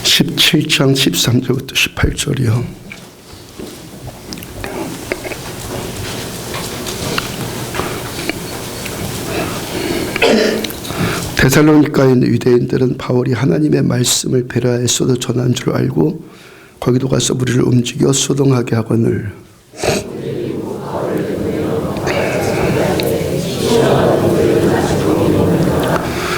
17장 13절부터 18절이요. 데살로니가에 있는 유대인들은 바울이 하나님의 말씀을 베레아에서도 전한 줄 알고 거기도 가서 무리를 움직여 소동하게 하거늘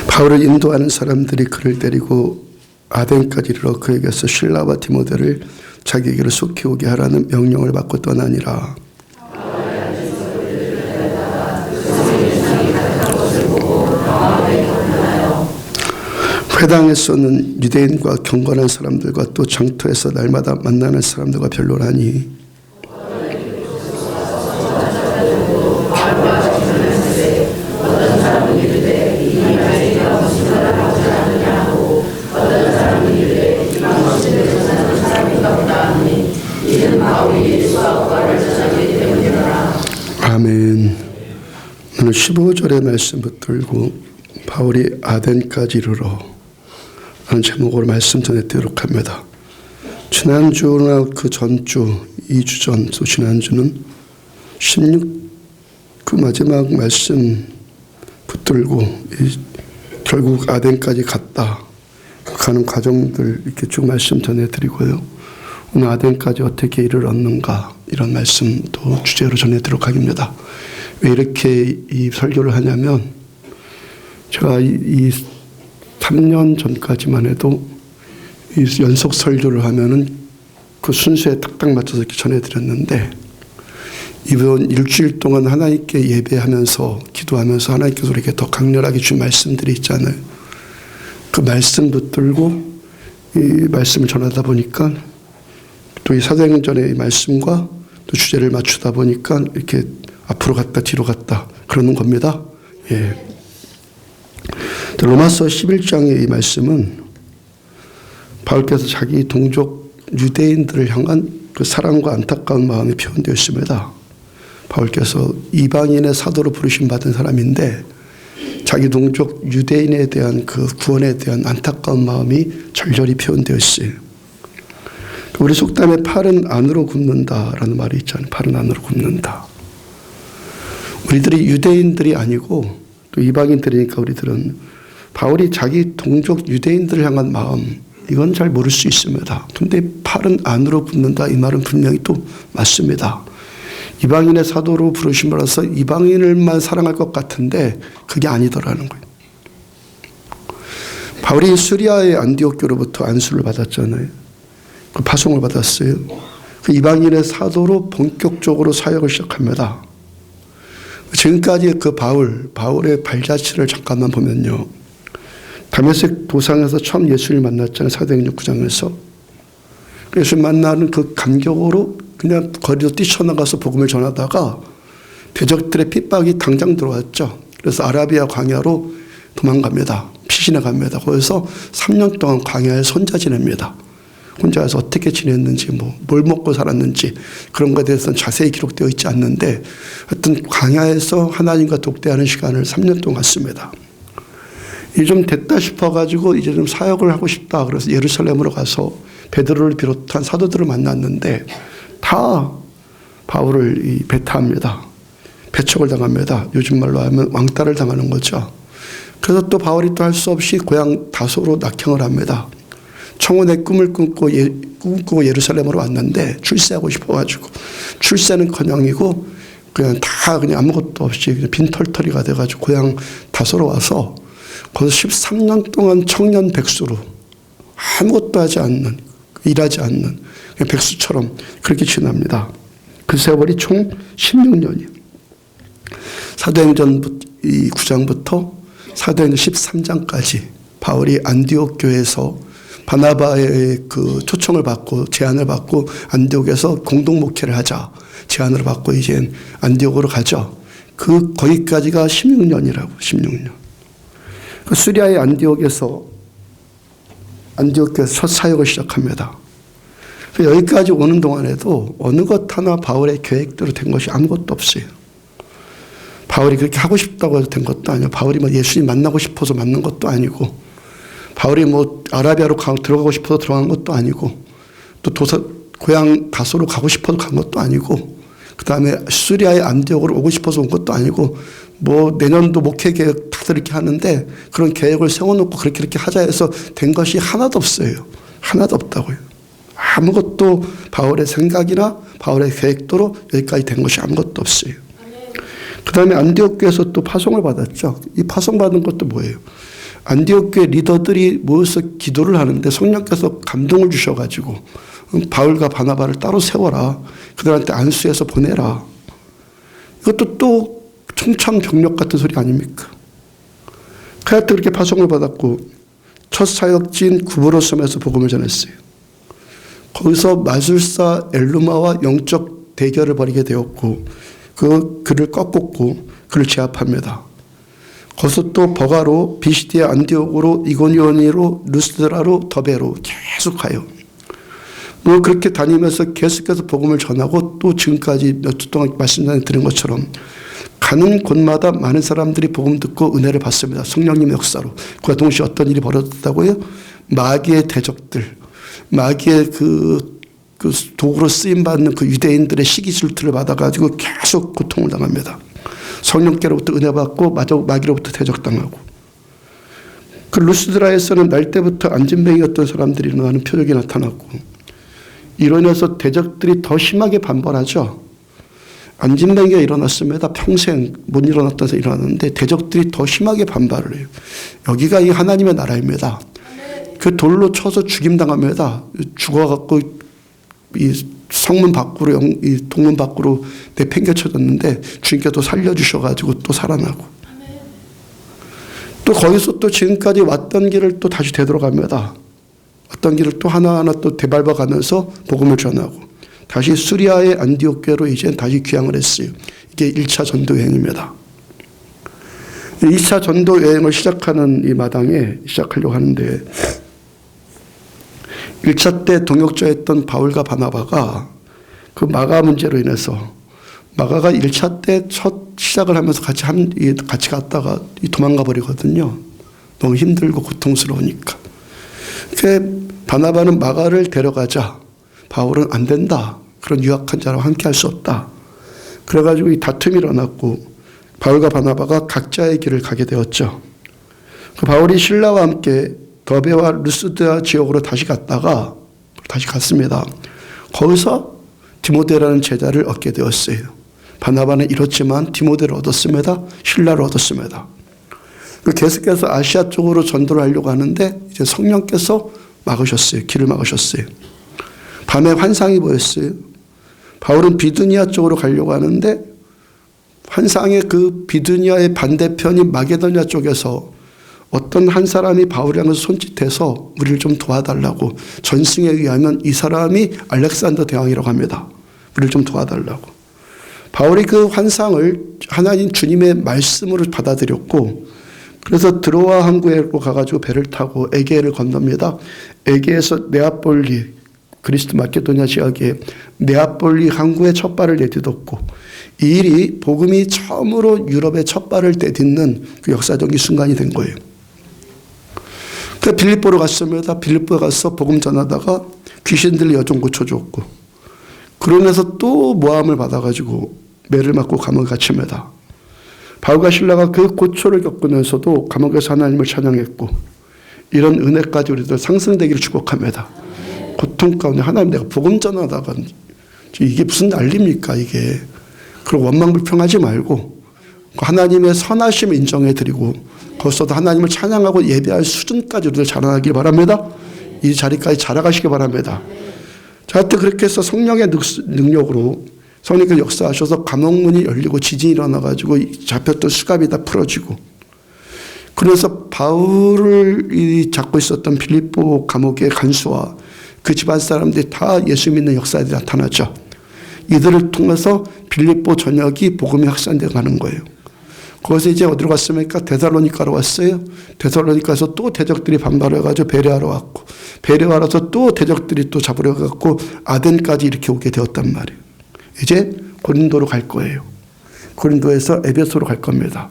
바울을 인도하는 사람들이 그를 데리고 아덴까지 이르러 그에게서 실라와 디모데를 자기에게로 속히 오게 하라는 명령을 받고 떠나니라. 회당에서는 유대인과 경건한 사람들과 또 장터에서 날마다 만나는 사람들과 변론하니 아멘. 오늘 15절의 말씀 붙들고 바울이 아덴까지 이르러 라는 제목으로 말씀 전해드리도록 합니다. 지난주나 그 전주 2주 전 또 지난주는 16 마지막 말씀 붙들고 결국 아덴까지 갔다 가는 과정들 이렇게 쭉 말씀 전해드리고요. 오늘 아덴까지 어떻게 이르렀는가 이런 말씀도 주제로 전해드리도록 하겠습니다. 왜 이렇게 이 설교를 하냐면 제가 이 3년 전까지만 해도 이 연속 설교를 하면은 그 순서에 딱딱 맞춰서 이렇게 전해드렸는데 이번 일주일 동안 하나님께 예배하면서 기도하면서 하나님께서 우리에게 더 강렬하게 준 말씀들이 있잖아요. 그 말씀 붙들고 이 말씀을 전하다 보니까 또 이 사도행전의 말씀과 또 주제를 맞추다 보니까 이렇게 앞으로 갔다 뒤로 갔다 그러는 겁니다. 예. 로마서 11장의 이 말씀은 바울께서 자기 동족 유대인들을 향한 그 사랑과 안타까운 마음이 표현되어 있습니다. 바울께서 이방인의 사도로 부르심 받은 사람인데 자기 동족 유대인에 대한 그 구원에 대한 안타까운 마음이 절절히 표현되어 있어요. 우리 속담에 팔은 안으로 굽는다라는 말이 있잖아요. 팔은 안으로 굽는다. 우리들이 유대인들이 아니고 또 이방인들이니까 우리들은 바울이 자기 동족 유대인들을 향한 마음 이건 잘 모를 수 있습니다. 근데 팔은 안으로 굽는다 이 말은 분명히 또 맞습니다. 이방인의 사도로 부르심으로써 이방인을만 사랑할 것 같은데 그게 아니더라는 거예요. 바울이 수리아의 안디옥교로부터 안수를 받았잖아요. 그 파송을 받았어요. 그 이방인의 사도로 본격적으로 사역을 시작합니다. 지금까지 그 바울의 발자취를 잠깐만 보면요. 다메섹 도상에서 처음 예수를 만났잖아요. 사도행전 9장에서. 예수를 만나는 그 감격으로 그냥 거리로 뛰쳐나가서 복음을 전하다가 표적들의 핍박이 당장 들어왔죠. 그래서 아라비아 광야로 도망갑니다. 피신해 갑니다. 거기서 3년 동안 광야에서 혼자 지냅니다. 혼자서 어떻게 지냈는지 뭘 먹고 살았는지 그런 것에 대해서는 자세히 기록되어 있지 않는데 하여튼 광야에서 하나님과 독대하는 시간을 3년 동안 갔습니다. 이제 좀 됐다 싶어가지고 이제 좀 사역을 하고 싶다. 그래서 예루살렘으로 가서 베드로를 비롯한 사도들을 만났는데 다 바울을 배타합니다. 배척을 당합니다. 요즘 말로 하면 왕따를 당하는 거죠. 그래서 또 바울이 또 할 수 없이 고향 다소로 낙향을 합니다. 청혼의 꿈을 꿈꾸고 예루살렘으로 왔는데 출세하고 싶어가지고 출세는커녕이고 그냥 아무것도 없이 그냥 빈털터리가 돼가지고 고향 다소로 와서 거기서 13년 동안 청년 백수로 아무것도 하지 않는 일하지 않는 그냥 백수처럼 그렇게 지납니다. 그 세월이 총 16년이에요. 사도행전 9장부터 사도행전 13장까지 바울이 안디옥 교회에서 바나바의 그 초청을 받고 제안을 받고 안디옥에서 공동 목회를 하자 제안을 받고 이제 안디옥으로 가죠. 거기까지가 16년이라고 16년. 그 시리아의 안디옥에서 첫 사역을 시작합니다. 여기까지 오는 동안에도 어느 것 하나 바울의 계획대로 된 것이 아무것도 없어요. 바울이 그렇게 하고 싶다고 해서 된 것도 아니고 바울이 예수님 만나고 싶어서 만난 것도 아니고 바울이 뭐 아라비아로 들어가고 싶어서 들어간 것도 아니고 또 고향 다소로 가고 싶어서 간 것도 아니고 그 다음에 시리아의 안디옥으로 오고 싶어서 온 것도 아니고 뭐 내년도 목회 계획 다들 이렇게 하는데 그런 계획을 세워놓고 그렇게 이렇게 하자 해서 된 것이 하나도 없어요. 하나도 없다고요. 아무것도 바울의 생각이나 바울의 계획도로 여기까지 된 것이 아무것도 없어요. 그 다음에 안디옥 교회에서 또 파송을 받았죠. 이 파송받은 것도 뭐예요? 안디옥 교회 리더들이 모여서 기도를 하는데 성령께서 감동을 주셔가지고 바울과 바나바를 따로 세워라. 그들한테 안수해서 보내라. 이것도 또 청천벽력 같은 소리 아닙니까? 하여튼 그렇게 파송을 받았고 첫 사역지인 구브로섬에서 복음을 전했어요. 거기서 마술사 엘루마와 영적 대결을 벌이게 되었고 그를 꺾었고 그를 제압합니다. 거기서 또 버가로 비시디아 안디옥으로 이고니오니로 루스드라로 더베로 계속 가요. 뭐 그렇게 다니면서 계속해서 복음을 전하고 또 지금까지 몇 주 동안 말씀 드린 것처럼 가는 곳마다 많은 사람들이 복음 듣고 은혜를 받습니다. 성령님의 역사로. 그와 동시에 어떤 일이 벌어졌다고요? 마귀의 대적들, 마귀의 그 도구로 쓰임받는 그 유대인들의 시기 질투를 받아가지고 계속 고통을 당합니다. 성령께로부터 은혜 받고 마귀로부터 대적당하고. 그 루스드라에서는 날 때부터 안진뱅이였던 사람들이 일어나는 표적이 나타났고 이로 인해서 대적들이 더 심하게 반발하죠. 안진뱅이가 일어났습니다. 평생 못 일어났던 데서 일어났는데 대적들이 더 심하게 반발을 해요. 여기가 이 하나님의 나라입니다. 그 돌로 쳐서 죽임당합니다. 죽어갖고 이 성문 밖으로 이 동문 밖으로 내팽개쳐졌는데 주님께서 살려주셔가지고 또 살아나고 또 거기서 또 지금까지 왔던 길을 또 다시 되돌아갑니다. 어떤 길을 또 하나하나 또 되밟아가면서 복음을 전하고 다시 수리아의 안디옥 교회로 이제 다시 귀향을 했어요. 이게 1차 전도 여행입니다. 2차 전도 여행을 시작하는 이 마당에 시작하려고 하는데 1차 때 동역자였던 바울과 바나바가 그 마가 문제로 인해서 마가가 1차 때 첫 시작을 하면서 같이 갔다가 도망가 버리거든요. 너무 힘들고 고통스러우니까. 그 바나바는 마가를 데려가자. 바울은 안 된다. 그런 유학한 자와 함께 할 수 없다. 그래가지고 이 다툼이 일어났고 바울과 바나바가 각자의 길을 가게 되었죠. 그 바울이 신라와 함께 더베와 루스드라 지역으로 다시 갔습니다. 거기서 디모데라는 제자를 얻게 되었어요. 바나바는 이렇지만 디모데를 얻었습니다. 신라를 얻었습니다. 계속해서 아시아 쪽으로 전도를 하려고 하는데 이제 성령께서 막으셨어요. 길을 막으셨어요. 밤에 환상이 보였어요. 바울은 비두니아 쪽으로 가려고 하는데 환상의 그 비두니아의 반대편인 마게도냐 쪽에서 어떤 한 사람이 바울을 향해서 손짓해서 우리를 좀 도와달라고 전승에 의하면 이 사람이 알렉산더 대왕이라고 합니다. 우리를 좀 도와달라고. 바울이 그 환상을 하나님 주님의 말씀으로 받아들였고 그래서 드로아 항구에로 가가지고 배를 타고 에게를 건넙니다. 에게에서 네아폴리 그리스 마케도냐 지역에 네아폴리 항구에 첫 발을 내딛었고 이 일이 복음이 처음으로 유럽에 첫 발을 내딛는 그 역사적인 순간이 된 거예요. 그 빌립보로 갔습니다. 빌립보에 가서 복음 전하다가 귀신들 여종 고쳐줬고 그러면서 또 모함을 받아가지고 매를 맞고 감옥에 갇힙니다. 바울과 실라가 그 고초를 겪으면서도 감옥에서 하나님을 찬양했고 이런 은혜까지 우리들 상승되기를 축복합니다. 고통 가운데 하나님 내가 복음 전하다가 이게 무슨 난리입니까 이게. 그리고 원망불평하지 말고 하나님의 선하심을 인정해드리고 거기서도 하나님을 찬양하고 예배할 수준까지 우리들 자라나길 바랍니다. 이 자리까지 자라가시기 바랍니다. 자, 하여튼 그렇게 해서 성령의 능력으로 성령께서 역사하셔서 감옥문이 열리고 지진이 일어나가지고 잡혔던 수갑이 다 풀어지고 그래서 바울을 잡고 있었던 빌립보 감옥의 간수와 그 집안 사람들이 다 예수 믿는 역사들이 나타나죠. 이들을 통해서 빌립보 전역이 복음이 확산되어 가는 거예요. 거기서 이제 어디로 갔습니까? 데살로니카로 왔어요. 데살로니카에서 또 대적들이 반발해가지고 베레아로 왔고 베레아로서 또 대적들이 또 잡으려 갖고 아덴까지 이렇게 오게 되었단 말이에요. 이제 고린도로 갈 거예요. 고린도에서 에베소로 갈 겁니다.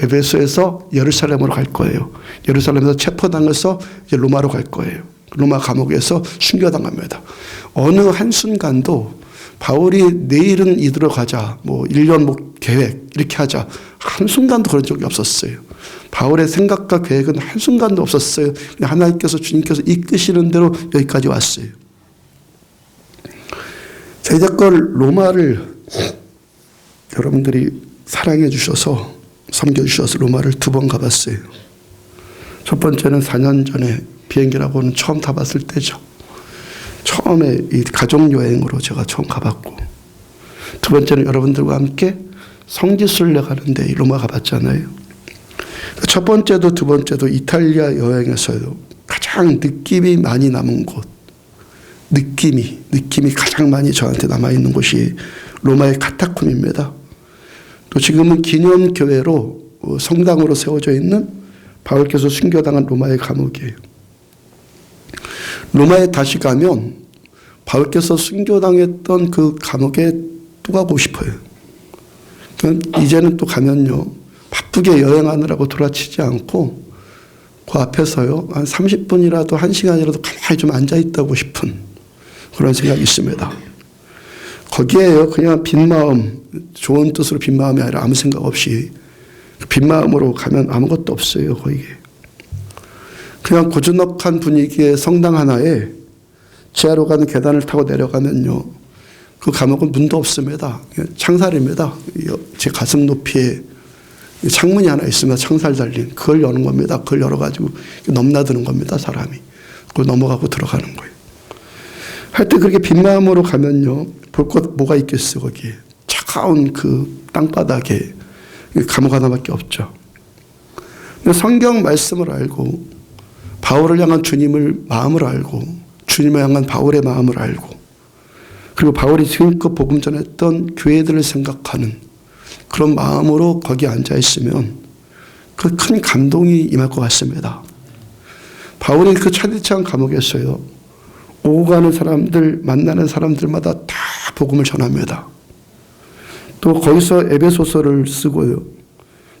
에베소에서 예루살렘으로 갈 거예요. 예루살렘에서 체포당해서 이제 로마로 갈 거예요. 로마 감옥에서 순교당합니다. 어느 한순간도 바울이 내일은 이리로 가자, 1년 계획 이렇게 하자, 한순간도 그런 적이 없었어요. 바울의 생각과 계획은 한순간도 없었어요. 하나님께서, 주님께서 이끄시는 대로 여기까지 왔어요. 자, 이제껏 로마를 여러분들이 사랑해 주셔서, 섬겨 주셔서 로마를 2번 가봤어요. 첫 번째는 4년 전에 비행기라고는 처음 타봤을 때죠. 처음에 이 가족여행으로 제가 처음 가봤고, 두 번째는 여러분들과 함께 성지순례 가는데 로마 가봤잖아요. 첫 번째도 두 번째도 이탈리아 여행에서요, 가장 느낌이 많이 남은 곳, 느낌이 가장 많이 저한테 남아있는 곳이 로마의 카타콤입니다. 또 지금은 기념교회로, 성당으로 세워져 있는 바울께서 순교당한 로마의 감옥이에요. 로마에 다시 가면 바울께서 순교당했던 그 감옥에 또 가고 싶어요. 이제는 또 가면요, 바쁘게 여행하느라고 돌아치지 않고 그 앞에서요, 한 30분이라도 1시간이라도 가만히 좀 앉아있다고 싶은 그런 생각이 있습니다. 거기에요, 그냥 빈 마음, 좋은 뜻으로 빈 마음이 아니라 아무 생각 없이 빈 마음으로 가면 아무것도 없어요. 거기에 그냥 고즈넉한 분위기의 성당 하나에 지하로 가는 계단을 타고 내려가면요, 그 감옥은 문도 없습니다. 창살입니다. 제 가슴 높이에 창문이 하나 있으면 창살 달린, 그걸 여는 겁니다. 그걸 열어가지고 넘나드는 겁니다. 사람이. 그걸 넘어가고 들어가는 거예요. 하여튼 그렇게 빈 마음으로 가면요, 볼 것 뭐가 있겠어. 거기에 차가운 그 땅바닥에 감옥 하나밖에 없죠. 근데 성경 말씀을 알고, 바울을 향한 주님을 마음을 알고, 주님을 향한 바울의 마음을 알고, 그리고 바울이 지금껏 복음 전했던 교회들을 생각하는 그런 마음으로 거기에 앉아 있으면 그 큰 감동이 임할 것 같습니다. 바울이 그 차디찬 감옥에서요, 오고 가는 사람들, 만나는 사람들마다 다 복음을 전합니다. 또 거기서 에베소서를 쓰고요,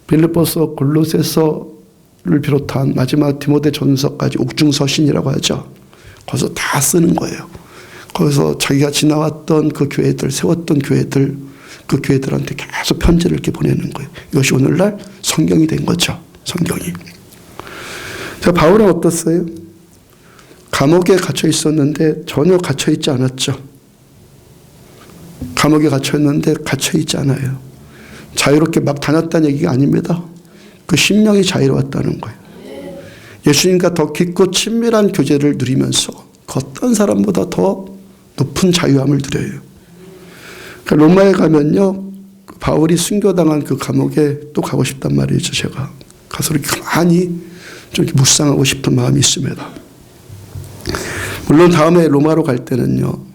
빌립보서, 골로새서를 비롯한 마지막 디모데 전서까지 옥중서신이라고 하죠. 거기서 다 쓰는 거예요. 거기서 자기가 지나왔던 그 교회들, 세웠던 교회들, 그 교회들한테 계속 편지를 이렇게 보내는 거예요. 이것이 오늘날 성경이 된 거죠. 성경이. 자, 바울은 어떻어요? 감옥에 갇혀 있었는데 전혀 갇혀 있지 않았죠. 감옥에 갇혀 있는데 갇혀 있지 않아요. 자유롭게 막 다녔다는 얘기가 아닙니다. 그 심령이 자유로웠다는 거예요. 예수님과 더 깊고 친밀한 교제를 누리면서 그 어떤 사람보다 더 높은 자유함을 누려요. 그러니까 로마에 가면요, 바울이 순교당한 그 감옥에 또 가고 싶단 말이죠. 제가 가서 이렇게 가만히 좀 이렇게 묵상하고 싶은 마음이 있습니다. 물론 다음에 로마로 갈 때는요,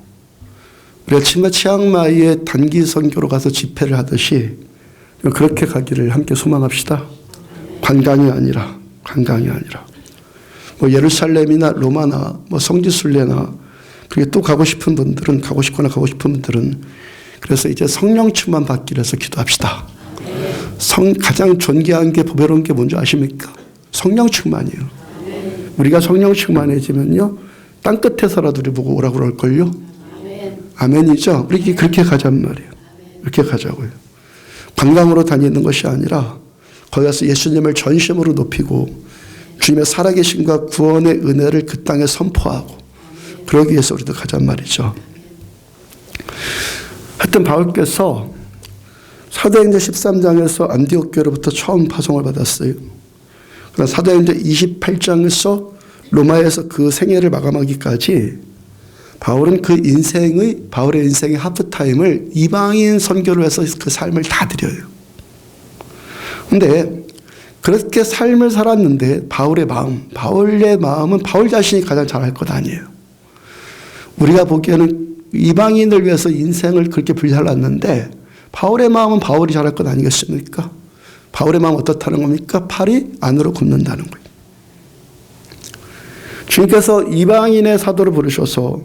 우리가 치앙마이에 단기 선교로 가서 집회를 하듯이 그렇게 가기를 함께 소망합시다. 관광이 아니라. 예루살렘이나 로마나 성지순례나, 그게 또 가고 싶은 분들은, 가고 싶은 분들은 그래서 이제 성령 충만 받기 위해서 기도합시다. 가장 존귀한 게, 보배로운 게 뭔지 아십니까? 성령 충만이에요. 우리가 성령 충만해지면요, 땅끝에서라도 우리 보고 오라고 그럴걸요? 아멘이죠? 우리 그렇게 가자는 말이에요. 이렇게 가자고요. 관광으로 다니는 것이 아니라 거기 가서 예수님을 전심으로 높이고 주님의 살아계심과 구원의 은혜를 그 땅에 선포하고, 그러기 위해서 우리도 가자는 말이죠. 하여튼 바울께서 사도행전 13장에서 안디옥 교회로부터 처음 파송을 받았어요. 그러나 사도행전 28장에서 로마에서 그 생애를 마감하기까지 바울은 바울의 인생의 하프타임을 이방인 선교를 해서 그 삶을 다 드려요. 그런데 그렇게 삶을 살았는데 바울의 마음은 바울 자신이 가장 잘할 것 아니에요. 우리가 보기에는 이방인을 위해서 인생을 그렇게 불살랐는데 바울의 마음은 바울이 잘할 것 아니겠습니까? 바울의 마음은 어떻다는 겁니까? 팔이 안으로 굽는다는 거예요. 주님께서 이방인의 사도를 부르셔서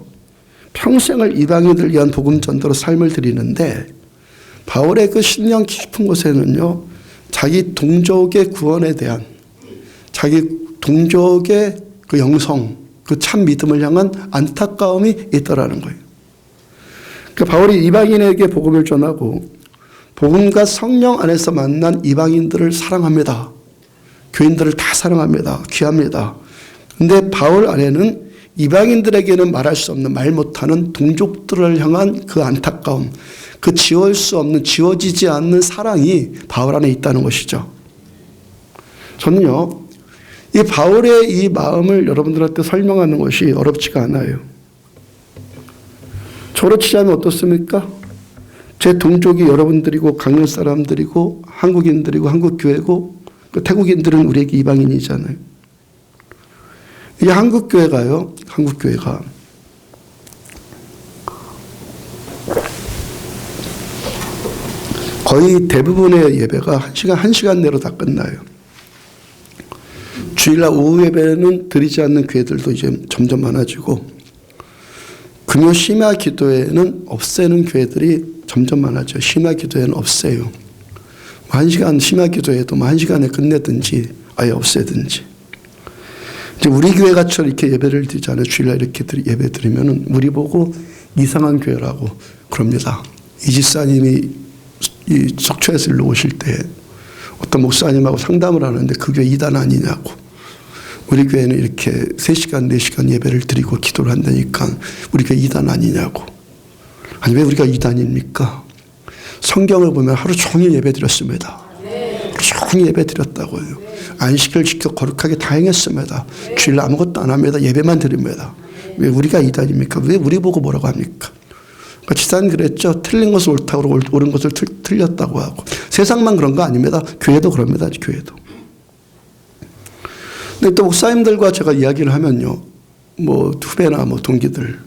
평생을 이방인들 위한 복음 전도로 삶을 드리는데, 바울의 그 신령 깊은 곳에는요, 자기 동족의 구원에 대한 자기 동족의 그 영성, 그 참 믿음을 향한 안타까움이 있더라는 거예요. 그러니까 바울이 이방인에게 복음을 전하고 복음과 성령 안에서 만난 이방인들을 사랑합니다. 교인들을 다 사랑합니다. 귀합니다. 근데 바울 안에는 이방인들에게는 말할 수 없는, 말 못하는 동족들을 향한 그 안타까움, 그 지울 수 없는, 지워지지 않는 사랑이 바울 안에 있다는 것이죠. 저는요, 이 바울의 이 마음을 여러분들한테 설명하는 것이 어렵지가 않아요. 저로 치자면 어떻습니까? 제 동족이 여러분들이고 강릉 사람들이고 한국인들이고 한국교회고 태국인들은 우리에게 이방인이잖아요. 이 한국교회가요. 한국교회가 거의 대부분의 예배가 1시간 내로 다 끝나요. 주일날 오후 예배는 드리지 않는 교회들도 이제 점점 많아지고 금요 심야 기도회는 없애는 교회들이 점점 많아져요. 심야 기도회는 없애요. 1시간 심야 기도회도 1시간에 끝내든지 아예 없애든지. 이제 우리 교회가처럼 이렇게 예배를 드리잖아요. 주일날 이렇게 예배 드리면은 우리 보고 이상한 교회라고 그럽니다. 이 집사님이 이 속초에서 일로 오실 때 어떤 목사님하고 상담을 하는데 그 교회 이단 아니냐고. 우리 교회는 이렇게 3시간, 4시간 예배를 드리고 기도를 한다니까 우리 교회 이단 아니냐고. 아니, 왜 우리가 이단입니까? 성경을 보면 하루 종일 예배 드렸습니다. 하루 종일 예배 드렸다고요. 안식을 지켜 거룩하게 다 행했습니다. 주일날 아무것도 안 합니다. 예배만 드립니다. 왜 우리가 이단입니까? 왜 우리 보고 뭐라고 합니까? 그러니까 지사님 그랬죠. 틀린 것을 옳다고 하고 옳은 것을 틀렸다고 하고. 세상만 그런 거 아닙니다. 교회도 그럽니다. 교회도. 근데 또 목사님들과 제가 이야기를 하면요. 뭐 후배나 뭐 동기들,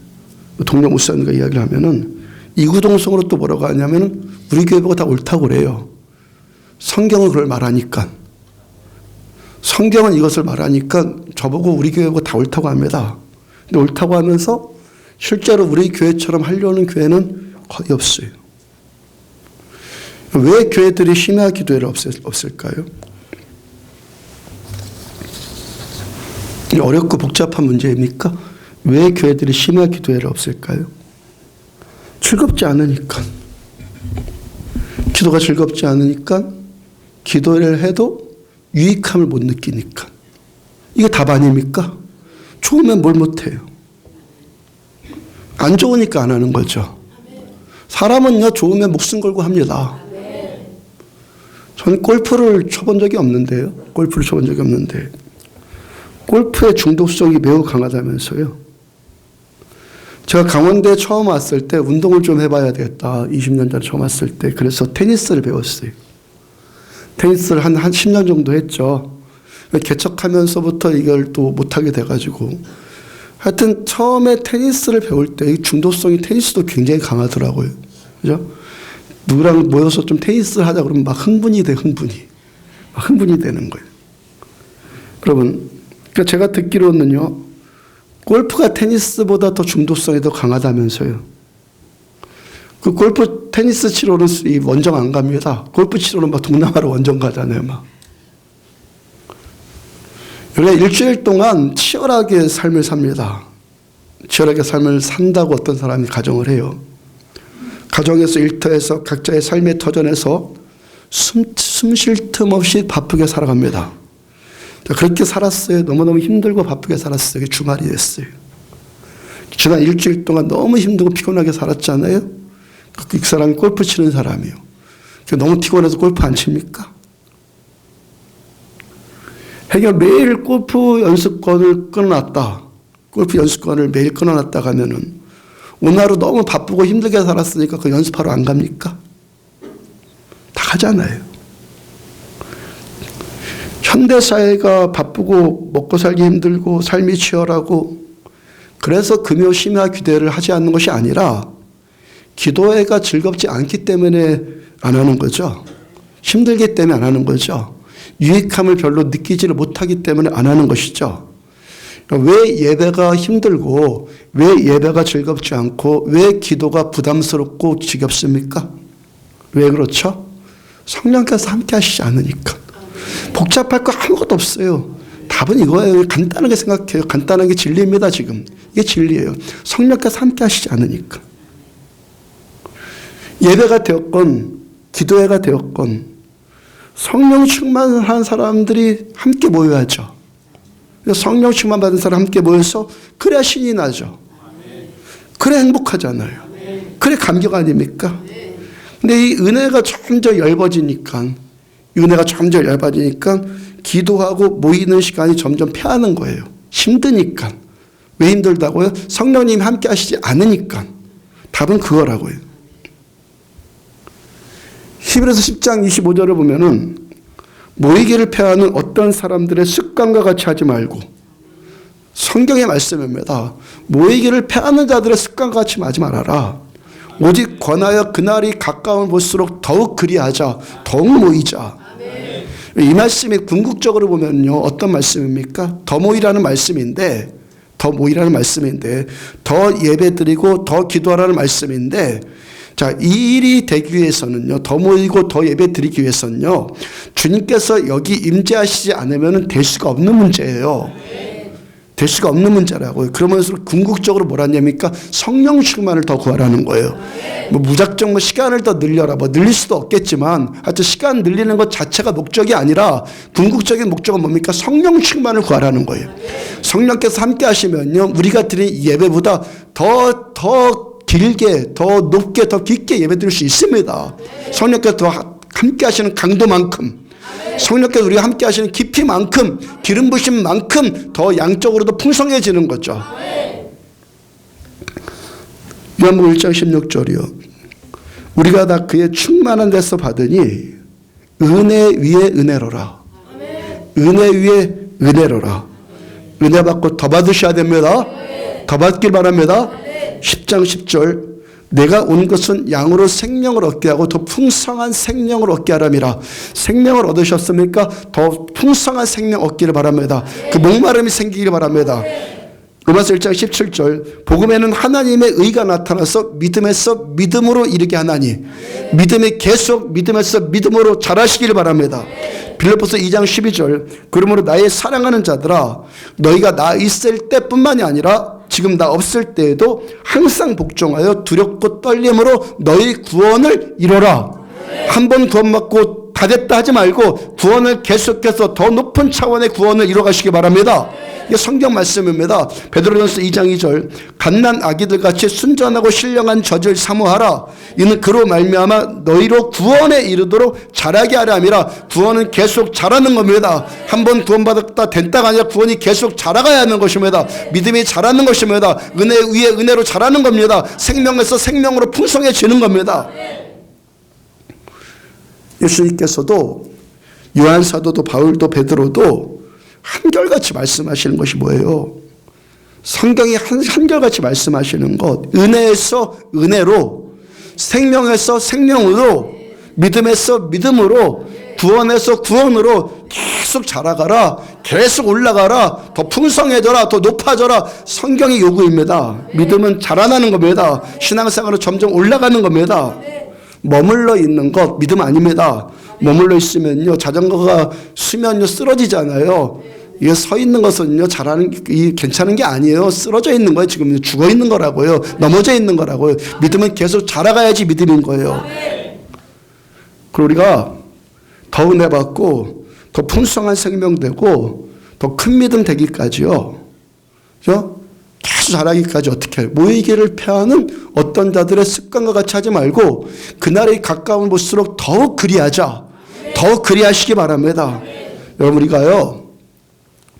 동료 목사님과 이야기를 하면은 이구동성으로 또 뭐라고 하냐면은 우리 교회 보고 다 옳다고 그래요. 성경은 그걸 말하니까. 성경은 이것을 말하니까 저보고 우리 교회 보고 다 옳다고 합니다. 근데 옳다고 하면서 실제로 우리 교회처럼 하려는 교회는 거의 없어요. 왜 교회들이 심야 기도회를 없앨까요? 어렵고 복잡한 문제입니까? 왜 교회들이 심야 기도회를 없앨까요? 즐겁지 않으니까. 기도가 즐겁지 않으니까 기도를 해도 유익함을 못 느끼니까. 이게 답 아닙니까? 좋으면 뭘 못해요. 안 좋으니까 안 하는 거죠. 사람은요, 좋으면 목숨 걸고 합니다. 저는 골프를 쳐본 적이 없는데요. 골프를 쳐본 적이 없는데 골프의 중독성이 매우 강하다면서요. 제가 강원대에 처음 왔을 때 운동을 좀 해봐야 되겠다. 20년 전에 처음 왔을 때. 그래서 테니스를 배웠어요. 테니스를 한 10년 정도 했죠. 개척하면서부터 이걸 또 못하게 돼가지고. 하여튼 처음에 테니스를 배울 때 중독성이 테니스도 굉장히 강하더라고요. 그죠? 누구랑 모여서 좀 테니스를 하자 그러면 막 흥분이 돼, 흥분이. 막 흥분이 되는 거예요. 여러분, 그러니까 제가 듣기로는요, 골프가 테니스보다 더 중독성이 더 강하다면서요. 그 골프 테니스 치러는 원정 안 갑니다. 골프 치러는 막 동남아로 원정 가잖아요, 막. 원래 일주일 동안 치열하게 삶을 삽니다. 치열하게 삶을 산다고 어떤 사람이 가정을 해요. 가정에서 일터에서 각자의 삶의 터전에서 숨 쉴 틈 없이 바쁘게 살아갑니다. 그렇게 살았어요. 너무너무 힘들고 바쁘게 살았어요. 그게 주말이 됐어요. 지난 일주일 동안 너무 힘들고 피곤하게 살았잖아요. 그 사람이 골프 치는 사람이에요. 너무 피곤해서 골프 안 칩니까? 해결 매일 골프 연습권을 끊어놨다. 골프 연습권을 매일 끊어놨다 가면은 오늘 하루 너무 바쁘고 힘들게 살았으니까 그 연습하러 안 갑니까? 다 가잖아요. 현대사회가 바쁘고 먹고 살기 힘들고 삶이 치열하고 그래서 금요 심야 기도회를 하지 않는 것이 아니라 기도회가 즐겁지 않기 때문에 안 하는 거죠. 힘들기 때문에 안 하는 거죠. 유익함을 별로 느끼지를 못하기 때문에 안 하는 것이죠. 왜 예배가 힘들고 왜 예배가 즐겁지 않고 왜 기도가 부담스럽고 지겹습니까? 왜 그렇죠? 성령께서 함께 하시지 않으니까. 복잡할 거 아무것도 없어요. 답은 이거예요. 간단하게 생각해요. 간단한 게 진리입니다, 지금. 이게 진리예요. 성령께서 함께 하시지 않으니까. 예배가 되었건, 기도회가 되었건, 성령 충만한 사람들이 함께 모여야죠. 성령 충만 받은 사람 함께 모여서 그래야 신이 나죠. 그래 행복하잖아요. 그래 감격 아닙니까? 근데 이 은혜가 점점 얇아지니까 기도하고 모이는 시간이 점점 패하는 거예요. 힘드니까. 왜 힘들다고요? 성령님이 함께 하시지 않으니까. 답은 그거라고요. 히브리서 10장 25절을 보면은 모이기를 패하는 어떤 사람들의 습관과 같이 하지 말고, 성경의 말씀입니다. 모이기를 패하는 자들의 습관과 같이 하지 말아라. 오직 권하여 그날이 가까운 볼수록 더욱 그리하자. 더욱 모이자. 이 말씀이 궁극적으로 보면요, 어떤 말씀입니까? 더 모이라는 말씀인데, 더 예배드리고 더 기도하라는 말씀인데, 자, 이 일이 되기 위해서는요, 더 모이고 더 예배 드리기 위해서는요, 주님께서 여기 임재하시지 않으면 될 수가 없는 문제예요. 될 수가 없는 문제라고요. 그러면서 궁극적으로 뭐라냐니까 성령 충만을 더 구하라는 거예요. 뭐 무작정 시간을 더 늘려라, 늘릴 수도 없겠지만, 하여튼 시간 늘리는 것 자체가 목적이 아니라 궁극적인 목적은 뭡니까? 성령 충만을 구하라는 거예요. 성령께서 함께 하시면요, 우리가 드린 예배보다 더 길게, 더 높게, 더 깊게 예배 드릴 수 있습니다. 성령께서 더 함께 하시는 강도만큼, 성령께서 우리가 함께 하시는 깊이만큼, 기름 부심만큼 더 양적으로도 풍성해지는 거죠. 요한복음 1장 16절이요. 우리가 다 그의 충만한 데서 받으니 은혜 위에 은혜로라. 은혜 위에 은혜로라. 은혜 받고 더 받으셔야 됩니다. 더 받길 바랍니다. 10장 10절. 내가 온 것은 양으로 생명을 얻게 하고 더 풍성한 생명을 얻게 하람이라. 생명을 얻으셨습니까? 더 풍성한 생명 얻기를 바랍니다. 그 목마름이 생기기를 바랍니다. 로마서 1장 17절. 복음에는 하나님의 의가 나타나서 믿음에서 믿음으로 이르게 하나니, 믿음이 계속 믿음에서 믿음으로 자라시기를 바랍니다. 빌립보서 2장 12절. 그러므로 나의 사랑하는 자들아, 너희가 나 있을 때뿐만이 아니라 지금 나 없을 때에도 항상 복종하여 두렵고 떨림으로 너희 구원을 이뤄라. 한 번 구원받고 다 됐다 하지 말고 구원을 계속해서 더 높은 차원의 구원을 이뤄가시기 바랍니다. 이게 성경 말씀입니다. 베드로전서 2장 2절. 갓난 아기들 같이 순전하고 신령한 젖을 사모하라. 이는 그로 말미암아 너희로 구원에 이르도록 자라게 하려 함이라. 구원은 계속 자라는 겁니다. 한 번 구원받았다 됐다가 아니라 구원이 계속 자라가야 하는 것입니다. 믿음이 자라는 것입니다. 은혜 위에 은혜로 자라는 겁니다. 생명에서 생명으로 풍성해지는 겁니다. 예수님께서도, 요한 사도도, 바울도, 베드로도 한결같이 말씀하시는 것이 뭐예요? 성경이 한결같이 말씀하시는 것, 은혜에서 은혜로, 생명에서 생명으로, 믿음에서 믿음으로, 구원에서 구원으로 계속 자라가라, 계속 올라가라, 더 풍성해져라, 더 높아져라. 성경의 요구입니다. 믿음은 자라나는 겁니다. 신앙생활은 점점 올라가는 겁니다. 머물러 있는 것 믿음 아닙니다. 머물러 있으면요, 자전거가 쓰면요 쓰러지잖아요. 이게 서 있는 것은요 괜찮은 게 아니에요. 쓰러져 있는 거예요. 지금 죽어 있는 거라고요. 넘어져 있는 거라고요. 믿음은 계속 자라가야지 믿음인 거예요. 그리고 우리가 더 은혜 받고 더 풍성한 생명 되고 더 큰 믿음 되기까지요, 그죠? 계속 자라기까지 어떻게 해요? 모이기를 패하는 어떤 자들의 습관과 같이 하지 말고 그날이 가까운 볼수록 더욱 그리하자. 더욱 그리하시기 바랍니다. 여러분, 우리가요,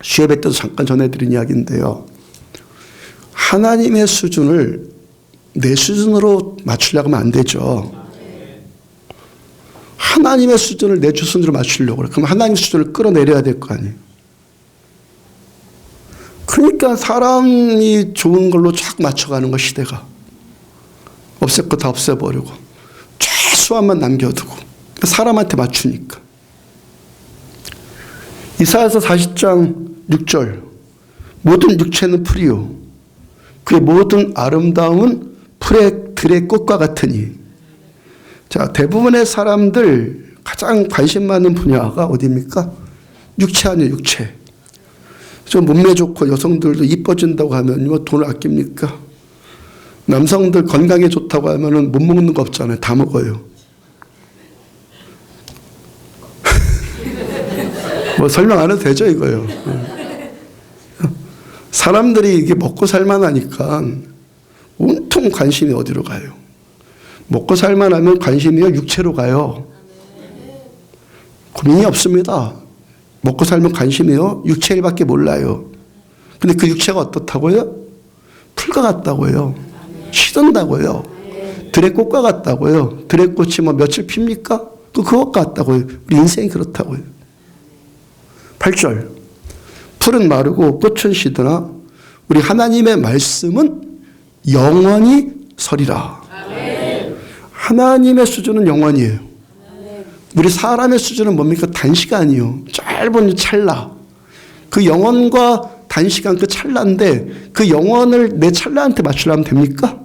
시험회 때도 잠깐 전해드린 이야기인데요, 하나님의 수준을 내 수준으로 맞추려고 하면 안 되죠. 하나님의 수준을 내 수준으로 맞추려고 그래. 그럼 하나님의 수준을 끌어내려야 될 거 아니에요. 그러니까 사람이 좋은 걸로 쫙 맞춰가는 거, 시대가. 없앨 거 다 없애버리고 최소한만 남겨두고 사람한테 맞추니까. 이사야서 40장 6절. 모든 육체는 풀이요 그의 모든 아름다움은 들의 꽃과 같으니. 자, 대부분의 사람들 가장 관심 많은 분야가 어디입니까? 육체 아니에요, 육체. 좀 몸매 좋고 여성들도 이뻐진다고 하면 뭐 돈을 아낍니까? 남성들 건강에 좋다고 하면은 못 먹는 거 없잖아요. 다 먹어요. 뭐 설명 안 해도 되죠, 이거요. 사람들이 이게 먹고 살만하니까 온통 관심이 어디로 가요? 먹고 살만하면 관심이요, 육체로 가요. 고민이 없습니다. 먹고 살면 관심이요, 육체 일밖에 몰라요. 근데 그 육체가 어떻다고요? 풀과 같다고요. 시든다고요. 들의 꽃과 같다고요. 들의 꽃이 뭐 며칠 핍니까? 그것 같다고요. 우리 인생이 그렇다고요. 8절. 풀은 마르고 꽃은 시드나 우리 하나님의 말씀은 영원히 서리라. 하나님의 수준은 영원이에요. 우리 사람의 수준은 뭡니까? 단시간이요. 짧은 찰나. 그 영원과 단시간 그 찰나인데 그 영원을 내 찰나한테 맞추려면 됩니까?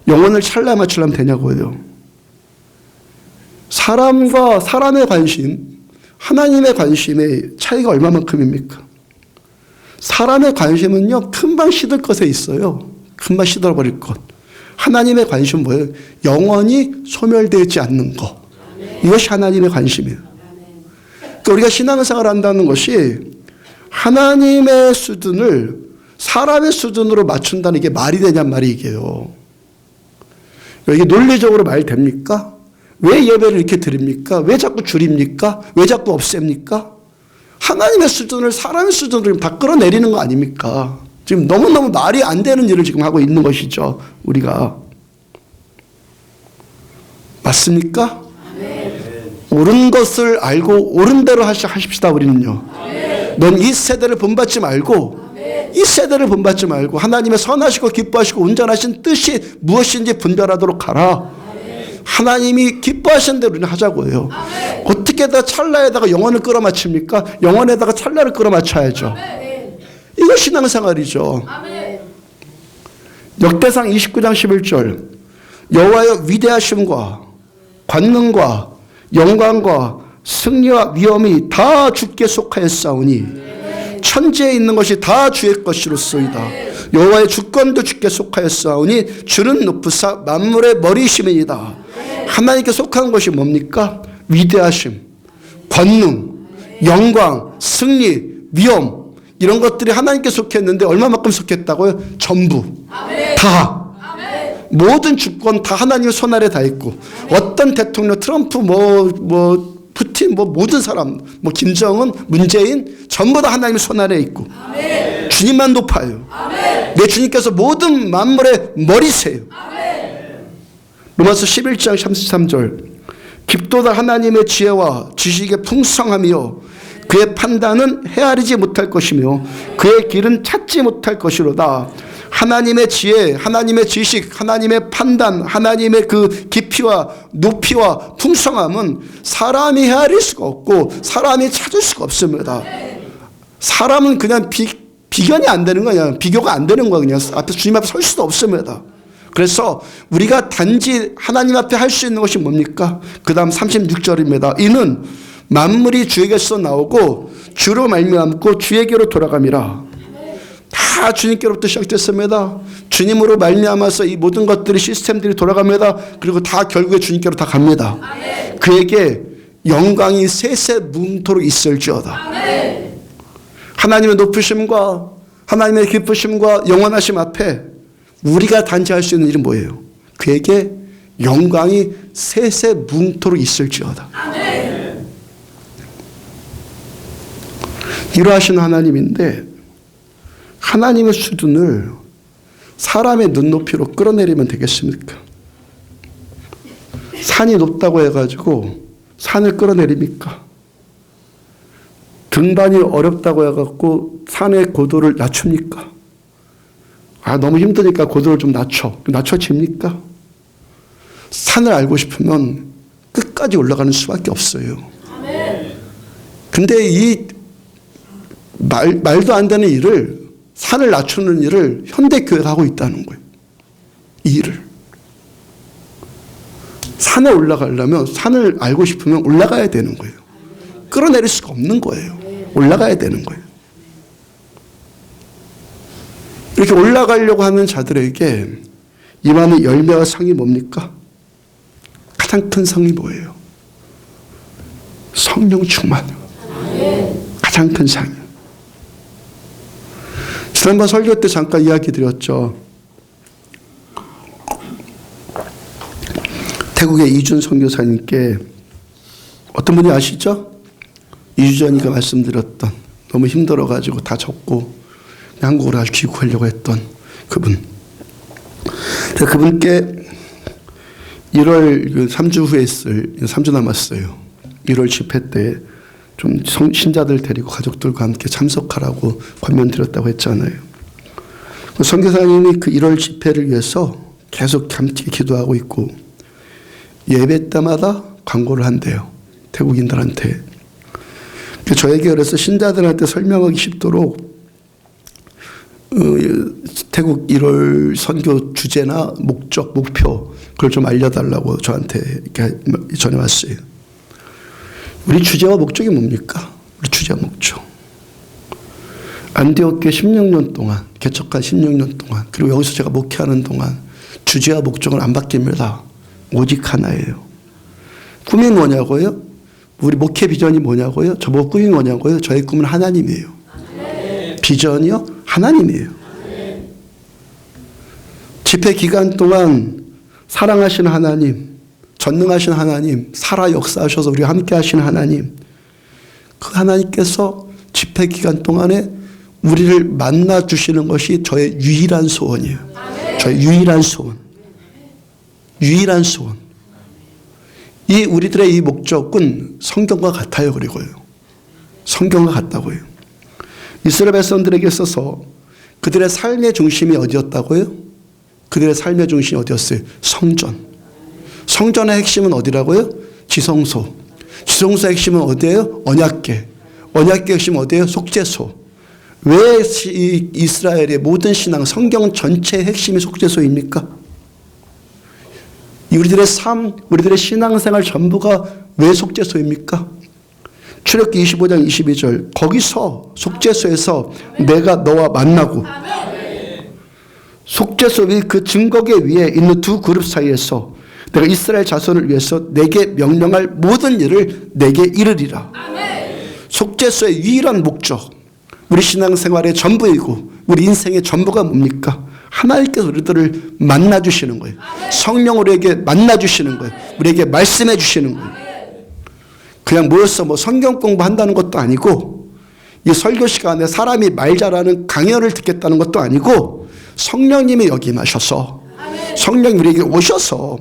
영원을 찰나에 맞추려면 되냐고요. 사람과 사람의 관심, 하나님의 관심의 차이가 얼마만큼입니까? 사람의 관심은요, 금방 시들 것에 있어요. 금방 시들어버릴 것. 하나님의 관심은 뭐예요? 영원히 소멸되지 않는 것. 이것이 하나님의 관심이에요. 그러니까 우리가 신앙생활을 한다는 것이 하나님의 수준을 사람의 수준으로 맞춘다는 게 말이 되냔 말이에요. 이게 논리적으로 말 됩니까? 왜 예배를 이렇게 드립니까? 왜 자꾸 줄입니까? 왜 자꾸 없앱니까? 하나님의 수준을 사람의 수준으로 다 끌어내리는 거 아닙니까? 지금 너무너무 말이 안 되는 일을 지금 하고 있는 것이죠. 우리가. 맞습니까? 옳은 것을 알고 옳은 대로 하십시다. 우리는요. 넌 이 세대를 본받지 말고 이 세대를 본받지 말고 하나님의 선하시고 기뻐하시고 온전하신 뜻이 무엇인지 분별하도록 하라. 하나님이 기뻐하시는 대로 우리는 하자고요. 어떻게 다 찰나에다가 영혼을 끌어맞춥니까? 영혼에다가 찰나를 끌어맞춰야죠. 이거 신앙생활이죠. 역대상 29장 11절 여호와의 위대하심과 권능과 영광과 승리와 위엄이 다 주께 속하였사오니 천지에 있는 것이 다 주의 것이로소이다. 여호와의 주권도 주께 속하였사오니 주는 높으사 만물의 머리이심이니이다. 하나님께 속한 것이 뭡니까? 위대하심, 권능, 영광, 승리, 위엄 이런 것들이 하나님께 속했는데 얼마만큼 속했다고요? 전부 다. 모든 주권 다 하나님의 손 아래 다 있고 어떤 대통령 트럼프 푸틴 모든 사람 김정은 문재인 전부 다 하나님의 손 아래 있고 주님만 높아요. 내 주님께서 모든 만물의 머리세요. 로마서 11장 33절 깊도다 하나님의 지혜와 지식의 풍성함이요 그의 판단은 헤아리지 못할 것이며 그의 길은 찾지 못할 것이로다. 하나님의 지혜, 하나님의 지식, 하나님의 판단, 하나님의 그 깊이와 높이와 풍성함은 사람이 헤아릴 수가 없고 사람이 찾을 수가 없습니다. 사람은 그냥 비견이 안 되는 거냐, 비교가 안 되는 거야. 그냥 앞에 주님 앞에 설 수도 없습니다. 그래서 우리가 단지 하나님 앞에 할 수 있는 것이 뭡니까? 그 다음 36절입니다. 이는 만물이 주에게서 나오고 주로 말미암고 주에게로 돌아감이라. 다 주님께로부터 시작됐습니다. 주님으로 말미암아서 이 모든 것들이 시스템들이 돌아갑니다. 그리고 다 결국에 주님께로 다 갑니다. 그에게 영광이 세세무궁토록 있을지어다. 하나님의 높으심과 하나님의 기쁘심과 영원하심 앞에 우리가 단지 할 수 있는 일은 뭐예요? 그에게 영광이 세세무궁토록 있을지어다. 이러하신 하나님인데 하나님의 수준을 사람의 눈높이로 끌어내리면 되겠습니까? 산이 높다고 해가지고 산을 끌어내립니까? 등반이 어렵다고 해갖고 산의 고도를 낮춥니까? 너무 힘드니까 고도를 좀 낮춰집니까? 산을 알고 싶으면 끝까지 올라가는 수밖에 없어요. 근데 이 말도 안 되는 일을 산을 낮추는 일을 현대교회가 하고 있다는 거예요. 이 일을. 산에 올라가려면 산을 알고 싶으면 올라가야 되는 거예요. 끌어내릴 수가 없는 거예요. 올라가야 되는 거예요. 이렇게 올라가려고 하는 자들에게 임하는 열매와 상이 뭡니까? 가장 큰 상이 뭐예요? 성령 충만. 가장 큰 상이에요. 지난번 설교 때 잠깐 이야기 드렸죠. 태국의 이준 선교사님께 어떤 분이 아시죠? 2주 전인가 말씀드렸던, 너무 힘들어가지고 다 접고 한국으로 귀국하려고 했던 그분. 그분께 1월 3주 후에 3주 남았어요. 1월 집회 때 좀 신자들 데리고 가족들과 함께 참석하라고 권면 드렸다고 했잖아요. 선교사님이 그 1월 집회를 위해서 계속 함께 기도하고 있고 예배 때마다 광고를 한대요. 태국인들한테. 저에게 그래서 신자들한테 설명하기 쉽도록 태국 1월 선교 주제나 목적, 목표 그걸 좀 알려달라고 저한테 이렇게 전해왔어요. 우리 주제와 목적이 뭡니까? 우리 주제와 목적. 안디옥교회 16년 동안, 개척한 16년 동안, 그리고 여기서 제가 목회하는 동안 주제와 목적은 안 바뀝니다. 오직 하나예요. 꿈이 뭐냐고요? 우리 목회 비전이 뭐냐고요? 저보고 꿈이 뭐냐고요? 저의 꿈은 하나님이에요. 비전이요? 하나님이에요. 집회 기간 동안 사랑하시는 하나님, 전능하신 하나님, 살아 역사하셔서 우리와 함께 하시는 하나님, 그 하나님께서 집회 기간 동안에 우리를 만나 주시는 것이 저의 유일한 소원이에요. 저의 유일한 소원. 유일한 소원. 이 우리들의 이 목적은 성경과 같아요. 그리고요. 성경과 같다고요. 이스라엘 백성들에게 있어서 그들의 삶의 중심이 어디였다고요? 그들의 삶의 중심이 어디였어요? 성전. 성전의 핵심은 어디라고요? 지성소. 지성소의 핵심은 어디예요? 언약궤. 언약궤의 핵심은 어디예요? 속죄소. 왜 이스라엘의 모든 신앙, 성경 전체의 핵심이 속죄소입니까? 우리들의 삶, 우리들의 신앙생활 전부가 왜 속죄소입니까? 출애굽기 25장 22절 거기서 속죄소에서 내가 너와 만나고 속죄소 위 그 증거궤 위에 있는 두 그룹 사이에서 내가 이스라엘 자손을 위해서 내게 명령할 모든 일을 내게 이르리라. 속죄소의 유일한 목적, 우리 신앙생활의 전부이고 우리 인생의 전부가 뭡니까? 하나님께서 우리들을 만나주시는 거예요. 성령 우리에게 만나주시는 거예요. 우리에게 말씀해 주시는 거예요. 그냥 모여서 뭐 성경 공부한다는 것도 아니고 이 설교 시간에 사람이 말 잘하는 강연을 듣겠다는 것도 아니고 성령님이 여기 임하셔서 성령이 우리에게 오셔서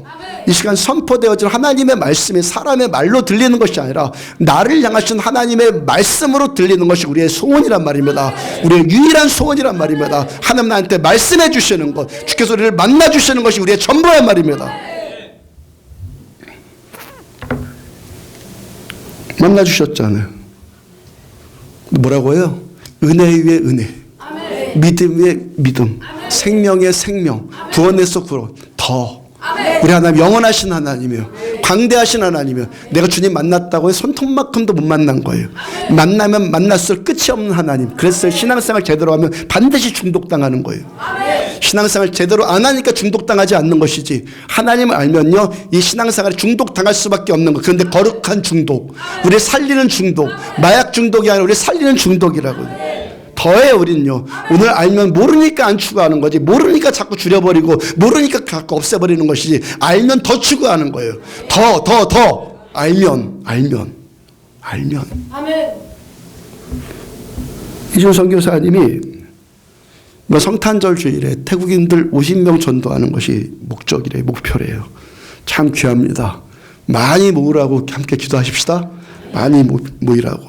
이 시간 선포되어진 하나님의 말씀이 사람의 말로 들리는 것이 아니라 나를 향하신 하나님의 말씀으로 들리는 것이 우리의 소원이란 말입니다. 우리의 유일한 소원이란 말입니다. 하나님 나한테 말씀해 주시는 것, 주께서 우리를 만나 주시는 것이 우리의 전부란 말입니다. 만나 주셨잖아요. 뭐라고요? 은혜 위에 은혜, 믿음 위에 믿음, 생명의 생명, 구원에서 구원, 더 우리 하나님 영원하신 하나님이요, 광대하신 하나님이요. 내가 주님 만났다고 해서 손톱만큼도 못 만난 거예요. 만나면 만날수록 끝이 없는 하나님. 그래서 신앙생활 제대로 하면 반드시 중독당하는 거예요. 신앙생활 제대로 안 하니까 중독당하지 않는 것이지, 하나님을 알면요 이 신앙생활에 중독당할 수밖에 없는 거. 그런데 거룩한 중독, 우리 살리는 중독, 마약 중독이 아니라 우리 살리는 중독이라고요. 더해 우린요. 오늘 알면 모르니까 안 추구하는 거지, 모르니까 자꾸 줄여버리고 모르니까 자꾸 없애버리는 것이지, 알면 더 추구하는 거예요. 더 알면. 아멘. 이준 선교사님이 성탄절 주일에 태국인들 50명 전도하는 것이 목적이래요. 목표래요. 참 귀합니다. 많이 모으라고 함께 기도하십시다. 많이 모이라고.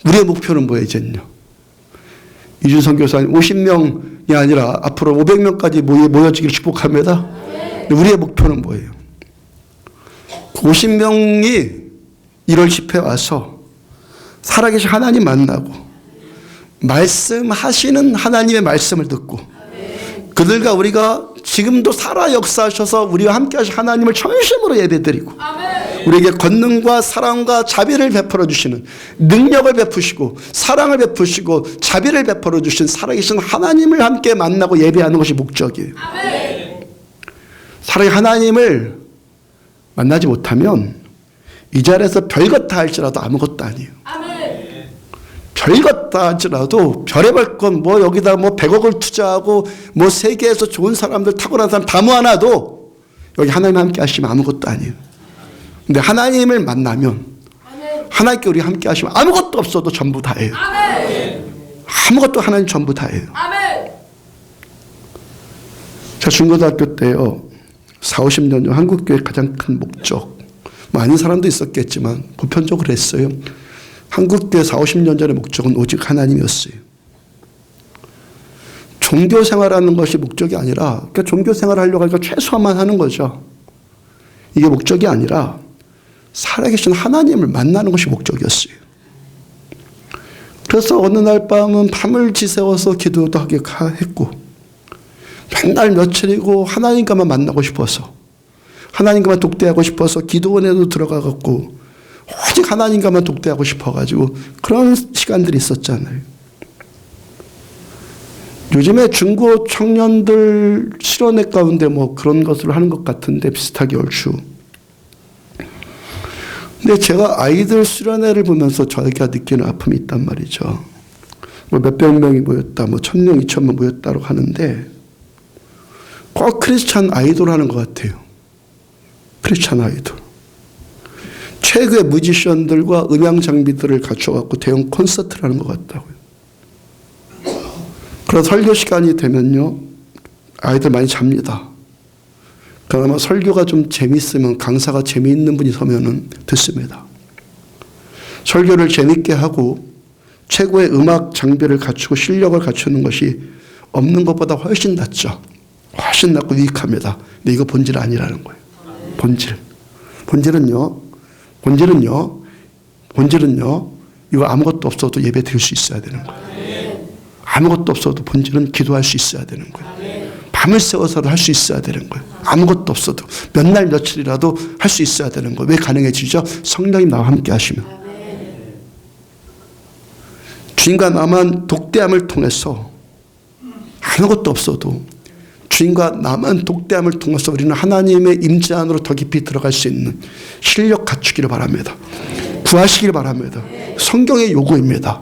우리의 목표는 뭐예요 이제는요? 이준 선교사님 50명이 아니라 앞으로 500명까지 모여지기를 축복합니다. 우리의 목표는 뭐예요? 50명이 1월 집회 와서 살아계신 하나님 만나고 말씀하시는 하나님의 말씀을 듣고 그들과 우리가 지금도 살아 역사하셔서 우리와 함께 하신 하나님을 전심으로 예배드리고 우리에게 권능과 사랑과 자비를 베풀어 주시는, 능력을 베푸시고 사랑을 베푸시고 자비를 베풀어 주신 살아계신 하나님을 함께 만나고 예배하는 것이 목적이에요. 살아계신 하나님을 만나지 못하면 이 자리에서 별것 다 할지라도 아무것도 아니에요. 별것 다 할지라도 별의별 건 뭐 여기다 뭐 100억을 투자하고 뭐 세계에서 좋은 사람들, 탁월한 사람 다 모아놔도 여기 하나님 함께 하시면 아무것도 아니에요. 근데 하나님을 만나면 하나님께 우리 함께 하시면 아무것도 없어도 전부 다예요. 아무것도 하나님 전부 다예요. 제가 중고등학교 때요, 40, 50년 전 한국교회 가장 큰 목적, 많은 사람도 있었겠지만 보편적으로 했어요. 한국교회 40, 50년 전의 목적은 오직 하나님이었어요. 종교 생활하는 것이 목적이 아니라, 그러니까 종교 생활을 하려고 하니까 최소한만 하는 거죠. 이게 목적이 아니라 살아계신 하나님을 만나는 것이 목적이었어요. 그래서 어느 날 밤은 밤을 지새워서 기도도 하게 했고, 맨날 며칠이고 하나님과만 만나고 싶어서, 하나님과만 독대하고 싶어서 기도원에도 들어가갖고 오직 하나님과만 독대하고 싶어가지고 그런 시간들이 있었잖아요. 요즘에 중고 청년들 실현회 가운데 뭐 그런 것을 하는 것 같은데, 비슷하게 얼추. 근데 제가 아이들 수련회를 보면서 저희가 느끼는 아픔이 있단 말이죠. 뭐 몇백 명이 모였다, 뭐 1000명, 2000명 모였다고 하는데 꼭 크리스찬 아이돌 하는 것 같아요. 크리스찬 아이돌. 최고의 뮤지션들과 음향 장비들을 갖춰갖고 대형 콘서트를 하는 것 같다고요. 그래서 설교 시간이 되면요, 아이들 많이 잡니다. 그나마 설교가 좀 재미있으면, 강사가 재미있는 분이 서면은 듣습니다. 설교를 재밌게 하고 최고의 음악 장비를 갖추고 실력을 갖추는 것이 없는 것보다 훨씬 낫죠. 훨씬 낫고 유익합니다. 근데 이거 본질 아니라는 거예요. 본질은요, 이거 아무것도 없어도 예배 드릴 수 있어야 되는 거예요. 아무것도 없어도 본질은 기도할 수 있어야 되는 거예요. 밤을 새워서도 할 수 있어야 되는 거예요. 아무것도 없어도 몇 날 며칠이라도 할 수 있어야 되는 거예요. 왜 가능해지죠? 성령님 나와 함께 하시면. 주님과 나만 독대함을 통해서, 아무것도 없어도 주님과 나만 독대함을 통해서 우리는 하나님의 임재 안으로 더 깊이 들어갈 수 있는 실력 갖추기를 바랍니다. 구하시길 바랍니다. 성경의 요구입니다.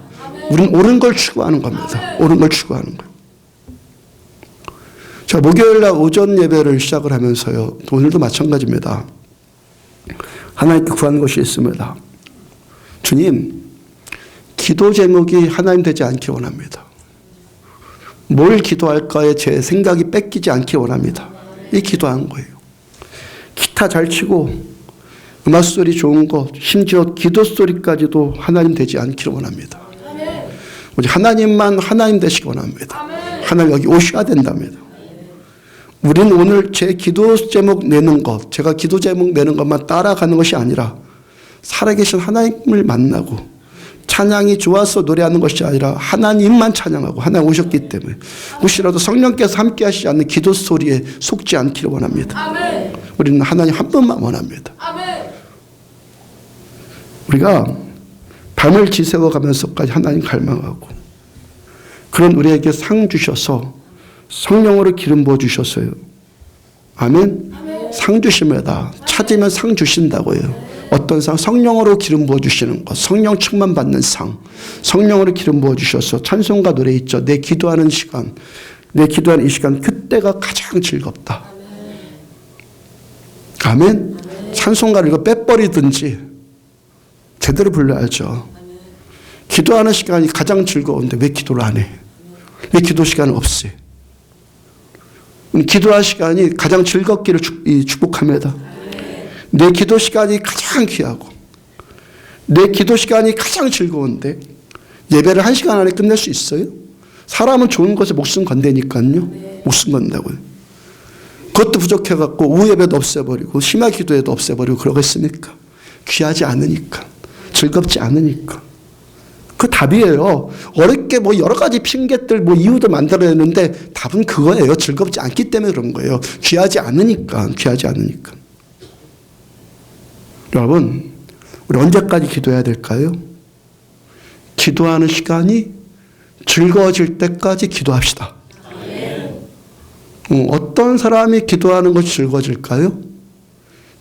우리는 옳은 걸 추구하는 겁니다. 옳은 걸 추구하는 거예요. 자, 목요일날 오전 예배를 시작을 하면서요, 오늘도 마찬가지입니다. 하나님께 구하는 것이 있습니다. 주님, 기도 제목이 하나님 되지 않기 원합니다. 뭘 기도할까에 제 생각이 뺏기지 않기 원합니다. 이 기도한 거예요. 기타 잘 치고 음악 소리 좋은 것, 심지어 기도 소리까지도 하나님 되지 않기를 원합니다. 오직 하나님만 하나님 되시기 원합니다. 하나님 여기 오셔야 된답니다. 우리는 오늘 제 기도 제목 내는 것, 제가 기도 제목 내는 것만 따라가는 것이 아니라 살아계신 하나님을 만나고 찬양이 좋아서 노래하는 것이 아니라 하나님만 찬양하고, 하나님 오셨기 때문에 혹시라도 성령께서 함께 하시지 않는 기도 소리에 속지 않기를 원합니다. 우리는 하나님 한 분만 원합니다. 우리가 밤을 지새워 가면서까지 하나님 갈망하고, 그런 우리에게 상 주셔서 성령으로 기름 부어 주셨어요. 아멘. 상 주십니다. 찾으면 상 주신다고요. 어떤 상? 성령으로 기름 부어 주시는 것, 성령 충만 받는 상, 성령으로 기름 부어 주셔서 찬송가 노래 있죠. 내 기도하는 시간, 내 기도하는 이 시간, 그때가 가장 즐겁다. 아멘. 찬송가를 이거 빼버리든지 제대로 불러야죠. 기도하는 시간이 가장 즐거운데 왜 기도를 안 해? 왜 기도 시간을 없애? 기도할 시간이 가장 즐겁기를 축복합니다. 내 기도 시간이 가장 귀하고 내 기도 시간이 가장 즐거운데 예배를 1시간 안에 끝낼 수 있어요? 사람은 좋은 것에 목숨 건다니까요. 목숨 건다고요. 그것도 부족해갖고 오후 예배도 없애버리고 심야 기도에도 없애버리고 그러겠습니까? 귀하지 않으니까, 즐겁지 않으니까. 그 답이에요. 어렵게 뭐 여러 가지 핑계들 뭐 이유도 만들어내는데 답은 그거예요. 즐겁지 않기 때문에 그런 거예요. 귀하지 않으니까. 여러분, 우리 언제까지 기도해야 될까요? 기도하는 시간이 즐거워질 때까지 기도합시다. 어떤 사람이 기도하는 것이 즐거워질까요?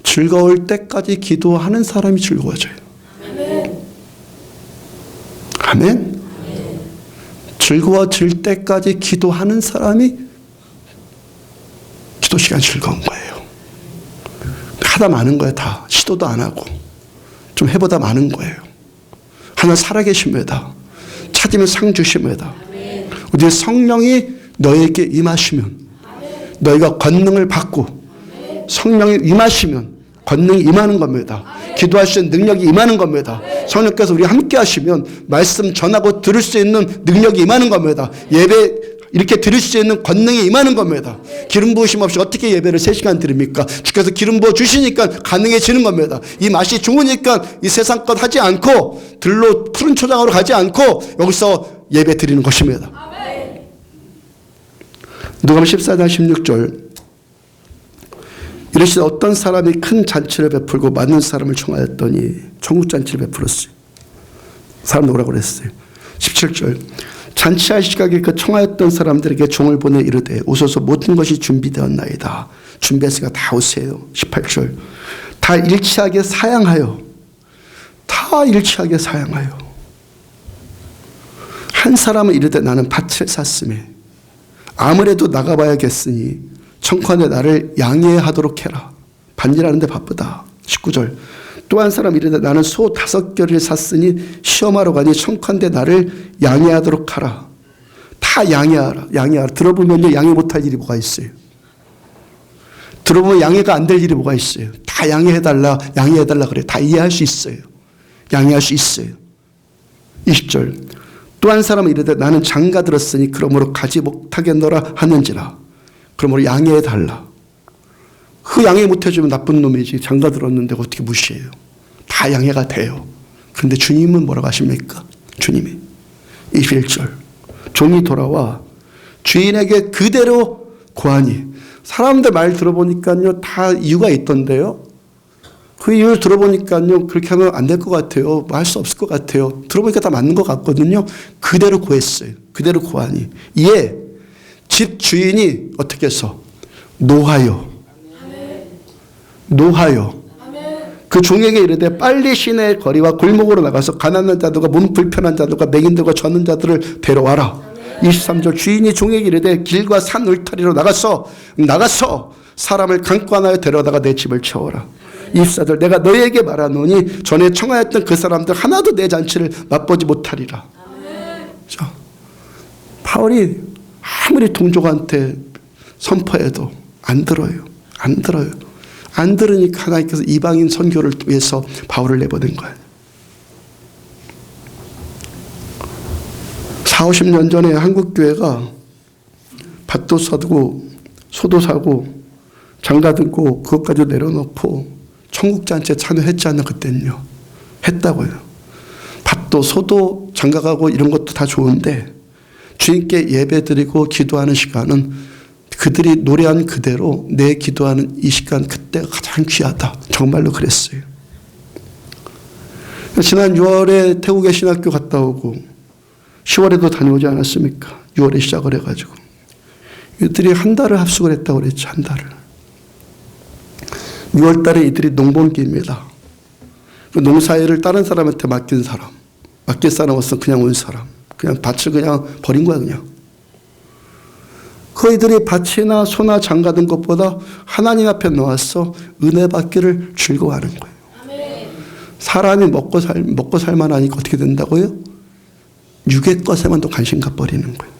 즐거울 때까지 기도하는 사람이 즐거워져요. 아멘. 즐거워질 때까지 기도하는 사람이 기도 시간 즐거운 거예요. 하다 마는 거예요. 다 시도도 안 하고 좀 해보다 마는 거예요. 하나 살아계십니다. 찾으면 상 주십니다. 우리 성령이 너에게 임하시면 너희가 권능을 받고 성령이 임하시면 권능이 임하는 겁니다. 기도할 수 있는 능력이 임하는 겁니다. 성령께서 우리 함께 하시면 말씀 전하고 들을 수 있는 능력이 임하는 겁니다. 예배 이렇게 드릴 수 있는 권능이 임하는 겁니다. 기름 부으심 없이 어떻게 예배를 3시간 드립니까? 주께서 기름 부어 주시니까 가능해지는 겁니다. 이 맛이 좋으니까 이 세상 것 하지 않고 들로 푸른 초장으로 가지 않고 여기서 예배 드리는 것입니다. 누가복음 14장 16절 이르시되 어떤 사람이 큰 잔치를 베풀고 많은 사람을 청하였더니 천국 잔치를 베풀었어요. 사람 누구라고 그랬어요? 17절 잔치할 시각에 그 청하였던 사람들에게 종을 보내 이르되 오소서 모든 것이 준비되었나이다. 준비했으니까 다 오세요. 18절 다 일치하게 사양하여 한 사람은 이르되 나는 밭을 샀으매 아무래도 나가봐야겠으니 청컨대 나를 양해하도록 해라. 반일하는 데 바쁘다. 19절 또 한 사람 이르되 나는 소 5결을 샀으니 시험하러 가니 청컨대 나를 양해하도록 하라. 다 양해하라. 들어보면요 양해 못할 일이 뭐가 있어요? 들어보면 양해가 안 될 일이 뭐가 있어요? 다 양해해달라 그래. 다 이해할 수 있어요. 양해할 수 있어요. 20절 또 한 사람은 이르되 나는 장가 들었으니 그러므로 가지 못하겠노라 하는지라. 그러므로 양해해달라. 그 양해 못해주면 나쁜 놈이지. 장가 들었는데 어떻게 무시해요? 다 양해가 돼요. 그런데 주님은 뭐라고 하십니까? 주님이 21절 종이 돌아와 주인에게 그대로 고하니 사람들 말 들어보니까요 다 이유가 있던데요. 그 이유를 들어보니까요 그렇게 하면 안 될 것 같아요. 할 수 없을 것 같아요. 들어보니까 다 맞는 것 같거든요. 그대로 고했어요. 그대로 고하니 이에 집 주인이 어떻게 해서 노하여 그 종에게 이르되 빨리 시내의 거리와 골목으로 나가서 가난한 자들과 몸 불편한 자들과 맹인들과 젖는 자들을 데려와라. 23절 주인이 종에게 이르되 길과 산 울타리로 나가서 사람을 강권하여 데려다가 내 집을 채워라. 24절 내가 너희에게 말하노니 전에 청하였던 그 사람들 하나도 내 잔치를 맛보지 못하리라. 자, 바울이 아무리 동족한테 선포해도 안 들어요. 안 들으니까 하나님께서 이방인 선교를 위해서 바울을 내보낸 거예요. 40, 50년 전에 한국교회가 밭도 사고 소도 사고 장가 들고 그것까지 내려놓고 천국잔치에 참여했지 않나 그때는요. 했다고요. 밭도 소도 장가가고 이런 것도 다 좋은데 주님께 예배드리고 기도하는 시간은 그들이 노래한 그대로 내 기도하는 이 시간 그때가 가장 귀하다. 정말로 그랬어요. 지난 6월에 태국에 신학교 갔다 오고 10월에도 다녀오지 않았습니까? 6월에 시작을 해가지고 이들이 한 달을 합숙을 했다고 그랬죠. 한 달을. 6월 달에 이들이 농번기입니다. 그 농사일을 다른 사람한테 맡길 사람 없어. 그냥 온 사람. 그냥 밭을 그냥 버린 거야 그냥. 그이들이 밭이나 소나 장가든 것보다 하나님 앞에 나와서 은혜 받기를 즐거워하는 거예요. 사람이 먹고 살만하니까 어떻게 된다고요? 육의 것에만 또 관심 가버리는 거예요.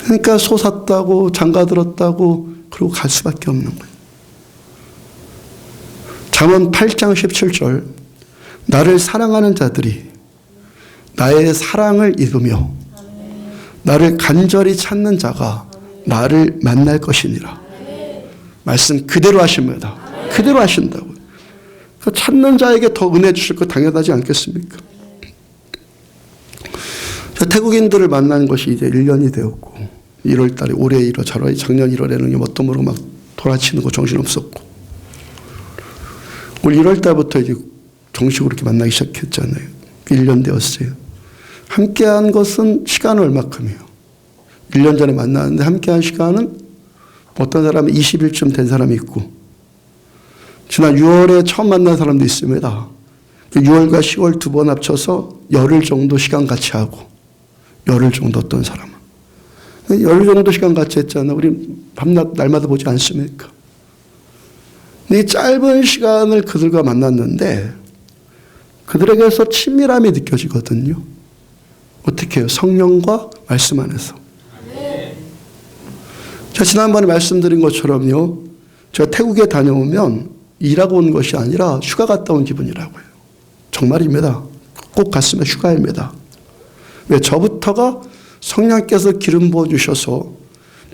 그러니까 소 샀다고 장가 들었다고 그러고 갈 수밖에 없는 거예요. 잠언 8장 17절 나를 사랑하는 자들이 나의 사랑을 읽으며 나를 간절히 찾는 자가 나를 만날 것이니라. 말씀 그대로 하십니다. 그대로 하신다고. 찾는 자에게 더 은혜 주실 거 당연하지 않겠습니까? 그 태국인들을 만난 것이 이제 1년이 되었고 1월 달에 올해 1월 작년 1월에는 뭣도 모르고 막 돌아치는 거 정신없었고 올 1월 달부터 이제 정식으로 이렇게 만나기 시작했잖아요. 1년 되었어요. 함께한 것은 시간은 얼마큼이에요. 1년 전에 만났는데 함께한 시간은 어떤 사람은 20일쯤 된 사람이 있고 지난 6월에 처음 만난 사람도 있습니다. 6월과 10월 두 번 합쳐서 열흘 정도 시간 같이 하고 열흘 정도 어떤 사람은 열흘 정도 시간 같이 했잖아. 우리 밤낮 날마다 보지 않습니까? 이 짧은 시간을 그들과 만났는데 그들에게서 친밀함이 느껴지거든요. 어떻게 해요? 성령과 말씀 안에서. 제가 지난번에 말씀드린 것처럼요. 제가 태국에 다녀오면 일하고 온 것이 아니라 휴가 갔다 온 기분이라고요. 정말입니다. 꼭 갔으면 휴가입니다. 왜? 저부터가 성령께서 기름 부어주셔서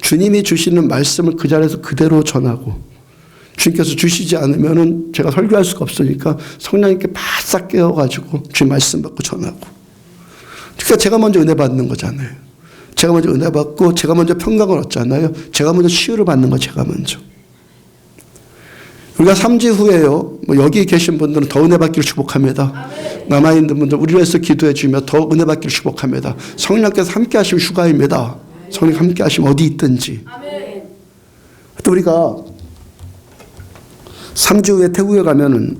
주님이 주시는 말씀을 그 자리에서 그대로 전하고 주님께서 주시지 않으면 제가 설교할 수가 없으니까 성령님께 바싹 깨워가지고 주님 말씀 받고 전하고 그러니까 제가 먼저 은혜 받는 거잖아요. 제가 먼저 은혜 받고 제가 먼저 평강을 얻잖아요. 제가 먼저 치유를 받는 거 제가 먼저. 우리가 3주 후에요. 여기 계신 분들은 더 은혜 받기를 축복합니다. 남아있는 분들 우리 위해서 기도해 주며 더 은혜 받기를 축복합니다. 성령께서 함께 하시면 휴가입니다. 성령 함께 하시면 어디 있든지. 또 우리가 3주 후에 태국에 가면은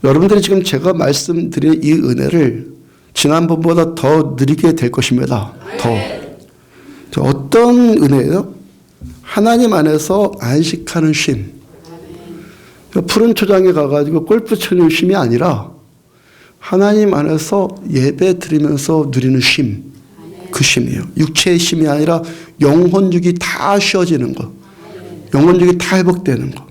여러분들이 지금 제가 말씀드린 이 은혜를 지난번보다 더 누리게 될 것입니다. 더. 어떤 은혜예요? 하나님 안에서 안식하는 쉼. 푸른 초장에 가가지고 골프 치는 쉼이 아니라 하나님 안에서 예배 드리면서 누리는 쉼. 그 쉼이에요. 육체의 쉼이 아니라 영혼육이 다 쉬어지는 것. 영혼육이 다 회복되는 것.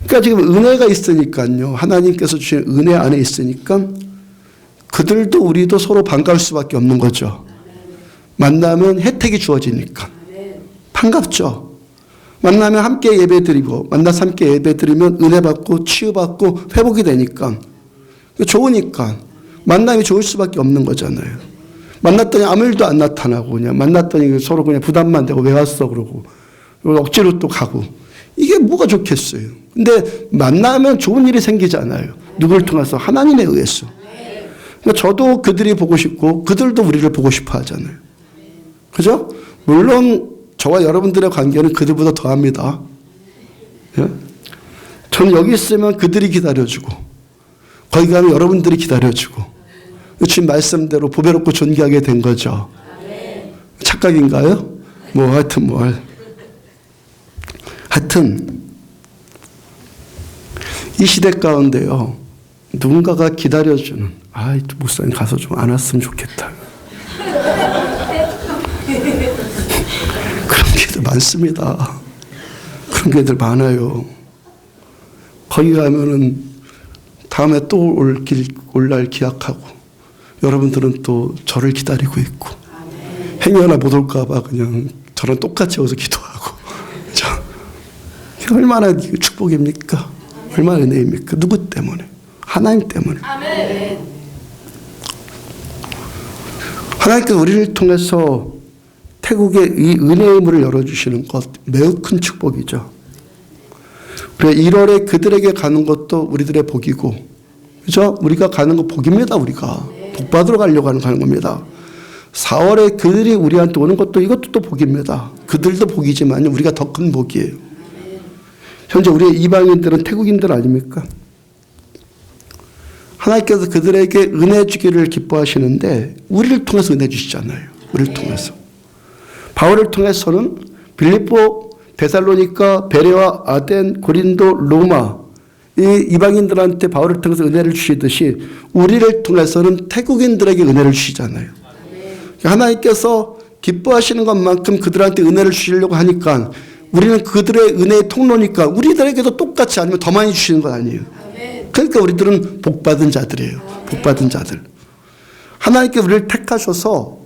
그러니까 지금 은혜가 있으니까요. 하나님께서 주신 은혜 안에 있으니까 그들도 우리도 서로 반가울 수밖에 없는 거죠. 만나면 혜택이 주어지니까. 반갑죠. 만나면 함께 예배드리고 만나서 함께 예배드리면 은혜 받고 치유받고 회복이 되니까 좋으니까 만남이 좋을 수밖에 없는 거잖아요. 만났더니 아무 일도 안 나타나고 그냥 만났더니 서로 그냥 부담만 되고 왜 왔어 그러고 억지로 또 가고 이게 뭐가 좋겠어요. 근데 만나면 좋은 일이 생기잖아요. 누구를 통해서? 하나님에 의해서. 그러니까 저도 그들이 보고 싶고 그들도 우리를 보고 싶어 하잖아요. 그죠? 물론 저와 여러분들의 관계는 그들보다 더합니다. 예? 저는 여기 있으면 그들이 기다려주고 거기 가면 여러분들이 기다려주고 주님 말씀대로 보배롭고 존귀하게 된 거죠. 착각인가요? 하여튼 이 시대 가운데요. 누군가가 기다려주는 목사님 가서 좀 안 왔으면 좋겠다. 그런 게들 많습니다. 그런 게들 많아요. 거기 가면은 다음에 또 올 날 기약하고 여러분들은 또 저를 기다리고 있고 행여나 못 올까봐 그냥 저랑 똑같이 와서 기도하고 얼마나 축복입니까? 얼마나 은혜입니까? 누구 때문에? 하나님 때문에. 하나님께서 우리를 통해서 태국의 이 은혜의 문을 열어주시는 것 매우 큰 축복이죠. 그래 1월에 그들에게 가는 것도 우리들의 복이고, 그죠? 우리가 가는 거 복입니다. 우리가 복 받으러 가려고 가는 겁니다. 4월에 그들이 우리한테 오는 것도 이것도 또 복입니다. 그들도 복이지만 우리가 더 큰 복이에요. 현재 우리의 이방인들은 태국인들 아닙니까? 하나님께서 그들에게 은혜 주기를 기뻐하시는데 우리를 통해서 은혜 주시잖아요. 우리를 통해서. 바울을 통해서는 빌립보, 데살로니가, 베레와, 아덴, 고린도, 로마 이 이방인들한테 바울을 통해서 은혜를 주시듯이 우리를 통해서는 태국인들에게 은혜를 주시잖아요. 하나님께서 기뻐하시는 것만큼 그들한테 은혜를 주시려고 하니까 우리는 그들의 은혜의 통로니까 우리들에게도 똑같이 아니면 더 많이 주시는 건 아니에요. 그러니까 우리들은 복받은 자들이에요. 복받은 자들. 하나님께서 우리를 택하셔서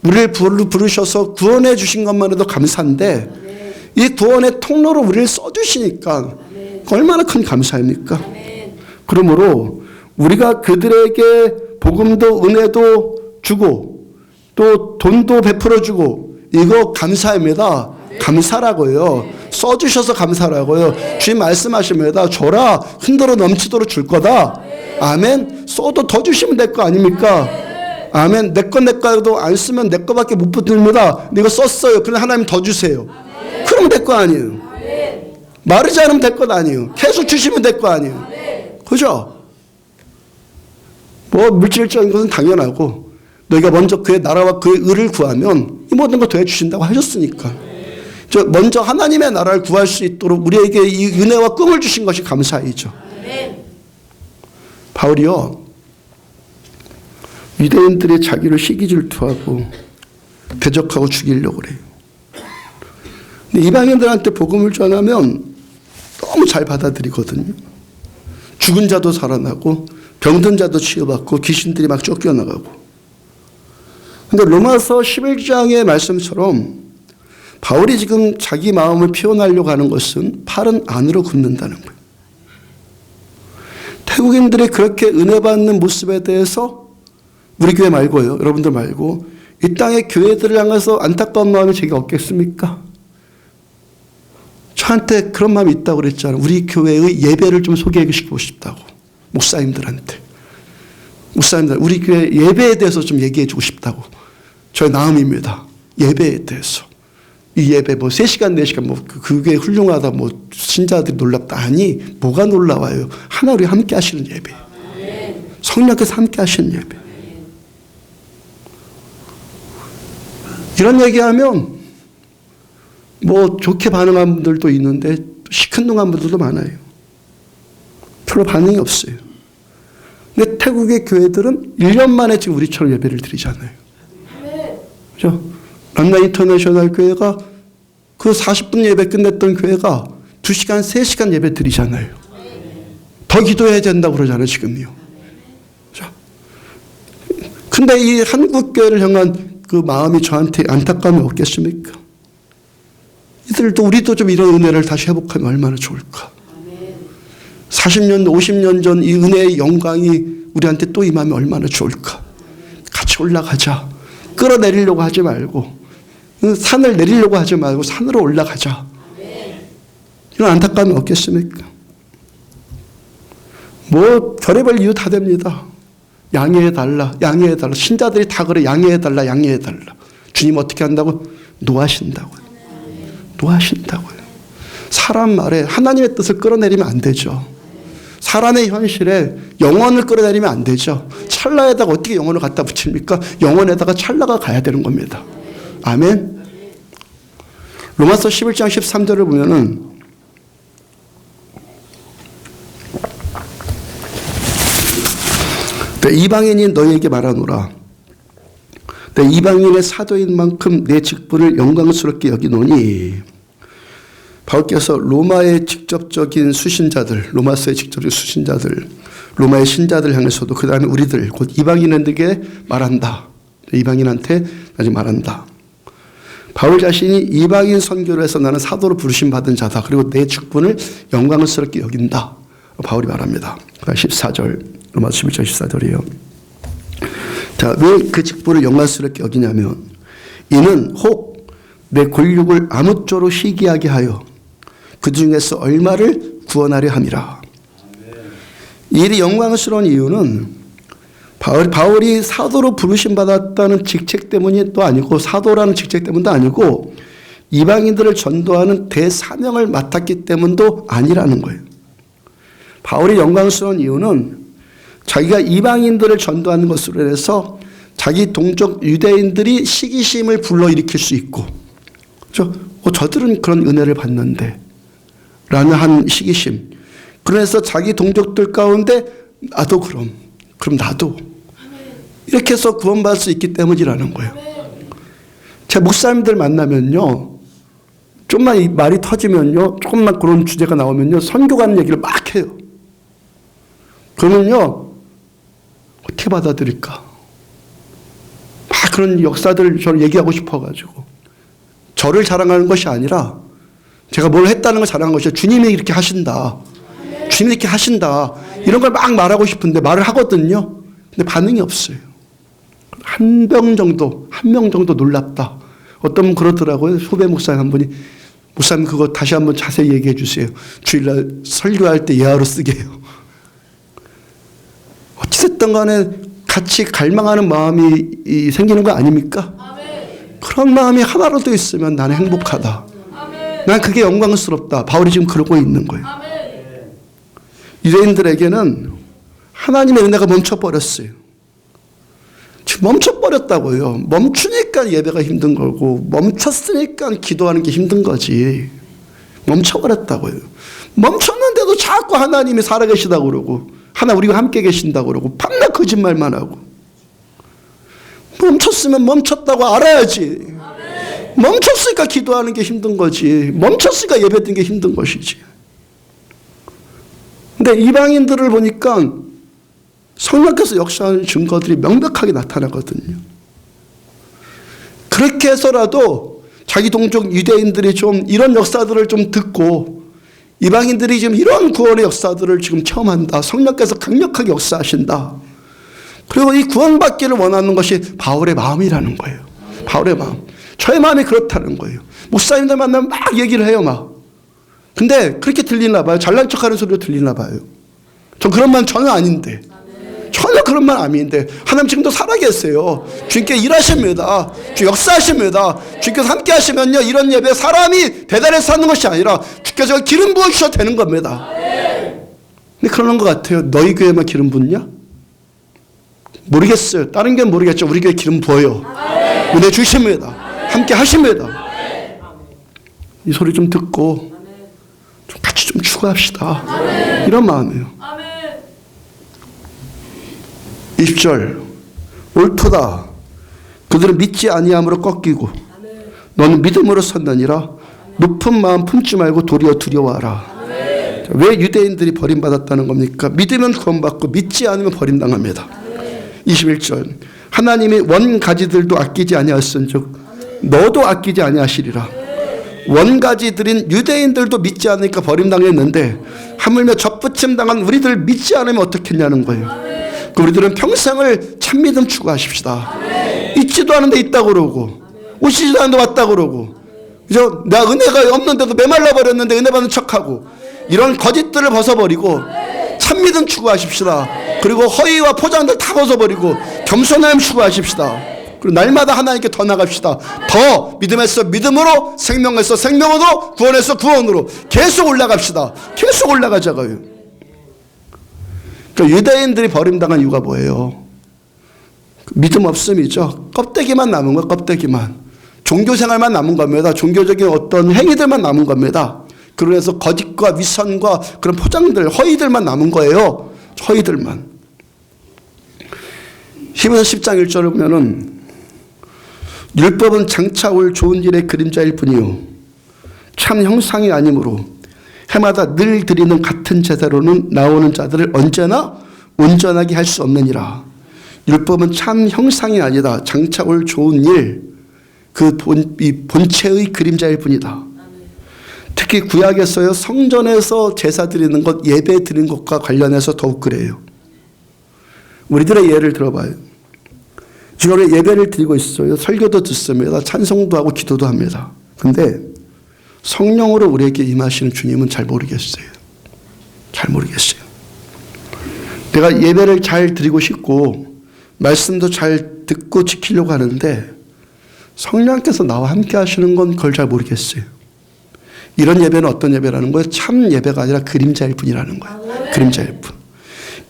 우리를 부르셔서 구원해 주신 것만 해도 감사한데 이 구원의 통로로 우리를 써주시니까 얼마나 큰 감사입니까? 그러므로 우리가 그들에게 복음도 은혜도 주고 또 돈도 베풀어 주고 이거 감사입니다. 감사라고요. 써주셔서 감사라고요. 주님 말씀하십니다. 줘라. 흔들어 넘치도록 줄 거다. 아멘. 써도 더 주시면 될 거 아닙니까? 아멘. 내 거도 안 쓰면 내 거밖에 못 붙습니다. 이거 썼어요. 그럼 하나님 더 주세요. 그러면 될 거 아니에요. 마르지 않으면 될 것 아니에요. 계속 주시면 될 거 아니에요. 그죠? 뭐 물질적인 것은 당연하고 너희가 먼저 그의 나라와 그의 의를 구하면 이 모든 걸 더해주신다고 하셨으니까 먼저 하나님의 나라를 구할 수 있도록 우리에게 이 은혜와 꿈을 주신 것이 감사이죠. 바울이요, 유대인들이 자기를 시기질투하고 대적하고 죽이려고 그래요. 근데 이방인들한테 복음을 전하면 너무 잘 받아들이거든요. 죽은 자도 살아나고 병든 자도 치유받고 귀신들이 막 쫓겨나가고. 근데 로마서 11장의 말씀처럼 바울이 지금 자기 마음을 표현하려고 하는 것은 팔은 안으로 굽는다는 거예요. 태국인들이 그렇게 은혜 받는 모습에 대해서 우리 교회 말고요, 여러분들 말고 이 땅의 교회들을 향해서 안타까운 마음이 제게 없겠습니까? 저한테 그런 마음이 있다고 그랬잖아요. 우리 교회의 예배를 좀 소개해주고 싶다고. 목사님들 우리 교회 예배에 대해서 좀 얘기해주고 싶다고. 저의 마음입니다. 예배에 대해서. 이 예배 3시간 4시간 그게 훌륭하다 신자들이 놀랍다. 아니 뭐가 놀라워요. 하나님이 함께 하시는 예배. 성령께서 함께 하시는 예배. 이런 얘기하면 좋게 반응한 분들도 있는데 시큰둥한 분들도 많아요. 별로 반응이 없어요. 근데 태국의 교회들은 1년 만에 지금 우리처럼 예배를 드리잖아요. 그죠? 람나 인터내셔널 교회가 그 40분 예배 끝냈던 교회가 2시간, 3시간 예배 드리잖아요. 더 기도해야 된다고 그러잖아요, 지금요. 그죠? 근데 이 한국 교회를 향한 그 마음이 저한테 안타까움이 없겠습니까? 우리도 좀 이런 은혜를 다시 회복하면 얼마나 좋을까. 40년, 50년 전 이 은혜의 영광이 우리한테 또 임하면 얼마나 좋을까. 같이 올라가자. 끌어내리려고 하지 말고 산을 내리려고 하지 말고 산으로 올라가자. 이런 안타까움이 없겠습니까? 별의별 이유 다 됩니다. 양해해달라. 신자들이 다 그래. 양해해달라. 주님 어떻게 한다고? 노하신다고요. 사람 말에 하나님의 뜻을 끌어내리면 안 되죠. 사람의 현실에 영혼을 끌어내리면 안 되죠. 찰나에다가 어떻게 영혼을 갖다 붙입니까? 영혼에다가 찰나가 가야 되는 겁니다. 아멘. 로마서 11장 13절을 보면은 이방인이 너희에게 말하노라. 내 이방인의 사도인 만큼 내 직분을 영광스럽게 여기노니. 바울께서 로마의 직접적인 수신자들, 로마서의 직접적인 수신자들, 로마의 신자들 향해서도 그 다음에 우리들, 곧 이방인에게 말한다. 이방인한테 나중에 말한다. 바울 자신이 이방인 선교를 해서 나는 사도로 부르심 받은 자다. 그리고 내 직분을 영광스럽게 여긴다. 바울이 말합니다. 14절, 로마서 11장 14절이에요. 자, 왜 그 직분을 영광스럽게 여기냐면 이는 혹 내 권력을 아무쪼록 희귀하게 하여 그 중에서 얼마를 구원하려 함이라. 이 일이 영광스러운 이유는 바울이 사도로 부르심 받았다는 직책 때문이 또 아니고 사도라는 직책 때문도 아니고 이방인들을 전도하는 대사명을 맡았기 때문도 아니라는 거예요. 바울이 영광스러운 이유는 자기가 이방인들을 전도하는 것으로 해서 자기 동족 유대인들이 시기심을 불러일으킬 수 있고, 그렇죠? 저들은 그런 은혜를 받는데 라는 한 시기심. 그래서 자기 동족들 가운데 나도 그럼 나도 이렇게 해서 구원받을 수 있기 때문이라는 거예요. 제 목사님들 만나면요, 좀만 이 말이 터지면요, 조금만 그런 주제가 나오면요, 선교 가는 얘기를 막 해요. 그러면요, 어떻게 받아들일까? 막 그런 역사들을 저를 얘기하고 싶어가지고, 저를 자랑하는 것이 아니라 제가 뭘 했다는 걸 자랑하는 것이 아니라 주님이 이렇게 하신다. 주님이 이렇게 하신다. 이런 걸 막 말하고 싶은데 말을 하거든요. 근데 반응이 없어요. 한 명 정도 놀랍다. 어떤 분 그러더라고요. 후배 목사님 한 분이, 목사님 그거 다시 한번 자세히 얘기해 주세요. 주일날 설교할 때 예화로 쓰게 해요. 어찌됐든 간에 같이 갈망하는 마음이 생기는 거 아닙니까? 아멘. 그런 마음이 하나라도 있으면 나는 행복하다. 아멘. 난 그게 영광스럽다. 바울이 지금 그러고 있는 거예요. 아멘. 유대인들에게는 하나님의 은혜가 멈춰버렸어요. 지금 멈춰버렸다고요. 멈추니까 예배가 힘든 거고 멈췄으니까 기도하는 게 힘든 거지. 멈춰버렸다고요. 멈췄는데도 자꾸 하나님이 살아계시다고 그러고 우리와 함께 계신다고 그러고 밤낮 거짓말만 하고. 멈췄으면 멈췄다고 알아야지. 멈췄으니까 기도하는 게 힘든 거지. 멈췄으니까 예배드리는 게 힘든 것이지. 근데 이방인들을 보니까 성령께서 역사하는 증거들이 명백하게 나타나거든요. 그렇게 해서라도 자기 동족 유대인들이 좀 이런 역사들을 좀 듣고 이방인들이 지금 이런 구원의 역사들을 지금 체험한다. 성령께서 강력하게 역사하신다. 그리고 이 구원받기를 원하는 것이 바울의 마음이라는 거예요. 바울의 마음. 저의 마음이 그렇다는 거예요. 목사님들 만나면 막 얘기를 해요, 막. 근데 그렇게 들리나 봐요. 잘난 척하는 소리로 들리나 봐요. 전 그런 말 전혀 아닌데. 전혀 그런 말 아닌데 하나님 지금도 살아계세요. 주님께 일하십니다. 주 역사하십니다. 주님께서 함께 하시면요, 이런 예배 사람이 대단해서 하는 것이 아니라 주께서 기름 부어주셔도 되는 겁니다. 근데 그러는 것 같아요. 너희 교회만 기름 붓냐? 모르겠어요. 다른 교회는 모르겠죠. 우리 교회 기름 부어요. 은혜 주십니다. 함께 하십니다. 이 소리 좀 듣고 좀 같이 좀 추구합시다. 이런 마음이에요. 20절 옳도다. 그들은 믿지 아니함으로 꺾이고 너는 믿음으로 섰느니라. 높은 마음 품지 말고 도리어 두려워하라. 왜 유대인들이 버림받았다는 겁니까? 믿으면 구원받고 믿지 않으면 버림당합니다. 21절 하나님이 원가지들도 아끼지 아니하였은즉 너도 아끼지 아니하시리라. 원가지들인 유대인들도 믿지 않으니까 버림당했는데 하물며 접붙임 당한 우리들 믿지 않으면 어떻겠냐는 거예요. 우리들은 평생을 참믿음 추구하십시다. 있지도 않은데 있다고 그러고 오시지도 않은데 왔다고 그러고, 그죠? 내가 은혜가 없는데도 메말라 버렸는데 은혜 받는 척하고, 이런 거짓들을 벗어버리고 참믿음 추구하십시다. 그리고 허위와 포장들 다 벗어버리고 겸손함 추구하십시다. 그리고 날마다 하나님께 더 나갑시다. 더 믿음에서 믿음으로, 생명에서 생명으로, 구원에서 구원으로 계속 올라갑시다. 계속 올라가자고요. 그러니까 유대인들이 버림당한 이유가 뭐예요? 믿음 없음이죠. 껍데기만 남은 거예요. 껍데기만. 종교생활만 남은 겁니다. 종교적인 어떤 행위들만 남은 겁니다. 그래서 거짓과 위선과 그런 포장들, 허위들만 남은 거예요. 허위들만. 히브리서 10장 1절을 보면은 율법은 장차 올 좋은 일의 그림자일 뿐이요 참 형상이 아니므로 해마다 늘 드리는 같은 제사로는 나오는 자들을 언제나 온전하게 할 수 없느니라. 율법은 참 형상이 아니다. 장차 올 좋은 일, 그 본체의 그림자일 뿐이다. 특히 구약에서요, 성전에서 제사 드리는 것, 예배 드리는 것과 관련해서 더욱 그래요. 우리들의 예를 들어봐요. 지금 예배를 드리고 있어요. 설교도 듣습니다. 찬송도 하고 기도도 합니다. 근데 성령으로 우리에게 임하시는 주님은 잘 모르겠어요. 잘 모르겠어요. 내가 예배를 잘 드리고 싶고 말씀도 잘 듣고 지키려고 하는데 성령께서 나와 함께 하시는 건 그걸 잘 모르겠어요. 이런 예배는 어떤 예배라는 거예요? 참 예배가 아니라 그림자일 뿐이라는 거예요. 그림자일 뿐.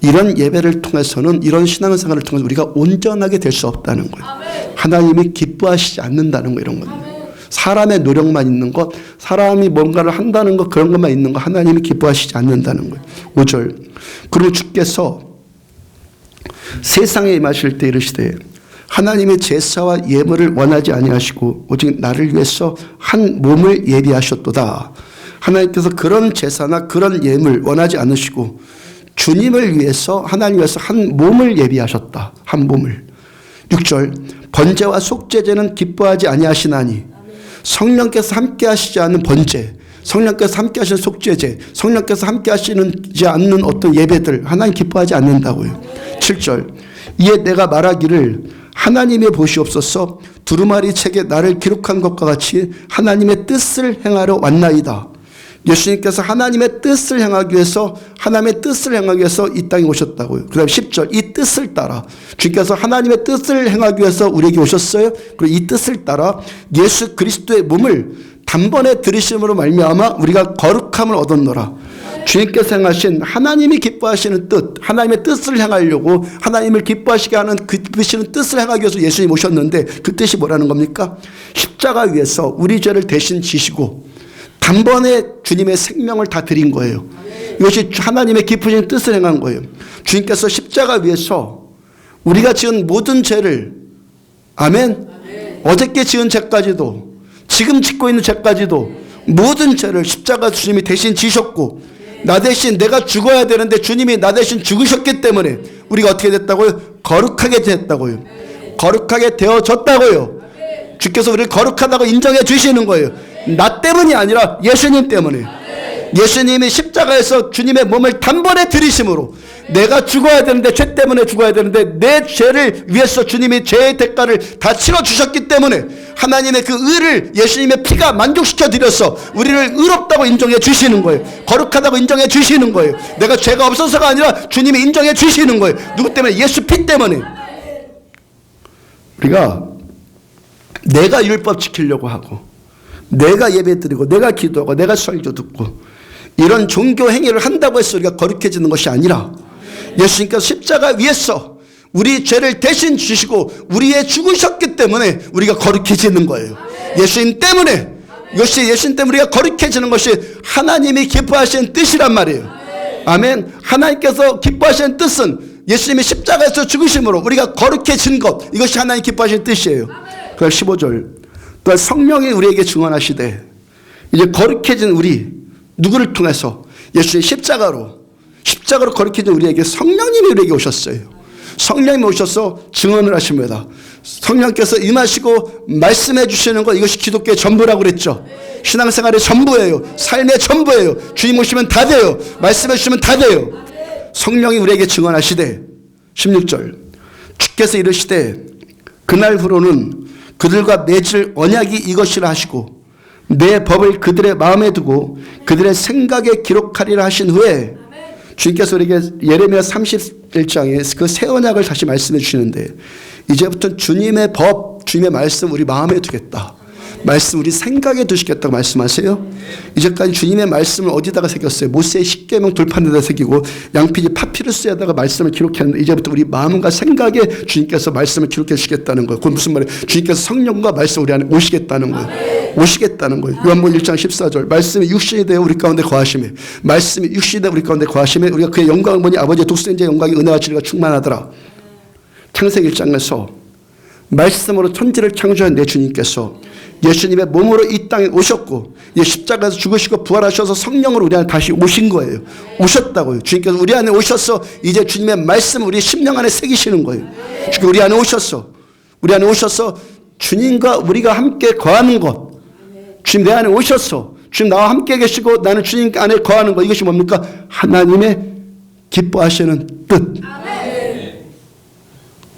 이런 예배를 통해서는, 이런 신앙생활을 통해서 우리가 온전하게 될 수 없다는 거예요. 하나님이 기뻐하시지 않는다는 거, 이런 거예요. 사람의 노력만 있는 것, 사람이 뭔가를 한다는 것, 그런 것만 있는 것, 하나님이 기뻐하시지 않는다는 거예요. 5절 그리고 주께서 세상에 임하실 때 이르시되 하나님의 제사와 예물을 원하지 아니하시고 오직 나를 위해서 한 몸을 예비하셨도다. 하나님께서 그런 제사나 그런 예물 원하지 않으시고 주님을 위해서, 하나님 위해서 한 몸을 예비하셨다. 한 몸을. 6절 번제와 속죄제는 기뻐하지 아니하시나니 성령께서 함께 하시지 않는 번제, 성령께서 함께 하시는 속죄제, 성령께서 함께 하시지 않는 어떤 예배들 하나님 기뻐하지 않는다고요. 7절 이에 내가 말하기를 하나님의 보시옵소서 두루마리 책에 나를 기록한 것과 같이 하나님의 뜻을 행하러 왔나이다. 예수님께서 하나님의 뜻을 행하기 위해서 이 땅에 오셨다고요. 그 다음 10절 이 뜻을 따라 주님께서 하나님의 뜻을 행하기 위해서 우리에게 오셨어요. 그리고 이 뜻을 따라 예수 그리스도의 몸을 단번에 들이심으로 말미암아 우리가 거룩함을 얻었노라. 주님께서 행하신 하나님이 기뻐하시는 뜻, 하나님의 뜻을 행하려고 하나님을 기뻐하시게 하는 기쁘시는 뜻을 행하기 위해서 예수님이 오셨는데 그 뜻이 뭐라는 겁니까? 십자가 위에서 우리 죄를 대신 지시고 단번에 주님의 생명을 다 드린 거예요. 이것이 하나님의 기쁘신 뜻을 행한 거예요. 주님께서 십자가 위에서 우리가 지은 모든 죄를, 아멘, 어저께 지은 죄까지도 지금 짓고 있는 죄까지도 모든 죄를 십자가 주님이 대신 지셨고 나 대신 내가 죽어야 되는데 주님이 나 대신 죽으셨기 때문에 우리가 어떻게 됐다고요? 거룩하게 됐다고요. 거룩하게 되어졌다고요. 주께서 우리를 거룩하다고 인정해 주시는 거예요. 나 때문이 아니라 예수님 때문에. 예수님이 십자가에서 주님의 몸을 단번에 들이심으로 내가 죽어야 되는데 죄 때문에 죽어야 되는데 내 죄를 위해서 주님이 죄의 대가를 다 치러주셨기 때문에 하나님의 그 의를 예수님의 피가 만족시켜 드려서 우리를 의롭다고 인정해 주시는 거예요. 거룩하다고 인정해 주시는 거예요. 내가 죄가 없어서가 아니라 주님이 인정해 주시는 거예요. 누구 때문에? 예수 피 때문에. 우리가 내가 율법 지키려고 하고 내가 예배 드리고 내가 기도하고 내가 설교 듣고 이런 종교 행위를 한다고 해서 우리가 거룩해지는 것이 아니라 예수님께서 십자가 위에서 우리 죄를 대신 주시고 우리의 죽으셨기 때문에 우리가 거룩해지는 거예요. 예수님 때문에, 이것이 예수님 때문에 우리가 거룩해지는 것이 하나님이 기뻐하시는 뜻이란 말이에요. 아멘. 하나님께서 기뻐하시는 뜻은 예수님이 십자가에서 죽으심으로 우리가 거룩해진 것, 이것이 하나님 기뻐하시는 뜻이에요. 그 15절 또 성령이 우리에게 증언하시되 이제 거룩해진 우리 누구를 통해서 예수님 십자가로 거룩해진 우리에게 성령님이 우리에게 오셨어요. 성령님이 오셔서 증언을 하십니다. 성령께서 임하시고 말씀해 주시는 것, 이것이 기독교의 전부라고 그랬죠. 신앙생활의 전부예요. 삶의 전부예요. 주님 오시면 다 돼요. 말씀해 주시면 다 돼요. 성령이 우리에게 증언하시되 16절 주께서 이르시되 그날부로는 그들과 맺을 언약이 이것이라 하시고 내 법을 그들의 마음에 두고 그들의 생각에 기록하리라 하신 후에 주님께서 우리에게 예레미야 31장에 그 새 언약을 다시 말씀해 주시는데 이제부터는 주님의 법, 주님의 말씀 우리 마음에 두겠다. 말씀 우리 생각에 두시겠다고 말씀하세요. 이제까지 주님의 말씀을 어디다가 새겼어요? 모세의 십계명 돌판에다 새기고 양피지 파피루스에다가 말씀을 기록했는데 이제부터 우리 마음과 생각에 주님께서 말씀을 기록해 주시겠다는 거예요. 그건 무슨 말이에요? 주님께서 성령과 말씀 우리 안에 오시겠다는 거예요. 오시겠다는 거예요. 요한복음 1장 14절 말씀이 육신이 되어 우리 가운데 거하시매 말씀이 육신이 되어 우리 가운데 거하시매 우리가 그의 영광을 보니 아버지의 독생자의 영광이 은혜와 진리가 충만하더라. 창세기 1장에서 말씀으로 천지를 창조한 내 주님께서 예수님의 몸으로 이 땅에 오셨고 십자가에서 죽으시고 부활하셔서 성령으로 우리 안에 다시 오신 거예요. 오셨다고요. 주님께서 우리 안에 오셔서 이제 주님의 말씀 우리 심령 안에 새기시는 거예요. 주님 우리 안에 오셔서 주님과 우리가 함께 거하는 것, 주님 내 안에 오셔서 주님 나와 함께 계시고 나는 주님 안에 거하는 것, 이것이 뭡니까? 하나님의 기뻐하시는 뜻.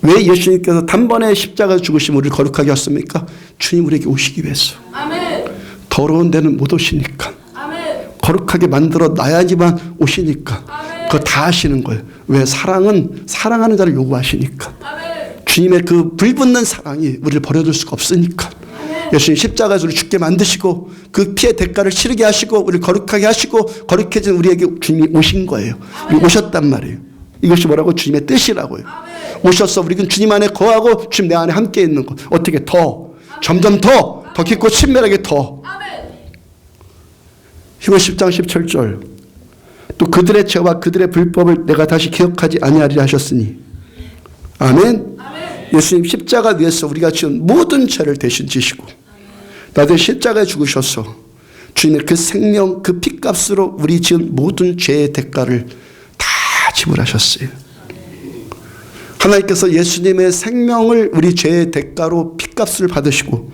왜 예수님께서 단번에 십자가에서 죽으시면 우리를 거룩하게 하셨습니까? 주님 우리에게 오시기 위해서. 아멘. 더러운 데는 못 오시니까. 아멘. 거룩하게 만들어 놔야지만 오시니까. 그거 다 하시는 거예요. 왜? 사랑은 사랑하는 자를 요구하시니까. 아멘. 주님의 그 불붙는 사랑이 우리를 버려둘 수가 없으니까. 아멘. 예수님 십자가에서 우리를 죽게 만드시고 그 피의 대가를 치르게 하시고 우리를 거룩하게 하시고 거룩해진 우리에게 주님이 오신 거예요. 우리 오셨단 말이에요. 이것이 뭐라고? 주님의 뜻이라고요. 오셔서 우리는 주님 안에 거하고 주님 내 안에 함께 있는 것. 어떻게 더 점점 더 깊고 친밀하게 더. 히브리 10장 17절 또 그들의 죄와 그들의 불법을 내가 다시 기억하지 아니하리라 하셨으니. 아멘. 예수님 십자가 위에서 우리가 지은 모든 죄를 대신 지시고 나도 십자가에 죽으셔서 주님의 그 생명 그 피값으로 우리 지은 모든 죄의 대가를 다 지불하셨어요. 하나님께서 예수님의 생명을 우리 죄의 대가로 피값을 받으시고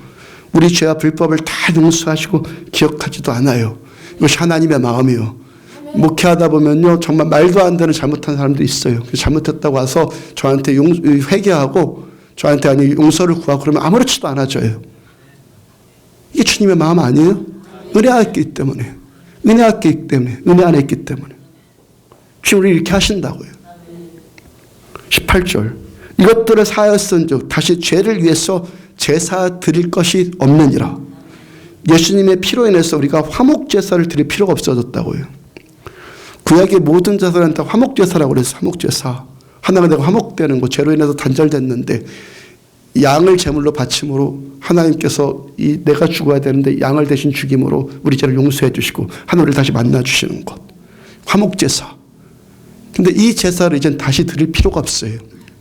우리 죄와 불법을 다 용서하시고 기억하지도 않아요. 이것이 하나님의 마음이에요. 목회하다 보면요 정말 말도 안 되는 잘못한 사람도 있어요. 잘못했다고 와서 저한테 회개하고 저한테 아니 용서를 구하고 그러면 아무렇지도 않아져요. 이게 주님의 마음 아니에요? 은혜 안에 있기 때문에. 은혜 안에 있기 때문에. 은혜 안에 있기 때문에. 주님 우리 이렇게 하신다고요. 18절. 이것들을 사하였은즉 다시 죄를 위해서 제사 드릴 것이 없느니라. 예수님의 피로 인해서 우리가 화목제사를 드릴 필요가 없어졌다고요. 구약의 모든 제사는 다 화목제사라고 그래서 화목제사. 하나가 내가 화목되는 거, 죄로 인해서 단절됐는데 양을 제물로 바침으로 하나님께서 내가 죽어야 되는데 양을 대신 죽임으로 우리 죄를 용서해 주시고 하나님을 다시 만나 주시는 것. 화목제사. 근데 이 제사를 이제 다시 드릴 필요가 없어요.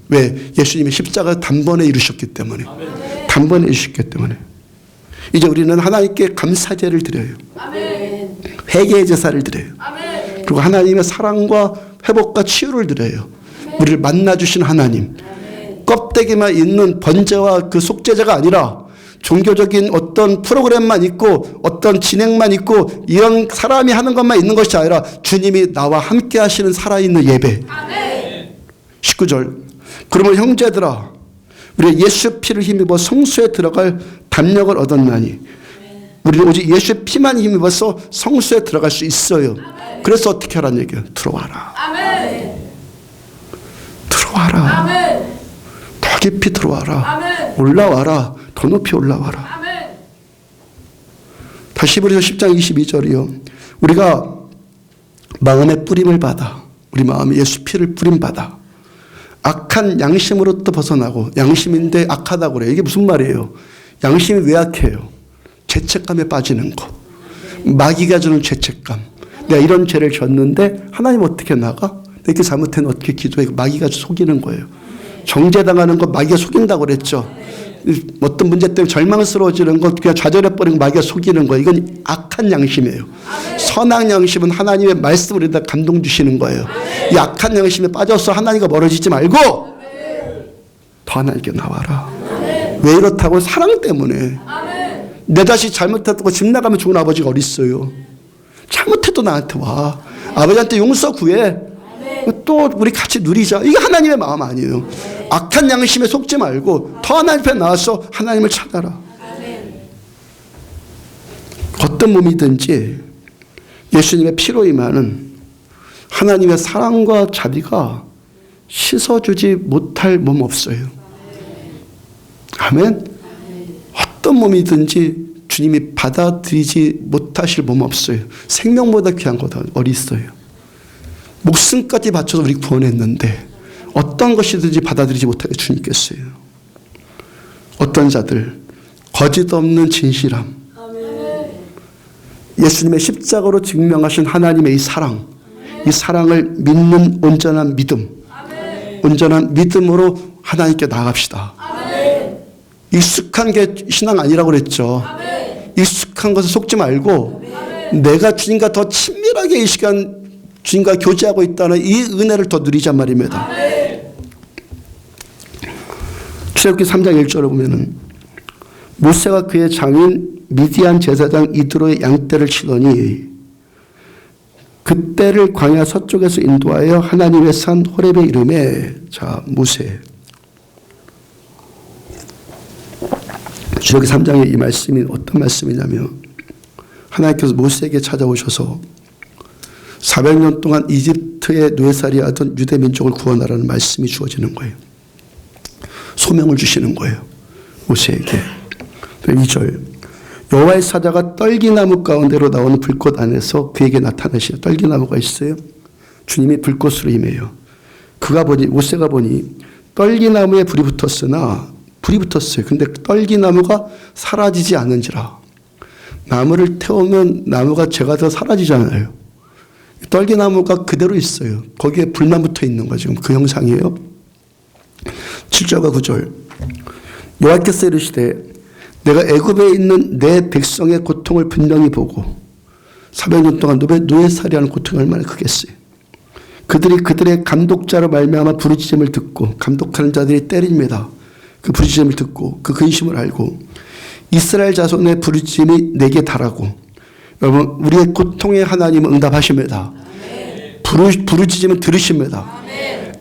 왜? 예수님이 십자가 단번에 이루셨기 때문에. 아멘. 단번에 이루셨기 때문에. 이제 우리는 하나님께 감사제를 드려요. 아멘. 회개의 제사를 드려요. 아멘. 그리고 하나님의 사랑과 회복과 치유를 드려요. 아멘. 우리를 만나주신 하나님. 아멘. 껍데기만 있는 번제와 그 속죄제가 아니라 종교적인 어떤 프로그램만 있고 어떤 진행만 있고 이런 사람이 하는 것만 있는 것이 아니라 주님이 나와 함께 하시는 살아있는 예배. 아멘. 19절. 그러면 형제들아 우리 예수 피를 힘입어 성소에 들어갈 담력을 얻었나니 우리는 오직 예수의 피만 힘입어서 성소에 들어갈 수 있어요. 그래서 어떻게 하라는 얘기예요? 들어와라. 들어와라. 더 깊이 들어와라. 올라와라. 더 높이 올라와라. 다시 히브리서 10장 22절이요. 우리가 마음의 뿌림을 받아 우리 마음에 예수 피를 뿌림받아 악한 양심으로부터 벗어나고 양심인데 악하다고 그래요. 이게 무슨 말이에요? 양심이 왜 악해요? 죄책감에 빠지는 것. 마귀가 주는 죄책감. 내가 이런 죄를 졌는데 하나님 어떻게 나가? 이렇게 잘못했는데 어떻게 기도해? 마귀가 속이는 거예요. 정죄당하는 것 마귀가 속인다고 그랬죠. 어떤 문제 때문에 절망스러워지는 것 그냥 좌절해버리는 마귀가 속이는 거예요. 이건 악한 양심이에요. 선한 양심은 하나님의 말씀을 우리에다 감동 주시는 거예요. 이 악한 양심에 빠져서 하나님과 멀어지지 말고 더 하나님께 나와라. 왜 이렇다고? 사랑 때문에. 내 자식 잘못했다고 집 나가면 좋은 아버지가 어딨어요. 잘못해도 나한테 와. 아버지한테 용서 구해. 또 우리 같이 누리자. 이게 하나님의 마음 아니에요. 악한 양심에 속지 말고 더 하나님 앞에 나와서 하나님을 찾아라. 어떤 몸이든지 예수님의 피로 임하는 하나님의 사랑과 자비가 씻어주지 못할 몸 없어요. 아멘. 어떤 몸이든지 주님이 받아들이지 못하실 몸 없어요. 생명보다 귀한 것 어디 있어요. 목숨까지 바쳐서 우리 구원했는데 어떤 것이든지 받아들이지 못하게 주님께서요. 어떤 자들 거짓 없는 진실함, 예수님의 십자가로 증명하신 하나님의 이 사랑, 이 사랑을 믿는 온전한 믿음, 온전한 믿음으로 하나님께 나아갑시다. 익숙한 게 신앙 아니라고 그랬죠. 익숙한 것에 속지 말고 내가 주님과 더 친밀하게 이 시간 주님과 교제하고 있다는 이 은혜를 더 누리자 말입니다. 출애굽기 3장 1절을 보면은 모세가 그의 장인 미디안 제사장 이드로의 양떼를 치더니 그때를 광야 서쪽에서 인도하여 하나님의 산 호렙에 이르매. 자, 모세. 출애굽기 3장의 이 말씀이 어떤 말씀이냐면 하나님께서 모세에게 찾아오셔서 400년 동안 이집트의 노예살이 하던 유대 민족을 구원하라는 말씀이 주어지는 거예요. 소명을 주시는 거예요. 모세에게. 2절. 여호와의 사자가 떨기나무 가운데로 나오는 불꽃 안에서 그에게 나타나시오. 떨기나무가 있어요. 주님이 불꽃으로 임해요. 그가 보니 모세가 보니 떨기나무에 불이 붙었으나 불이 붙었어요. 근데 떨기나무가 사라지지 않은지라. 나무를 태우면 나무가 제가 더 사라지잖아요. 떨기나무가 그대로 있어요. 거기에 불만 붙어 있는 거 지금 그 형상이에요. 7절과 9절. 여호와께서 이르시되 내가 애굽에 있는 내 백성의 고통을 분명히 보고 400년 동안 노예살이하는 고통이 얼마나 크겠어요. 그들이 그들의 감독자로 말미암아 부르짖음을 듣고 감독하는 자들이 때립니다. 그 부르짖음을 듣고 그 근심을 알고 이스라엘 자손의 부르짖음이 내게 달하고 여러분 우리의 고통의 하나님은 응답하십니다. 부르짖음은 들으십니다.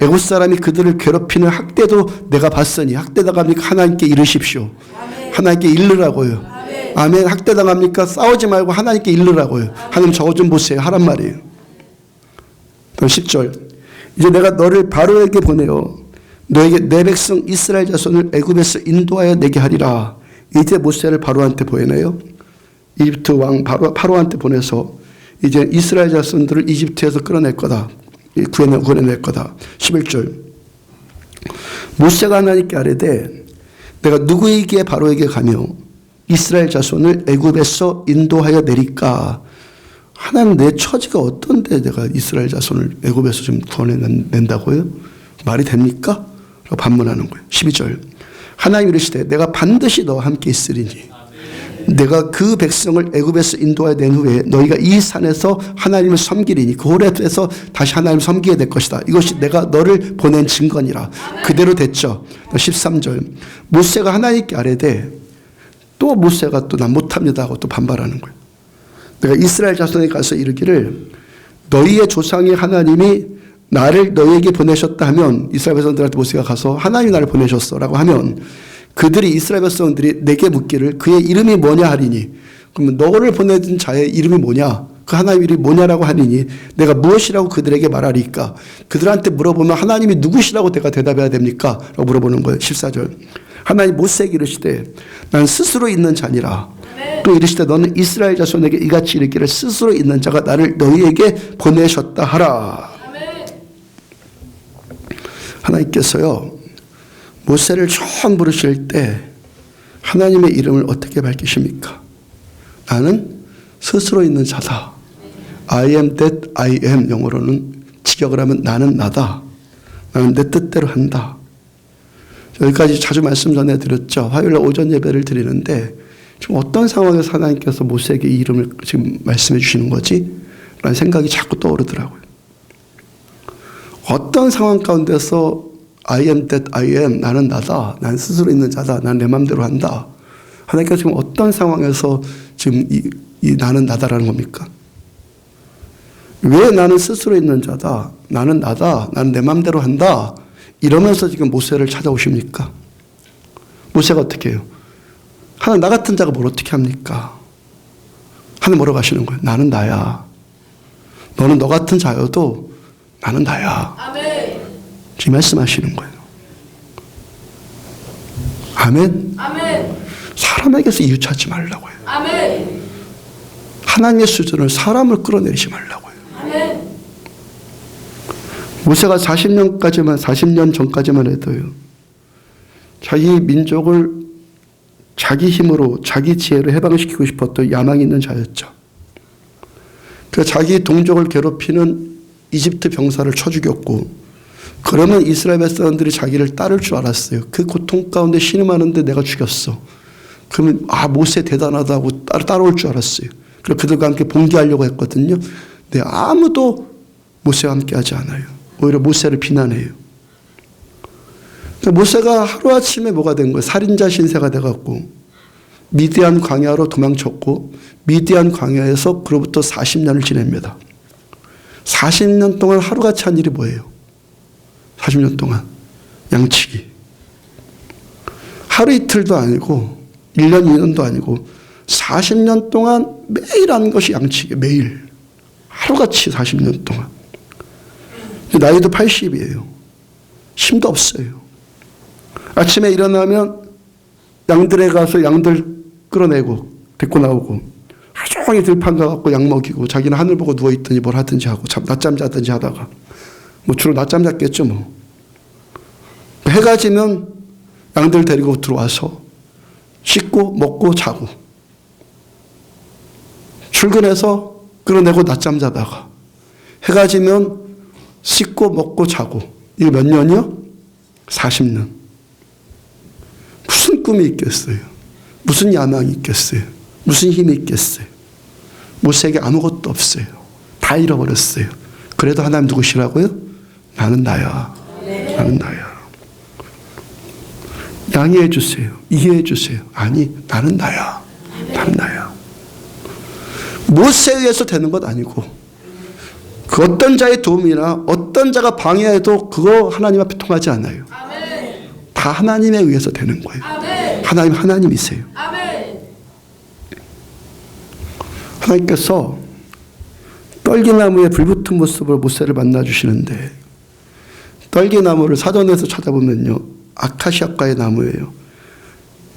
애굽 사람이 그들을 괴롭히는 학대도 내가 봤으니 학대당합니까? 하나님께 이르십시오. 하나님께 이르라고요. 아멘. 학대당합니까? 싸우지 말고 하나님께 이르라고요. 하나님 저거 좀 보세요. 하란 말이에요. 10절. 이제 내가 너를 바로에게 보내어 너에게 내 백성 이스라엘 자손을 애굽에서 인도하여 내게 하리라. 이제 모세를 바로한테 보내요. 이집트 왕 파로한테 보내서 이제 이스라엘 자손들을 이집트에서 끌어낼 거다. 구해낼 거다. 11절. 모세가 하나님께 아뢰되 내가 누구에게 바로에게 가며 이스라엘 자손을 애굽에서 인도하여 내릴까? 하나님 내 처지가 어떤데 내가 이스라엘 자손을 애굽에서 좀 구원해낸다고요? 말이 됩니까? 라고 반문하는 거예요. 12절. 하나님 이르시되 내가 반드시 너와 함께 있으리니 내가 그 백성을 애굽에서 인도하여 낸 후에 너희가 이 산에서 하나님을 섬기리니 그 호렙에서 다시 하나님을 섬기게 될 것이다. 이것이 내가 너를 보낸 증거니라. 그대로 됐죠. 13절. 모세가 하나님께 아뢰되 또 모세가 또 난 못합니다 하고 또 반발하는 거예요. 내가 이스라엘 자손에 가서 이르기를 너희의 조상의 하나님이 나를 너희에게 보내셨다 하면 이스라엘 백성들한테 모세가 가서 하나님이 나를 보내셨어 라고 하면 그들이 이스라엘 백성들이 내게 묻기를 그의 이름이 뭐냐 하리니 그러면 너를 보내준 자의 이름이 뭐냐 그 하나님 이름이 뭐냐라고 하니니 내가 무엇이라고 그들에게 말하리까 그들한테 물어보면 하나님이 누구시라고 내가 대답해야 됩니까? 라고 물어보는 거예요. 14절. 하나님 모세에게 이르시되 난 스스로 있는 자니라. 또 이르시되 너는 이스라엘 자손에게 이같이 이르기를 스스로 있는 자가 나를 너희에게 보내셨다 하라. 하나님께서요 모세를 처음 부르실 때 하나님의 이름을 어떻게 밝히십니까? 나는 스스로 있는 자다. I am that I am. 영어로는 직역을 하면 나는 나다. 나는 내 뜻대로 한다. 여기까지 자주 말씀 전해드렸죠. 화요일 오전 예배를 드리는데 지금 어떤 상황에서 하나님께서 모세에게 이 이름을 지금 말씀해 주시는 거지? 라는 생각이 자꾸 떠오르더라고요. 어떤 상황 가운데서 I am that I am. 나는 나다. 난 스스로 있는 자다. 난 내 마음대로 한다. 하나님께서 지금 어떤 상황에서 지금 이 나는 나다라는 겁니까? 왜 나는 스스로 있는 자다. 나는 나다. 나는 내 마음대로 한다. 이러면서 지금 모세를 찾아오십니까? 모세가 어떻게 해요? 하나님 나 같은 자가 뭘 어떻게 합니까? 하나님 뭐라고 하시는 거예요? 나는 나야. 너는 너 같은 자여도 나는 나야. 아멘. 지금 말씀하시는 거예요. 아멘. 아멘. 사람에게서 이유 찾지 말라고 해요. 아멘. 하나님의 수준을 사람을 끌어내리지 말라고 해요. 아멘. 모세가 40년 전까지만 해도요. 자기 민족을 자기 힘으로 자기 지혜로 해방시키고 싶었던 야망이 있는 자였죠. 그 자기 동족을 괴롭히는 이집트 병사를 쳐 죽였고 그러면 이스라엘 백성들이 자기를 따를 줄 알았어요. 그 고통 가운데 신음하는데 내가 죽였어. 그러면 모세 대단하다고 따라올 줄 알았어요. 그래서 그들과 함께 봉기하려고 했거든요. 근데 아무도 모세와 함께 하지 않아요. 오히려 모세를 비난해요. 그러니까 모세가 하루아침에 뭐가 된 거예요? 살인자 신세가 돼갖고 미디안 광야로 도망쳤고 미디안 광야에서 그로부터 40년을 지냅니다. 40년 동안 하루같이 한 일이 뭐예요? 40년 동안 양치기. 하루 이틀도 아니고 1년 2년도 아니고 40년 동안 매일 한 것이 양치기. 매일. 하루같이 40년 동안. 나이도 80이에요. 힘도 없어요. 아침에 일어나면 양들에 가서 양들 끌어내고 데리고 나오고 하루 종일 들판 가갖고 양 먹이고 자기는 하늘 보고 누워있더니 뭘 하든지 하고 낮잠 자든지 하다가 주로 낮잠 잤겠죠 뭐. 해가 지면 양들 데리고 들어와서 씻고 먹고 자고 출근해서 끌어내고 낮잠 자다가 해가 지면 씻고 먹고 자고. 이게 몇 년이요? 40년. 무슨 꿈이 있겠어요? 무슨 야망이 있겠어요? 무슨 힘이 있겠어요? 모세에게 아무것도 없어요. 다 잃어버렸어요. 그래도 하나님 누구시라고요? 나는 나야. 나는 나야. 양해해 주세요. 이해해 주세요. 아니, 나는 나야. 나는 나야. 모세에 의해서 되는 것 아니고 그 어떤 자의 도움이나 어떤 자가 방해해도 그거 하나님 앞에 통하지 않아요. 아멘. 다 하나님에 의해서 되는 거예요. 아멘. 하나님이세요. 아멘. 하나님께서 떨기나무에 불붙은 모습으로 모세를 만나주시는데, 떨기나무를 사전에서 찾아보면요, 아카시아과의 나무예요.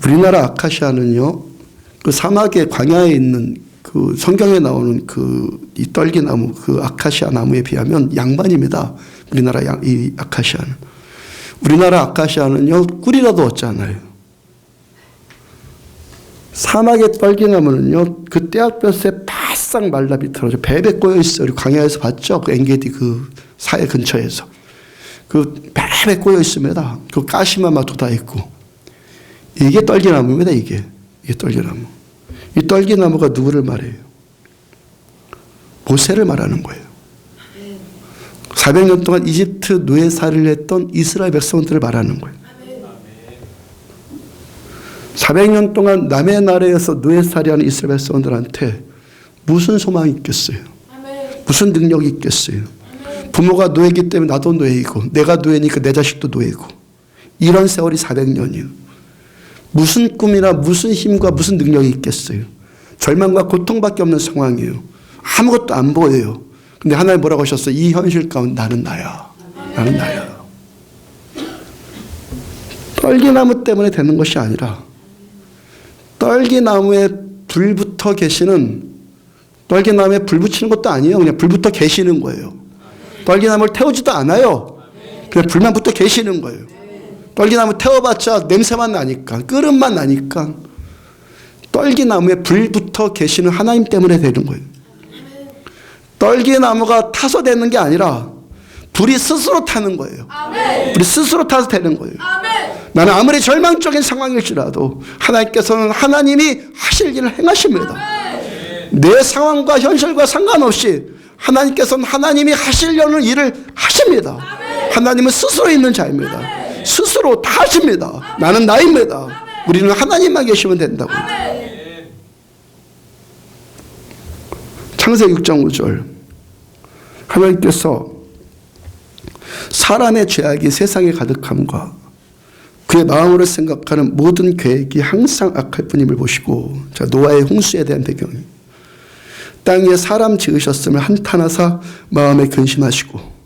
우리나라 아카시아는요, 그 사막의 광야에 있는 그 성경에 나오는 이 떨기나무, 그 아카시아 나무에 비하면 양반입니다. 우리나라 이 아카시아는. 우리나라 아카시아는요, 꿀이라도 얻잖아요. 사막의 떨기나무는요, 그 떼약볕에 바싹 말라 비틀어져 배배 꼬여 있어요. 광야에서 봤죠? 그 엔게디 그 사해 근처에서. 그 배배 꼬여 있습니다. 그 가시만 막 돋아 있고. 이게 떨기나무입니다, 이게 떨기나무. 이 떨기나무가 누구를 말해요? 모세를 말하는 거예요. 400년 동안 이집트 노예살이를 했던 이스라엘 백성들을 말하는 거예요. 400년 동안 남의 나라에서 노예살이하는 이스라엘 백성들한테 무슨 소망이 있겠어요? 무슨 능력이 있겠어요? 부모가 노예이기 때문에 나도 노예이고, 내가 노예니까 내 자식도 노예고, 이런 세월이 400년이에요. 무슨 꿈이나 무슨 힘과 무슨 능력이 있겠어요? 절망과 고통밖에 없는 상황이에요. 아무것도 안 보여요. 근데 하나님 뭐라고 하셨어요? 이 현실 가운데 나는 나야. 나는 나야. 떨기나무 때문에 되는 것이 아니라, 떨기나무에 불붙어 계시는, 떨기나무에 불 붙이는 것도 아니에요. 그냥 불붙어 계시는 거예요. 떨기나무를 태우지도 않아요. 그냥 불만 붙어 계시는 거예요. 떨기나무 태워봤자 냄새만 나니까, 끓음만 나니까. 떨기나무에 불붙어 계시는 하나님 때문에 되는 거예요. 떨기나무가 타서 되는 게 아니라 불이 스스로 타는 거예요. 불이 스스로 타서 되는 거예요. 나는 아무리 절망적인 상황일지라도 하나님께서는 하나님이 하실 일을 행하십니다. 내 상황과 현실과 상관없이 하나님께서는 하나님이 하시려는 일을 하십니다. 하나님은 스스로 있는 자입니다. 스스로 다 하십니다. 나는 나입니다. 우리는 하나님만 계시면 된다고. 창세기 6장 5절, 하나님께서 사람의 죄악이 세상에 가득함과 그의 마음으로 생각하는 모든 계획이 항상 악할 뿐임을 보시고, 자, 노아의 홍수에 대한 배경이, 땅 위에 사람 지으셨음을 한탄하사 마음에 근심하시고,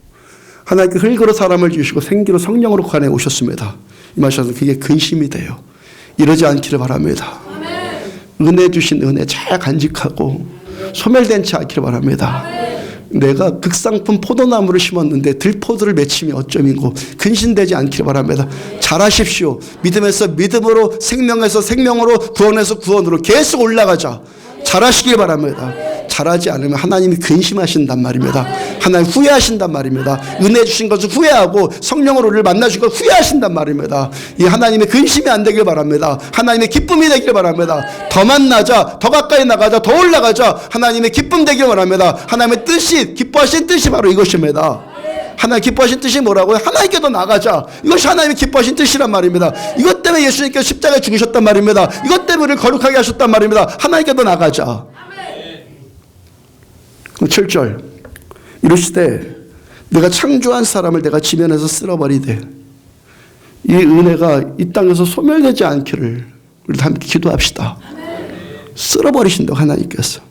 하나님께 흙으로 사람을 지으시고 생기로 성령으로 관해 오셨습니다. 이 말씀은 그게 근심이 돼요. 이러지 않기를 바랍니다. 은혜 주신 은혜 잘 간직하고 소멸된 채 않기를 바랍니다. 내가 극상품 포도나무를 심었는데 들포도를 맺히면 어쩌민고, 근심되지 않기를 바랍니다. 잘하십시오. 믿음에서 믿음으로, 생명에서 생명으로, 구원에서 구원으로 계속 올라가자. 잘하시길 바랍니다. 잘하지 않으면 하나님이 근심하신단 말입니다. 하나님 후회하신단 말입니다. 은혜 주신 것을 후회하고 성령으로 우리를 만나주신 것을 후회하신단 말입니다. 이 하나님의 근심이 안 되길 바랍니다. 하나님의 기쁨이 되길 바랍니다. 더 만나자, 더 가까이 나가자, 더 올라가자. 하나님의 기쁨 되길 바랍니다. 하나님의 뜻이, 기뻐하신 뜻이 바로 이것입니다. 하나님 기뻐하신 뜻이 뭐라고요? 하나님께도 나가자. 이것이 하나님의 기뻐하신 뜻이란 말입니다. 이것 때문에 예수님께서 십자가에 죽으셨단 말입니다. 이것 때문에 우리를 거룩하게 하셨단 말입니다. 하나님께도 나가자. 7절, 이르시되 내가 창조한 사람을 내가 지면에서 쓸어버리되 이 은혜가 이 땅에서 소멸되지 않기를 우리 함께 기도합시다. 쓸어버리신다고 하나님께서.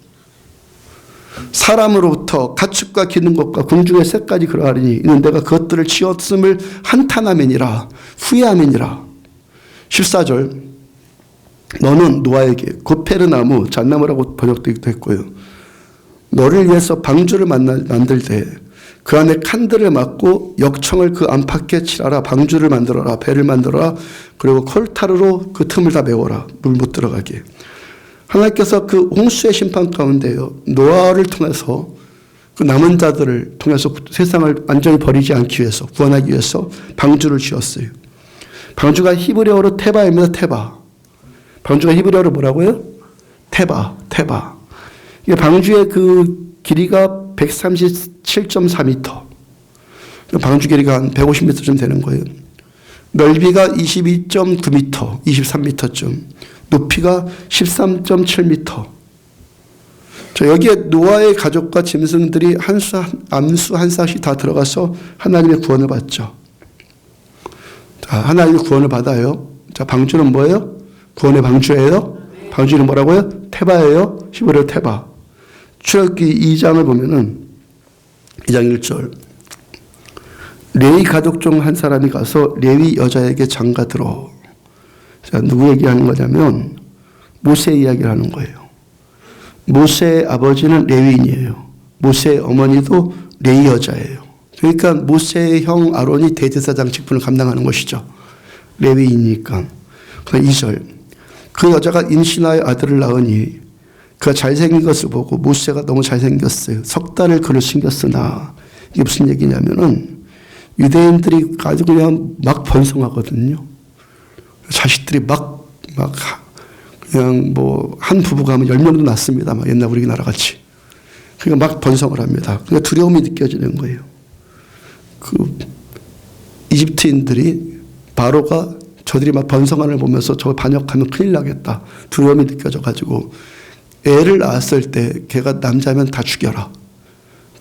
사람으로부터 가축과 기는 것과 궁중의 새까지 그러하리니 이는 내가 그것들을 지었음을 한탄함이니라, 후회함이니라. 14절, 너는 노아에게 고페르나무, 잣나무라고 번역되기도 했고요, 너를 위해서 방주를 만들 때 그 안에 칸들을 막고 역청을 그 안팎에 칠하라. 방주를 만들어라. 배를 만들어라. 그리고 콜타르로 그 틈을 다 메워라. 물 못 들어가게. 하나님께서 그 홍수의 심판 가운데요, 노아를 통해서 그 남은 자들을 통해서 세상을 완전히 버리지 않기 위해서, 구원하기 위해서 방주를 지었어요. 방주가 히브리어로 테바입니다. 테바. 방주가 히브리어로 뭐라고요? 테바. 이 방주의 그 길이가 137.4m. 방주 길이가 한 150m쯤 되는 거예요. 넓이가 22.9m, 23m쯤. 높이가 13.7m. 자, 여기에 노아의 가족과 짐승들이 암수 한 쌍씩 다 들어가서 하나님의 구원을 받죠. 자, 하나님의 구원을 받아요. 자, 방주는 뭐예요? 구원의 방주예요. 방주는 뭐라고요? 테바예요. 히브리어 테바. 출애굽기 2장을 보면은 2장 1절. 레위 가족 중 한 사람이 가서 레위 여자에게 장가들어. 자, 누구 얘기하는 거냐면 모세 이야기를 하는 거예요. 모세의 아버지는 레위인이에요. 모세의 어머니도 레위 여자예요. 그러니까 모세의 형 아론이 대제사장 직분을 감당하는 것이죠. 레위인이니까. 2절. 그 여자가 임신하여 아들을 낳으니 그가 잘생긴 것을 보고 모세가 너무 잘생겼어요. 석 달을 그를 숨겼으나 이게 무슨 얘기냐면은 유대인들이 아주 그냥 막 번성하거든요. 자식들이 막 그냥 뭐 한 부부가 하면 10명도 낳습니다. 막 옛날 우리나라 같이. 그러니까 막 번성을 합니다. 그러니까 두려움이 느껴지는 거예요. 그 이집트인들이 바로가 저들이 막 번성하는 걸 보면서 저 반역하면 큰일 나겠다. 두려움이 느껴져가지고 애를 낳았을 때 걔가 남자면 다 죽여라.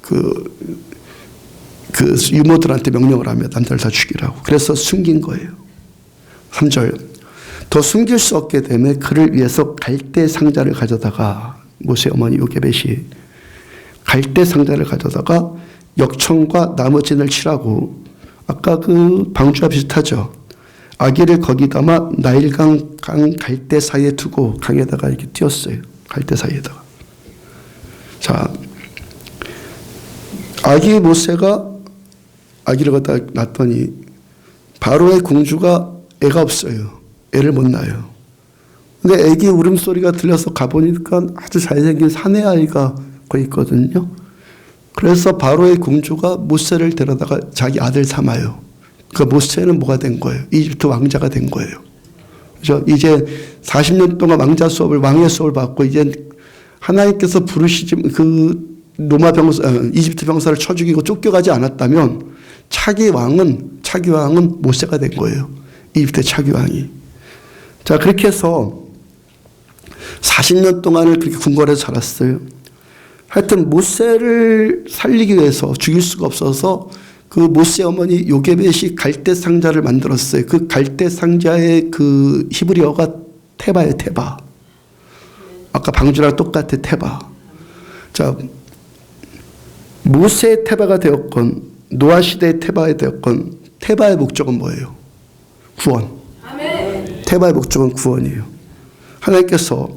그 유모들한테 명령을 하며 남자를 다 죽이라고. 그래서 숨긴 거예요. 3절. 더 숨길 수 없게 되며 그를 위해서 갈대 상자를 가져다가 모세 어머니 요게벳이 갈대 상자를 가져다가 역청과 나무진을 칠하고 아까 그 방주와 비슷하죠. 아기를 거기 담아 나일강 강 갈대 사이에 두고 강에다가 이렇게 띄웠어요. 갈대 사이에다가. 자, 아기 모세가 아기를 갖다 낳았더니 바로의 공주가 애가 없어요. 애를 못 낳아요. 근데 애기 울음소리가 들려서 가보니까 아주 잘생긴 사내 아이가 거기 있거든요. 그래서 바로의 공주가 모세를 데려다가 자기 아들 삼아요. 그 모세는 뭐가 된 거예요? 이집트 왕자가 된 거예요. 그죠? 이제 40년 동안 왕자 수업을, 왕의 수업을 받고 이제 하나님께서 부르시지, 그 로마 병사, 이집트 병사를 쳐 죽이고 쫓겨가지 않았다면 차기 왕은 모세가 된 거예요. 이집트의 차기 왕이. 자, 그렇게 해서 40년 동안을 그렇게 궁궐에서 자랐어요. 하여튼 모세를 살리기 위해서 죽일 수가 없어서 그 모세 어머니 요게벳이 갈대 상자를 만들었어요. 그 갈대 상자의 그 히브리어가 테바예요, 테바. 아까 방주랑 똑같아, 테바. 자, 모세의 테바가 되었건 노아 시대의 테바가 되었건 테바의 목적은 뭐예요? 구원. 아멘. 테바의 목적은 구원이에요. 하나님께서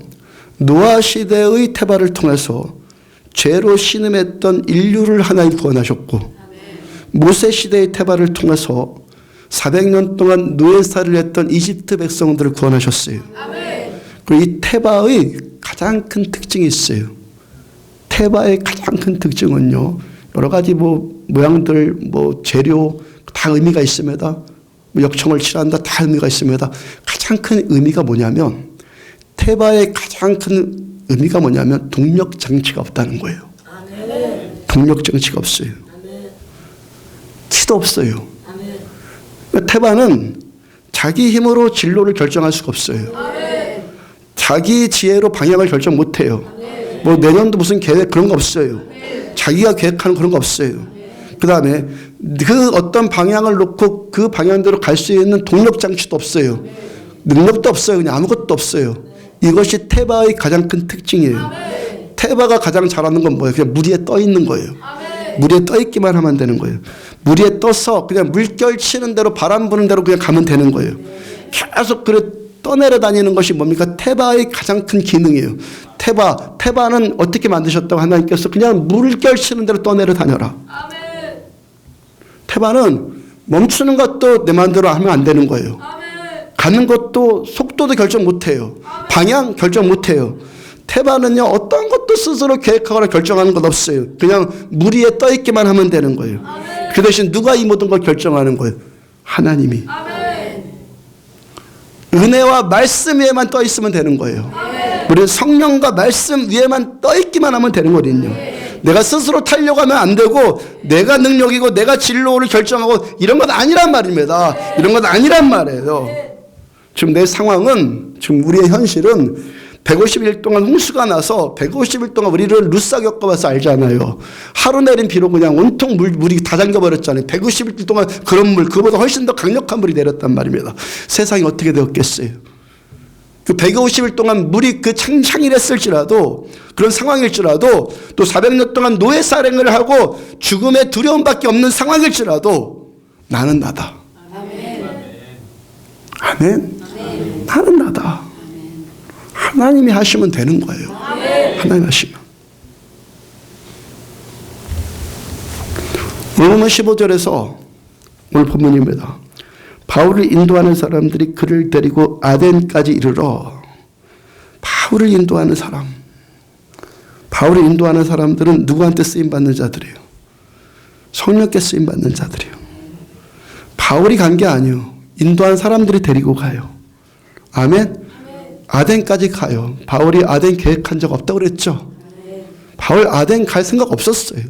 노아 시대의 테바를 통해서 죄로 신음했던 인류를 하나님 구원하셨고 모세 시대의 테바를 통해서 400년 동안 노예살이를 했던 이집트 백성들을 구원하셨어요. 그리고 이 테바의 가장 큰 특징이 있어요. 테바의 가장 큰 특징은요, 여러 가지 뭐 모양들, 뭐 재료 다 의미가 있습니다. 역청을 칠한다 다 의미가 있습니다. 가장 큰 의미가 뭐냐면 테바의 가장 큰 의미가 뭐냐면 동력 장치가 없다는 거예요. 동력 장치가 없어요. 키도 없어요. 테바는 자기 힘으로 진로를 결정할 수가 없어요. 자기 지혜로 방향을 결정 못해요. 뭐 내년도 무슨 계획 그런 거 없어요. 자기가 계획하는 그런 거 없어요. 그 다음에 그 어떤 방향을 놓고 그 방향대로 갈 수 있는 동력 장치도 없어요. 능력도 없어요. 그냥 아무것도 없어요. 이것이 테바의 가장 큰 특징이에요. 테바가 가장 잘하는 건 뭐예요? 그냥 물 위에 떠 있는 거예요. 물 위에 떠 있기만 하면 되는 거예요. 물 위에 떠서 그냥 물결 치는 대로 바람 부는 대로 그냥 가면 되는 거예요. 계속 그래 떠내려 다니는 것이 뭡니까? 테바의 가장 큰 기능이에요. 테바는 어떻게 만드셨다고 하나님께서 그냥 물결 치는 대로 떠내려 다녀라. 테바는 멈추는 것도 내 마음대로 하면 안 되는 거예요. 가는 것도 속도도 결정 못해요. 방향 결정 못해요. 테바는요, 어떤 것도 스스로 계획하거나 결정하는 것 없어요. 그냥 물 위에 떠 있기만 하면 되는 거예요. 그 대신 누가 이 모든 걸 결정하는 거예요? 하나님이. 은혜와 말씀 위에만 떠 있으면 되는 거예요. 우리는 성령과 말씀 위에만 떠 있기만 하면 되는 거거든요. 내가 스스로 타려고 하면 안 되고, 내가 능력이고 내가 진로를 결정하고 이런 건 아니란 말입니다. 이런 건 아니란 말이에요. 지금 내 상황은, 지금 우리의 현실은 150일 동안 홍수가 나서 150일 동안 우리를 루사 겪어봐서 알잖아요. 하루 내린 비로 그냥 온통 물이 다 잠겨버렸잖아요. 150일 동안 그런 물, 그보다 훨씬 더 강력한 물이 내렸단 말입니다. 세상이 어떻게 되었겠어요? 그 150일 동안 물이 그 창일했을지라도, 그런 상황일지라도, 또 400년 동안 노예 살행을 하고 죽음의 두려움밖에 없는 상황일지라도 나는 나다. 아멘. 나는 나다. 하나님이 하시면 되는 거예요. 하나님 하시면. 로마 15절에서 오늘 본문입니다. 바울을 인도하는 사람들이 그를 데리고 아덴까지 이르러. 바울을 인도하는 사람. 바울을 인도하는 사람들은 누구한테 쓰임받는 자들이에요? 성령께 쓰임받는 자들이에요. 바울이 간 게 아니에요. 인도한 사람들이 데리고 가요. 아멘? 아덴까지 가요. 바울이 아덴 계획한 적 없다고 그랬죠? 바울 아덴 갈 생각 없었어요.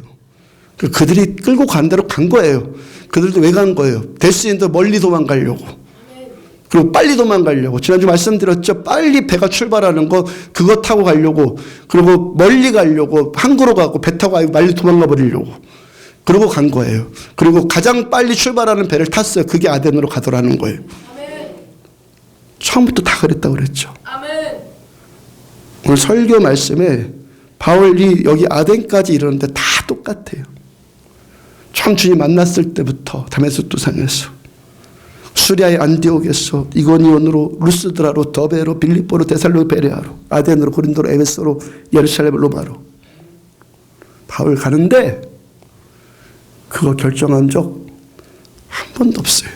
그들이 끌고 간 대로 간 거예요. 그들도 왜 간 거예요? 될 수 있는 더 멀리 도망가려고. 그리고 빨리 도망가려고. 지난주 말씀드렸죠? 빨리 배가 출발하는 거 그거 타고 가려고. 그리고 멀리 가려고. 항구로 가고 배 타고 가고 빨리 도망가 버리려고. 그러고 간 거예요. 그리고 가장 빨리 출발하는 배를 탔어요. 그게 아덴으로 가더라는 거예요. 처음부터 다 그랬다고 그랬죠. 오늘 설교 말씀에 바울이 여기 아덴까지 이르는데 다 똑같아요. 처음 주님 만났을 때부터 다메섹 도상에서, 수리아의 안디옥에서, 이고니온으로, 루스드라로, 더베로, 빌립보로, 데살로, 베레아로, 아덴으로, 고린도로, 에베소로, 예루살렘, 로마로 바울 가는데 그거 결정한 적 한 번도 없어요.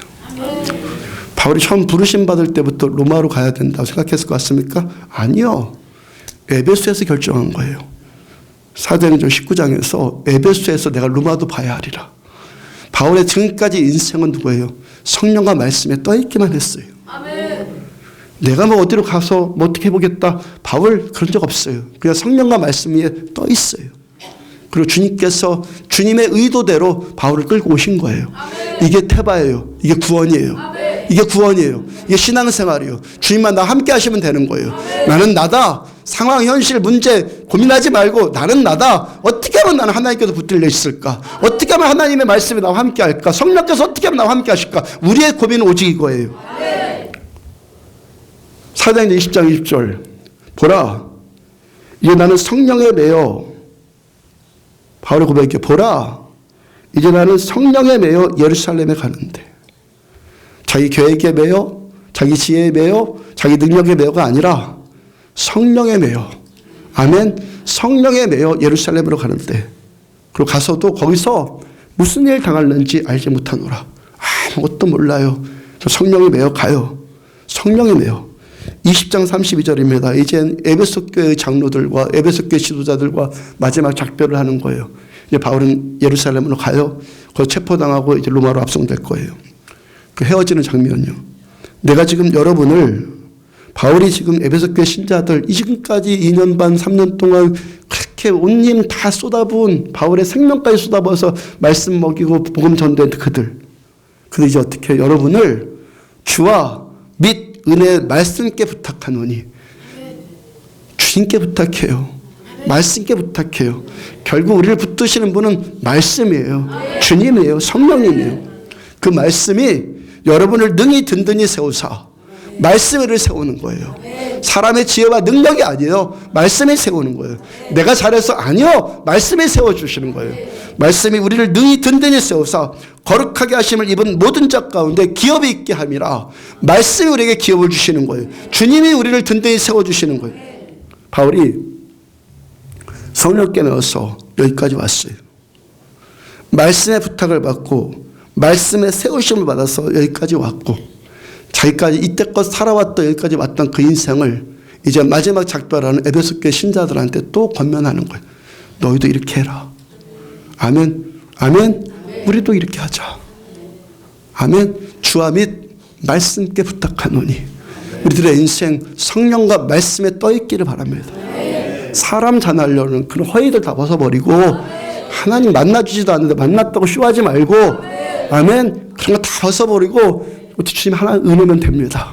바울이 처음 부르심 받을 때부터 로마로 가야 된다고 생각했을 것 같습니까? 아니요. 에베소에서 결정한 거예요. 사도행전 19장에서 에베소에서 내가 로마도 봐야 하리라. 바울의 지금까지 인생은 누구예요? 성령과 말씀에 떠있기만 했어요. 내가 뭐 어디로 가서 뭐 어떻게 해보겠다. 바울 그런 적 없어요. 그냥 성령과 말씀 위에 떠있어요. 그리고 주님께서 주님의 의도대로 바울을 끌고 오신 거예요. 이게 태바예요. 이게 구원이에요. 이게 구원이에요. 이게 신앙생활이에요. 주님만 나와 함께 하시면 되는 거예요. 나는 나다. 상황, 현실, 문제 고민하지 말고 나는 나다. 어떻게 하면 나는 하나님께서 붙들려 있을까? 어떻게 하면 하나님의 말씀이 나와 함께 할까? 성령께서 어떻게 하면 나와 함께 하실까? 우리의 고민은 오직 이거예요. 사도행전 20장 20절 보라, 이제 나는 성령에 매여, 바울의 고백이요, 보라, 이제 나는 성령에 매여 예루살렘에 가는데, 자기 계획에 매여, 자기 지혜에 매여, 자기 능력에 매여가 아니라 성령에 매여. 아멘. 성령에 매여 예루살렘으로 가는데, 그리고 가서도 거기서 무슨 일 당할는지 알지 못하노라. 아무것도 몰라요. 저 성령에 매여 가요. 성령에 매여. 20장 32절입니다. 이제 에베소 교회의 장로들과 에베소 교회 지도자들과 마지막 작별을 하는 거예요. 이제 바울은 예루살렘으로 가요. 거기서 체포당하고 이제 로마로 압송될 거예요. 그 헤어지는 장면이요. 내가 지금 여러분을, 바울이 지금 에베소 교회 신자들, 지금까지 2년 반, 3년 동안 그렇게 온 힘 다 쏟아부은, 바울의 생명까지 쏟아부어서 말씀 먹이고 복음 전도한 그들 이제 어떻게 해요? 여러분을 주와 및 은혜의 말씀께 부탁하노니, 주님께 부탁해요. 말씀께 부탁해요. 결국 우리를 붙드시는 분은 말씀이에요. 주님이에요. 성령님이에요. 그 말씀이 여러분을 능히 든든히 세우사 말씀을 세우는 거예요. 사람의 지혜와 능력이 아니에요. 말씀이 세우는 거예요. 내가 잘해서 아니요. 말씀이 세워주시는 거예요. 말씀이 우리를 능히 든든히 세우사 거룩하게 하심을 입은 모든 자 가운데 기업이 있게 함이라. 말씀이 우리에게 기업을 주시는 거예요. 주님이 우리를 든든히 세워주시는 거예요. 바울이 성령께 넣어서 여기까지 왔어요. 말씀의 부탁을 받고 말씀의 세우심을 받아서 여기까지 왔고, 자기까지 이때껏 살아왔던 여기까지 왔던 그 인생을 이제 마지막 작별하는 에베소 교회 신자들한테 또 권면하는 거예요. 너희도 이렇게 해라. 아멘. 아멘. 우리도 이렇게 하자. 아멘. 주와 및 말씀께 부탁하노니, 우리들의 인생 성령과 말씀에 떠있기를 바랍니다. 사람 잔하려는 그런 허위들 다 벗어버리고, 하나님 만나주지도 않는데 만났다고 쇼하지 말고, 아멘. 그런 거 다 벗어버리고 주님 하나 은혜면 됩니다.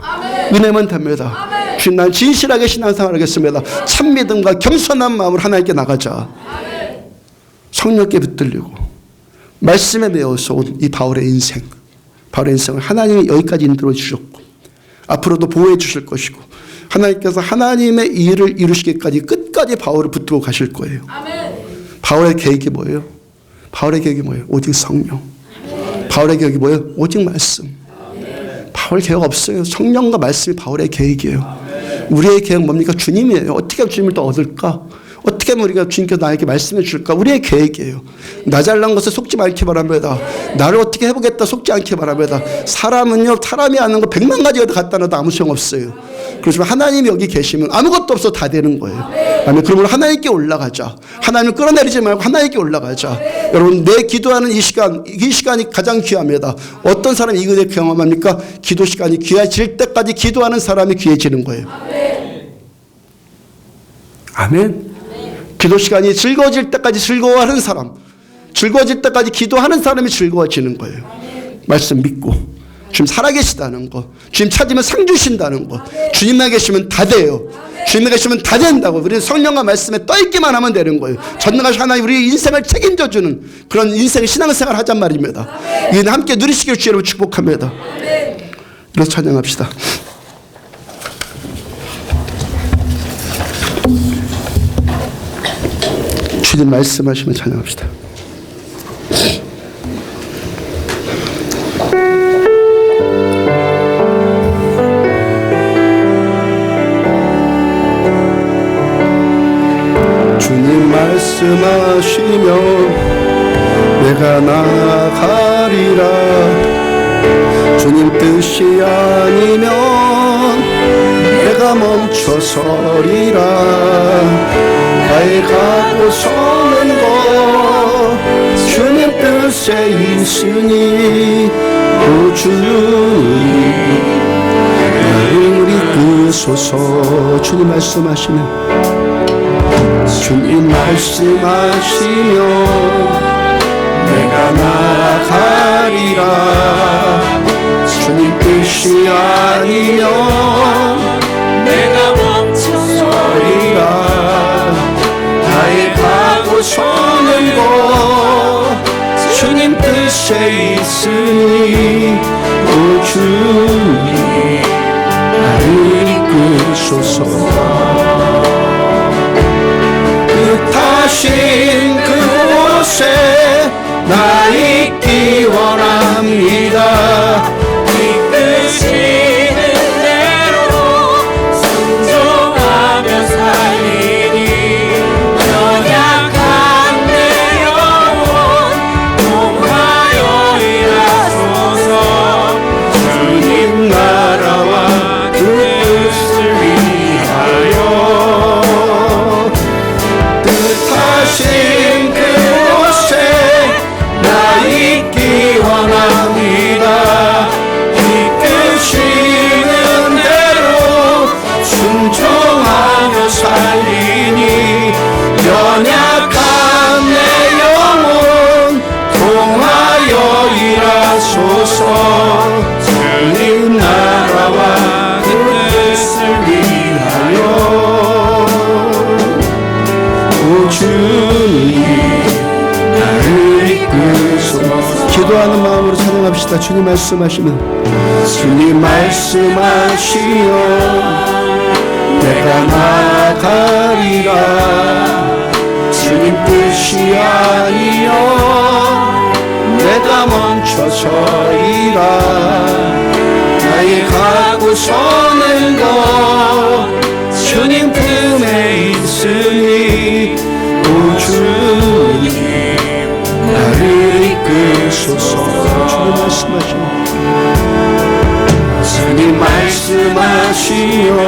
은혜면 됩니다. 주님, 난 진실하게 신앙생활 하겠습니다. 참 믿음과 겸손한 마음으로 하나님께 나가자. 성령께 붙들리고 말씀에 매어서 온 이 바울의 인생, 바울의 인생을 하나님이 여기까지 인도해 주셨고 앞으로도 보호해 주실 것이고 하나님께서 하나님의 일을 이루시기까지 끝까지 바울을 붙들고 가실 거예요. 바울의 계획이 뭐예요? 바울의 계획이 뭐예요? 오직 성령. 바울의 계획이 뭐예요? 오직 말씀. 바울 계획 없어요. 성령과 말씀이 바울의 계획이에요. 우리의 계획 뭡니까? 주님이에요. 어떻게 하면 주님을 더 얻을까? 어떻게 하면 우리가 주님께서 나에게 말씀해 줄까? 우리의 계획이에요. 나 잘난 것에 속지 않기 바랍니다. 나를 어떻게 해보겠다 속지 않기 바랍니다. 사람은요, 사람이 아는 거 100만 가지가 갖다 놔도 아무 소용없어요. 그렇지만 하나님이 여기 계시면 아무것도 없어 다 되는 거예요. 아멘. 그러면 하나님께 올라가자. 하나님을 끌어내리지 말고 하나님께 올라가자. 여러분, 내 기도하는 이 시간이 가장 귀합니다. 어떤 사람이 이것을 경험합니까? 기도 시간이 귀해질 때까지 기도하는 사람이 귀해지는 거예요. 아멘. 기도 시간이 즐거워질 때까지 즐거워하는 사람, 즐거워질 때까지 기도하는 사람이 즐거워지는 거예요. 말씀 믿고 주님 살아계시다는 거, 주님 찾으면 상 주신다는 거, 주님만 계시면 다 돼요. 주님만 계시면 다 된다고. 우리는 성령과 말씀에 떠있기만 하면 되는 거예요. 전능하신 하나님 우리 인생을 책임져주는 그런 인생 신앙생활 하잔 말입니다. 이는 함께 누리시길 주의 이름으로 축복합니다. 그래서 찬양합시다. 주님 말씀하시면 찬양합시다. 주님 말씀하시면 내가 나아가리라. 주님 뜻이 아니면 내가 멈춰서리라. 나의 가고 서는 것 주님 뜻에 있으니 오 주님 나를 이끄소서. 주님 말씀하시면 주님 말씀하시면 내가 나아가리라. 주님 뜻이 아니면 내가 멈춰서리라. 나의 가고 서는 곳 주님 뜻에 있으니 오 주님 나를 이끄소서. 뜻하신 그곳에 나 있기 원합니다. 이끄시는 대로 순종하며 살리니 연약한 내 영혼 통하여 일하소서. 주님 나라와 그 뜻을 위하여 뜻하신 그곳에 나 있기 원합니다. 이끄시는 대로 순종하며 살리니 연약한 내 영혼 통하여 일하소서. 주님 나라와 그 뜻을 위하여 오 주님 나를 이끄소서. 기도하는 마음으로 찬양합시다. 주님 말씀하시면 주님 말씀하시면 내가 나아가리라. 주님 뜻이 아니면 내가 멈춰서리라. 나의 가고 서는 것 주님 품에 있으니 오 주님 나를 이끄소서. 주님 말씀하시면 주님 말씀하시면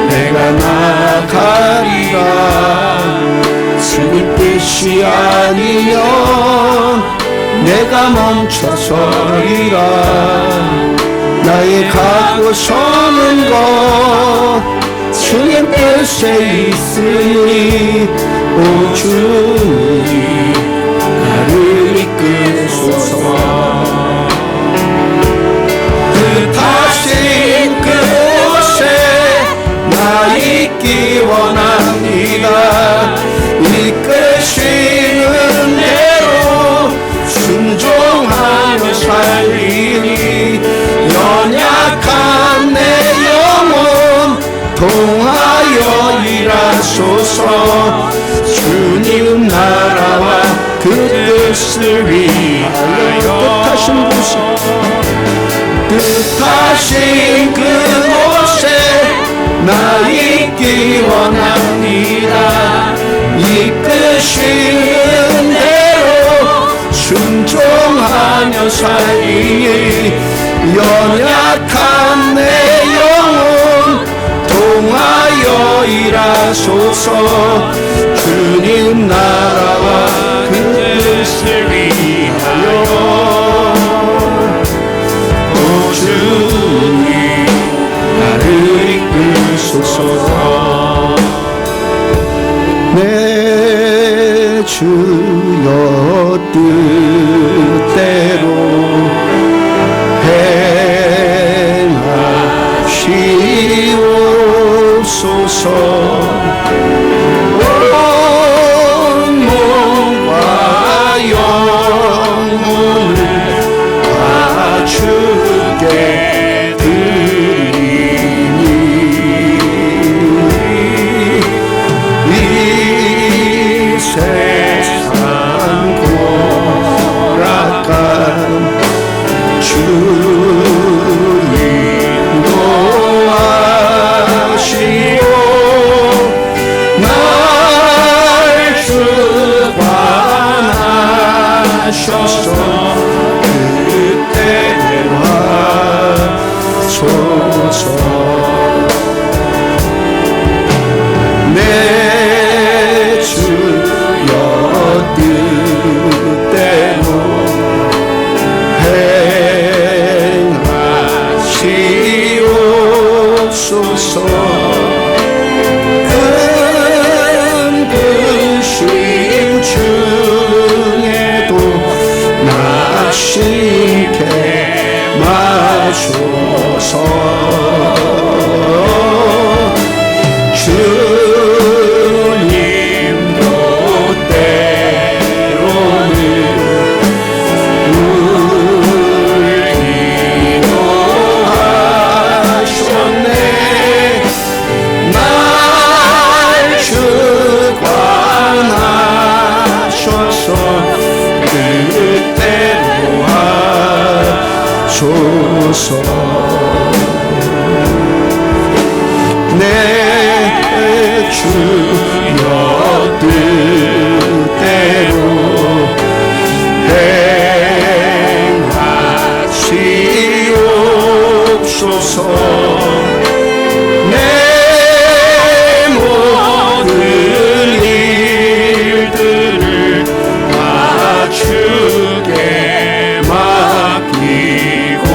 내가 나아가리라. 주님 뜻이 아니면 내가 멈춰서리라. 나의 가고 서는 것 주님 뜻에 있으니 오 주님 나를 이끄소서. 뜻하신 그곳에 뜻을 위하여 뜻하신 그곳에 나 있기 원합니다. 이끄시는 대로 순종하며 살리 연약한 내 영혼 통하여 일하소서. 주님 나라와 그 뜻을 위하여 오 주님 나를 이끄소서. 내 주여 뜻대로 행하시옵소서. 온 몸과 영혼을 다 주께 드리니 이 세상 고락한 주님 도와시오. 날 주관하셔서 그때로 하소서. 내 주여 뜻대로 행하시옵소서. 큰 근심 중에도 나 심게 마소서. 주님도 때로는 울기도하셨네. 날 주관하셔서 그때로 하소서. 내 주여 뜻대로 행하시옵소서. 내 모든 일들을 다 주께 맡기고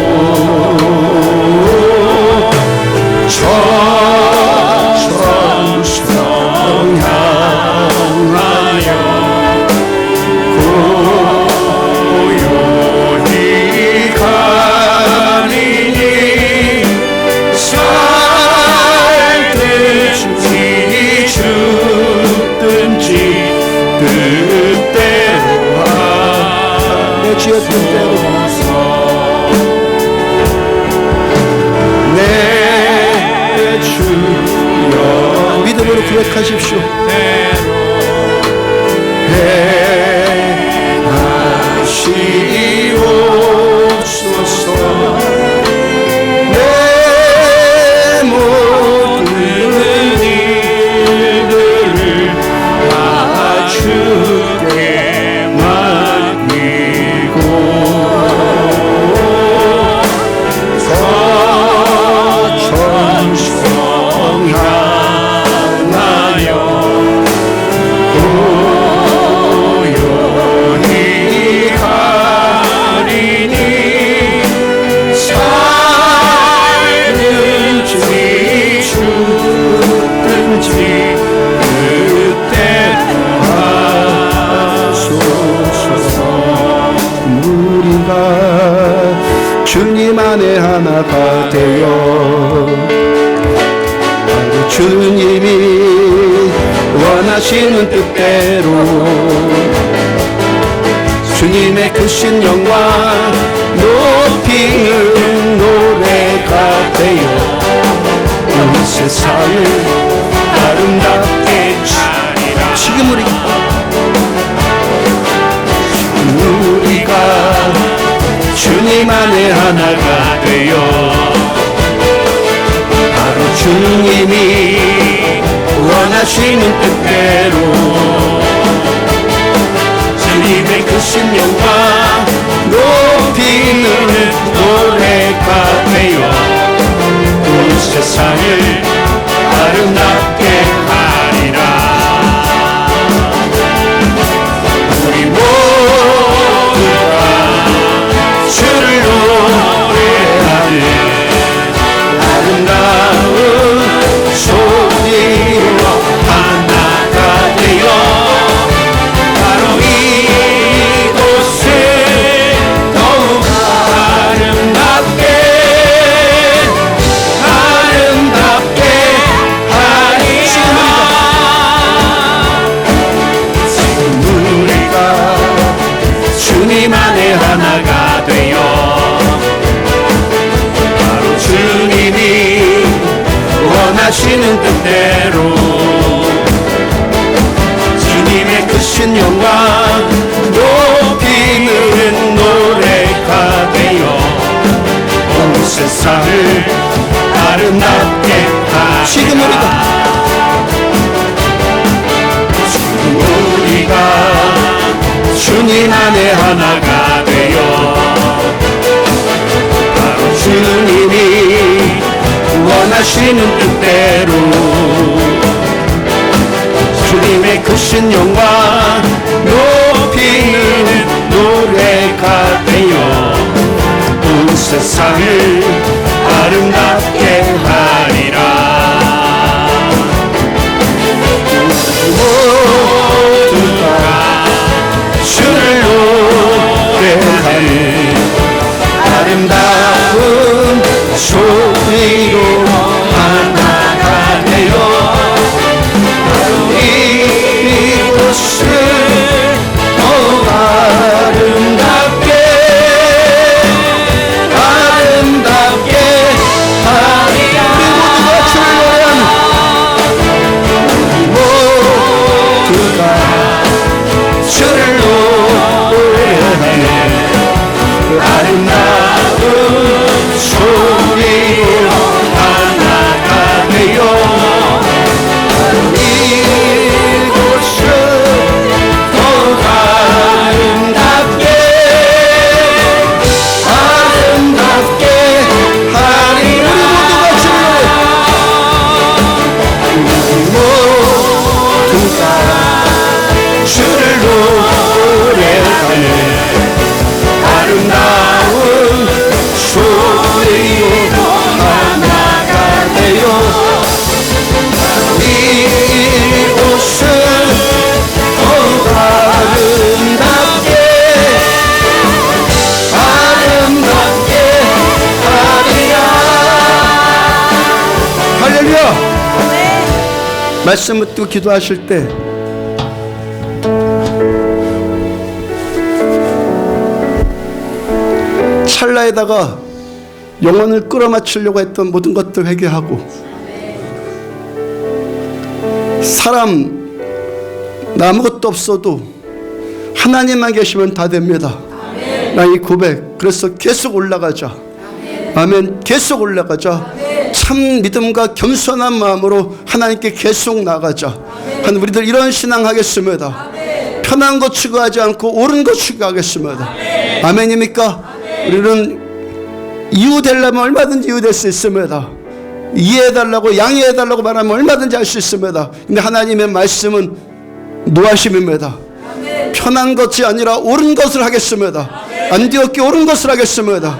천성 향하여 고요히 가리니 살든지 죽든지 뜻대로 내 주여 뜻대로 내 주여 믿음으로 고백하십시오. 행하시옵소서. 내 모든 일들을 다 주께 맡기고 천성 향하여 고요히 가리니 살든지 죽든지 그때로 하소서. 우리가 주님 안에 하나가 되어 바로 주님이 원하시는 뜻대로 주님의 크신 영광 높이는 노래가 되어 이 세상을 아름답게 하리라. 지금 우리 주님 안에 하나가 되어 바로 주님이 원하시는 뜻대로 주님의 크신 영광 높이는 노래가 되어 온 세상을 아름답게 하리라. 우리 모두가 주를 노래하는 아름다운 소리로 하나가 되어 바로 이곳을 더욱 아름답게 하리라. 지금 우리가 주님 안에 하나가 되어 바로 주님이 원하시는 뜻대로 주님의 크신 영광 높이는 노래가 되어 온 세상을 아름답게 하리라. 지금 우리가 주님 안에 하나가 되어 바로 주님이 원하시는 뜻대로 주님의 크신 영광 높이는 노래가 되어 온 세상을 아름답게 하리라. 모두가 주를 노래하는 아름다운 소리로 하나가 되어 이곳을 더욱 아름답게 하리라. 모두가 주를 노래하는 아름다운 소리로 하나가 되어 이곳을 더욱 아름답게 하리라. 모두가 주를 노래하는 아름다운 소리로 하나가 되어 이곳을 더욱 아름답게 하리라. 할렐루야. 말씀을 듣고 기도하실 때 찰나에다가 영혼을 끌어맞추려고 했던 모든 것들 회개하고 사람 나 아무것도 없어도 하나님만 계시면 다 됩니다. 나 이 고백 그래서 계속 올라가자. 아멘. 계속 올라가자. 참 믿음과 겸손한 마음으로 하나님께 계속 나가자. 한 우리들 이런 신앙 하겠습니다. 편한 것 추구하지 않고 옳은 것 추구하겠습니다. 아멘입니까? 우리는 이유되려면 얼마든지 이유될 수 있습니다. 이해해달라고 양해해달라고 말하면 얼마든지 할 수 있습니다. 근데 하나님의 말씀은 노하심입니다. 편한 것이 아니라 옳은 것을 하겠습니다. 안디옥이 옳은 것을 하겠습니다.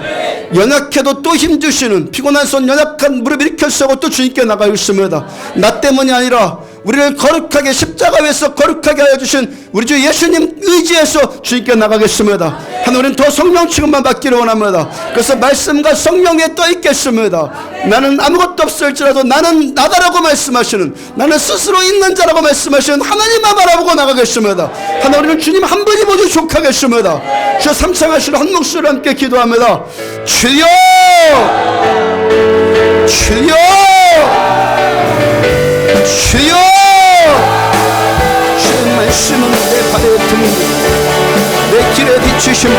연약해도 또 힘주시는 피곤한 손 연약한 무릎 일으켜 세우고 또 주님께 나가겠습니다. 나 때문이 아니라 우리를 거룩하게 십자가 위에서 거룩하게 하여 주신 우리 주 예수님 의지해서 주님께 나가겠습니다. 하나님은 더 성령 취급만 받기를 원합니다. 그래서 말씀과 성령 위에 떠 있겠습니다. 나는 아무것도 없을지라도 나는 나다라고 말씀하시는, 나는 스스로 있는 자라고 말씀하시는 하나님만 바라보고 나가겠습니다. 하나님은 주님 한 분이 모두 족하겠습니다. 주 삼창하시는 한 목소리로 함께 기도합니다. 주여, 주여, 주여. 주의 말씀은 내 발의 등이요 내 길에 비추심을,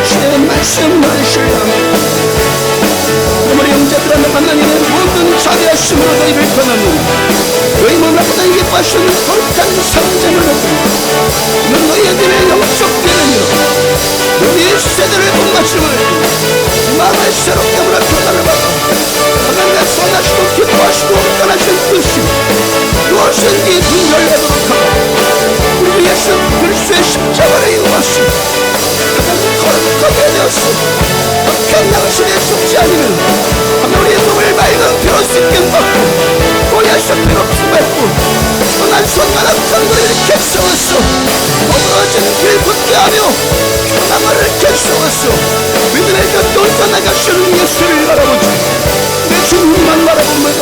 주의 말씀 말씀을 신뢰합니다. 우리 형제들은 하나님의 모든 자비하심으로 너희를 권하는 너희 몸보다 기뻐하시는 거룩한 상징을 얻습니다. 너희의 길의 영적 길은요 너희의 세대를 본받음을 마음을 새롭게 물어 변화를 받아 하나님의 선하시고 기뻐하시고 온전하신 뜻이 무엇인지 분별되도록 하고 우리 예수 그리스도의 십자가를 이루었습니다. 하나님 거룩하게 되었어. 어떤 당신의 죽지 않으면 하나님 우리의 몸을 맑은 피로 씻김 받고 고리아서 피로 품받고 선한 손만 악한 것을 이렇게 세웠어. 어그러진 길 굳게 하며 평안을 이렇게 세웠어. 믿음의 곁에 올까 나가시는 예수를 바라보지 내 주님만 바라봅니다.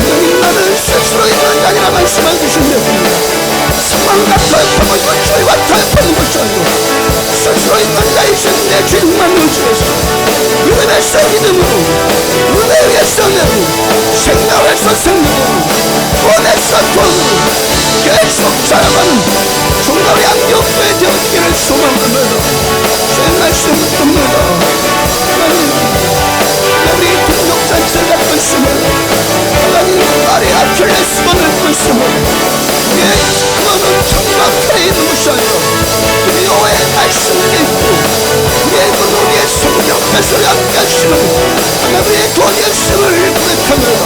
하나님 나는 스스로 있는 게 아니라 말씀해 주신다. 사망과 타협하고 죄와 타협하는 것이 아니고 스스로 있는 자이신 내 주님만 의지해서 믿음의 새 믿음으로 은혜 위에서 내고 생명에서 생명으로 구원에서 구원으로 계속 자라가는 종말의 안격도의 되었기를 소망합니다. 제 말씀 듣습니다. 하나님 우리 동력잔치 같은 심을 하나님 말의 아킬레스건을 끊습니다. 그거는 정확하게 있는 것이 아니라 우리 여호와의 말씀이 있고 우리의 우리의 성령께서 함께 하시는 하나님의 도의 심을 고백합니다.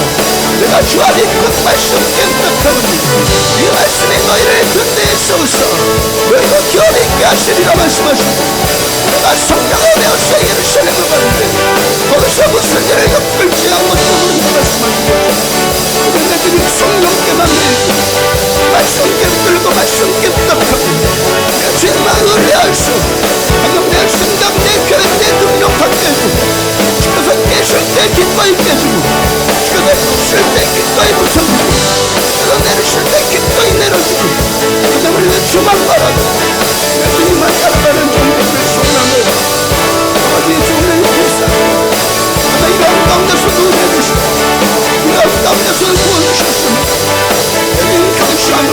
내가 주 안에 그 말씀 깨닫하오니 이 말씀이 너희를 근대에 세우사 너희가 기업이 있게 하시리라 말씀하십니다. 내가 성령을 내어서 예루살렘을 가는데 거기서 무슨 일을 겪을지 아무것도 모르는 말씀하십니다. 그런데 그들이 성령께만 믿고 말씀께 끌고 말씀께 부탁하고 내 죄만 의뢰할 수 하나님 내 생각 내 교회 내 능력 받게 해주고 주께서 깨실 때 기꺼이 깨주고 주께서 쉴 때 기꺼이 붙여주고 주께서 내리실 때 기꺼이 내려주고 하나님 우리는 주만 바라고 내 주님만 따라가는 종들을 소원합니다. 아버지 주님의 불사 하나 이런 가운데서 누워해 주시고 이런 가운데서 구원주셨습니다. 강시하며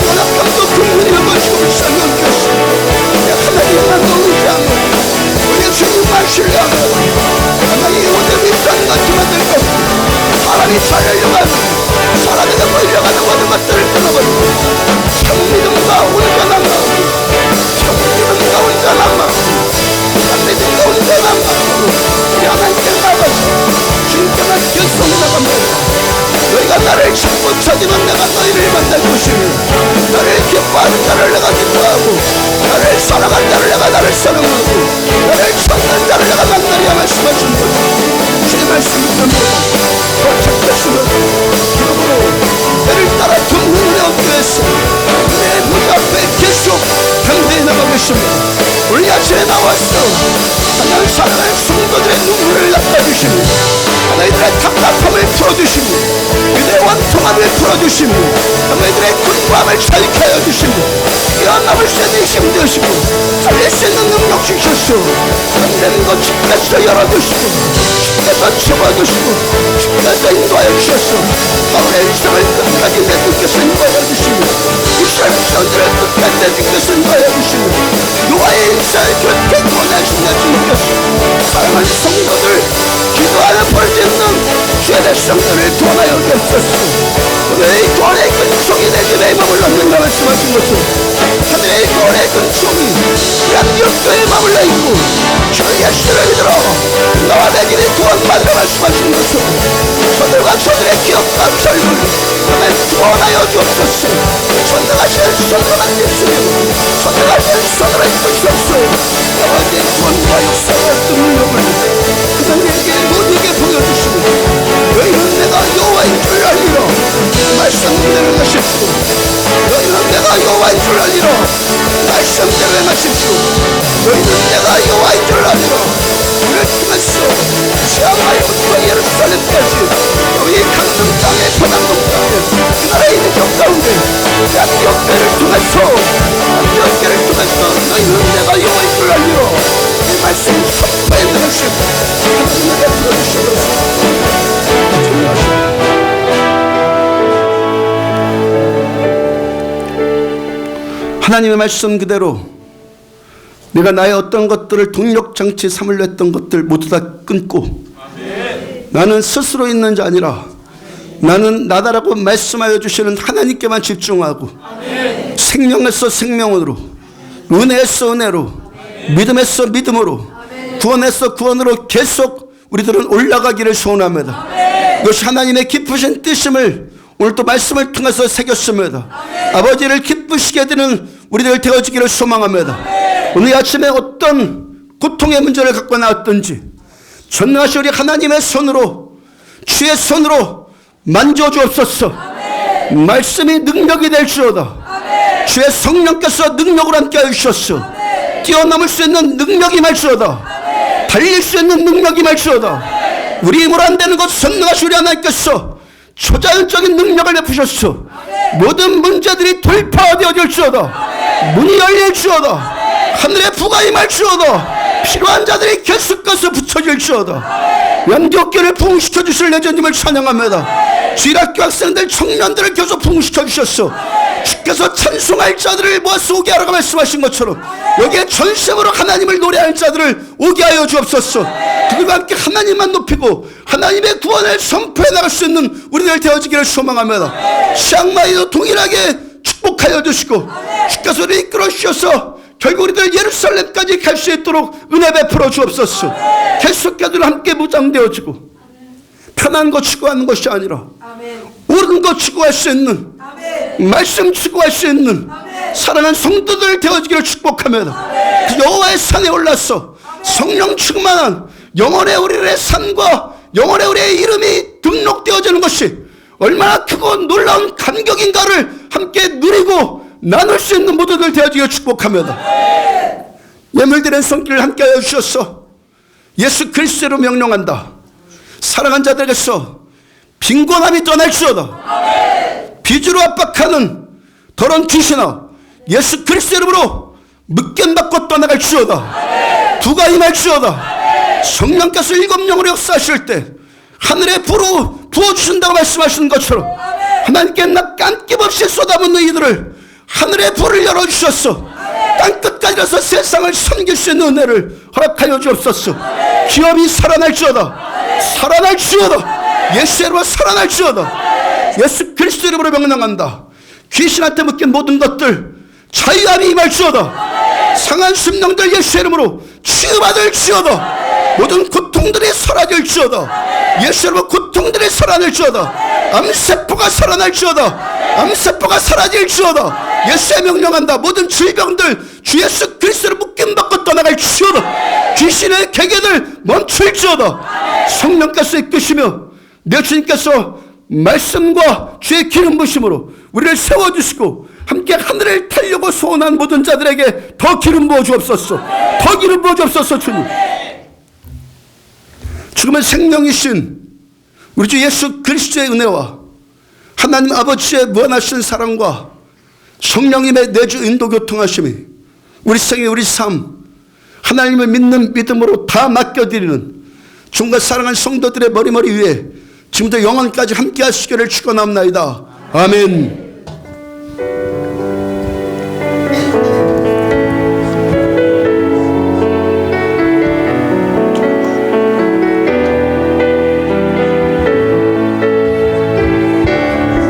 연합감도 근근이를 거시고 상경하셨습니다. 하나님만 의지하며 우리 주님만 신뢰하며 하나님 오늘 밑단 같이 만들고 사람이 살려가는 사람에게 몰려가는 모든 것들을 끊어버리고 참 믿음과 온전한 마음 참 믿음과 온전한 마음 참 믿음과 온전한 마음으로 우리 하나님께 나가서 진정한 결성이 나갑니다. 너희가 나를 찾고 찾으면 내가 너희를 만날 것이며 나를 기뻐하는 자를 내가 기뻐하고 나를 사랑하는 자를 내가 나를 사랑하고 나를 찾는 자를 내가 만나리라 말씀하신 것 주의 말씀을 듣고 도착했으면 그러므로 나를 따라 동문에 얻기 위해서 내 문 앞에 계속 경배해 나가고 있습니다. 우리 아침에 나왔어 하나님 사랑하는 성도들의 눈물을 닦아주시고 너희들의 답답함을 풀어주시고 그들의 원통함을 풀어주시고 너희들의 군부함을 자유케 하여 주시고 연합을 세는 힘드시고 살릴 수 있는 능력 주셨소. 힘든 것 주께서 열어주시고 주께서 채워주시고 주께서 인도하여 주셨소. 바울의 일생을 끝까지 내 주께서 인도하여 주시고 이스라엘 백성들을 끝까지 내 주께서 인도하여 주시고 노아의 일생을 그렇게 구원하신 내 주께서 사랑하는 성도들 기도하여 벌짓는 주의 백성들을 도와하여 주옵소서. 하늘의 구원의 근총이 내 집에 머물러 있는가 말씀하신 것처럼 하늘의 구원의 근총이 양육교에 머물러 있고 주 예수를 믿으러 너와 내 집에 구원받으라 말씀하신 것처럼 저들과 저들의 기억과 결국 하나님 구원하여 주옵소서. 선택하실 선택한 예수님 선택하실 손으로 이끄시옵소서. 아버지 구원과 역사와 능력을 그들에게 모두에게 보여주시고 너희는 내가 여호와인 줄 알리라 말씀대로 하십시오. 너희는 내가 여호와인 줄 알리라 말씀대로 하십시오. 너희는 내가 여호와인 줄 알리라 우리를 통해서 시아마이부터 예루살렘까지 우리 강릉 땅에 바닷속 땅에 그 나라의 민족 가운데 양육교를 통해서 양육교를 통해서 너희는 내가 여호와인 줄 알리라 이 말씀 선포해 주시고 하나님에게 들어주시옵소서. 하나님의 말씀 그대로 내가 나의 어떤 것 것들을 동력장치 삼으려 했던 것들 모두 다 끊고 나는 스스로 있는 자 아니라 나는 나다라고 말씀하여 주시는 하나님께만 집중하고 생명에서 생명으로, 은혜에서 은혜로, 믿음에서 믿음으로, 구원에서 구원으로 계속 우리들은 올라가기를 소원합니다. 이것이 하나님의 기쁘신 뜻임을 오늘 또 말씀을 통해서 새겼습니다. 아버지를 기쁘시게 되는 우리들 되어지기를 소망합니다. 오늘 아침에 어떤 고통의 문제를 갖고 나왔든지 전능하신 우리 하나님의 손으로, 주의 손으로 만져주옵소서. 말씀이 능력이 될지어다. 주의 성령께서 능력으로 함께하여 주셨소. 뛰어넘을 수 있는 능력이 말지어다. 달릴 수 있는 능력이 말지어다. 우리 힘으로 안 되는 것 전능하신 우리 하나님께서 초자연적인 능력을 베푸셨소. 모든 문제들이 돌파되어질지어다. 문이 열릴지어다. 하늘의 부가 임할지어다. 필요한 자들이 계속해서 붙여질지어다. 연교교를 부흥시켜 주실 예전님을 찬양합니다. 주일학교 학생들, 청년들을 계속 부흥시켜 주셨소. 주께서 찬송할 자들을 모아서 오게 하라고 말씀하신 것처럼 여기에 전심으로 하나님을 노래할 자들을 오게 하여 주옵소서. 그들과 함께 하나님만 높이고 하나님의 구원을 선포해 나갈 수 있는 우리들 되어지기를 소망합니다. 시앙마이도 동일하게 축복하여 주시고 주께서 우리를 이끌어 주셔서 결국 우리들 예루살렘까지 갈 수 있도록 은혜 베풀어 주옵소서. 계속해서 함께 무장되어지고 편한 것 추구하는 것이 아니라 옳은 것 추구할 수 있는, 말씀 추구할 수 있는 사랑하는 성도들 되어지기를 축복합니다. 그 여호와의 산에 올라서 성령 충만한 영원의 우리의 산과 영원의 우리의 이름이 등록되어지는 것이 얼마나 크고 놀라운 감격인가를 함께 누리고 나눌 수 있는 모두들 되어지기를 축복합니다. 예물드린 손길을 함께하여 주셔서 예수 그리스도로 명령한다. 사랑한 자들에게서 빈곤함이 떠날지어다. 비주로 압박하는 더러운 귀신아, 예수 그리스도 이름으로 묶임받고 떠나갈지어다. 두가 임할지어다. 성령께서 일곱 영으로 역사하실 때 하늘의 불로 부어주신다고 말씀하시는 것처럼 하나님께 깜김없이 쏟아붓는 이들을 하늘의 불을 열어주셨어. 땅끝까지 가서 세상을 섬길 수 있는 은혜를 허락하여 주옵소서. 기업이 살아날지어다. 살아날지어다. 예수 이름으로 살아날지어다. 예수 그리스도 이름으로 명령한다. 귀신한테 묶인 모든 것들 자유함이 임할지어다. 상한 심령들 예수 이름으로 치유받을지어다. 모든 고통들이 사라질지어다. 예수 이름으로 고통들이 사라질지어다. 암세포가 살아날지어다. 암세포가 사라질지어다. 예수의 명령한다. 모든 질병들 주 예수 그리스도로 묶임받고 떠나갈지어다. 귀신의 계계들 멈출지어다. 성령께서 이끄시며 내 주님께서 말씀과 주의 기름 부심으로 우리를 세워주시고 함께 하늘을 타려고 소원한 모든 자들에게 더 기름 부어 주옵소서. 더 기름 부어 주옵소서. 주님, 죽음의 생명이신 우리 주 예수 그리스도의 은혜와 하나님 아버지의 무한하신 사랑과 성령님의 내주 인도 교통하심이 우리 생애 우리 삶 하나님을 믿는 믿음으로 다 맡겨드리는 중과 사랑하는 성도들의 머리머리 위에 지금부터 영원까지 함께 하시기를 축원합니다. 아멘.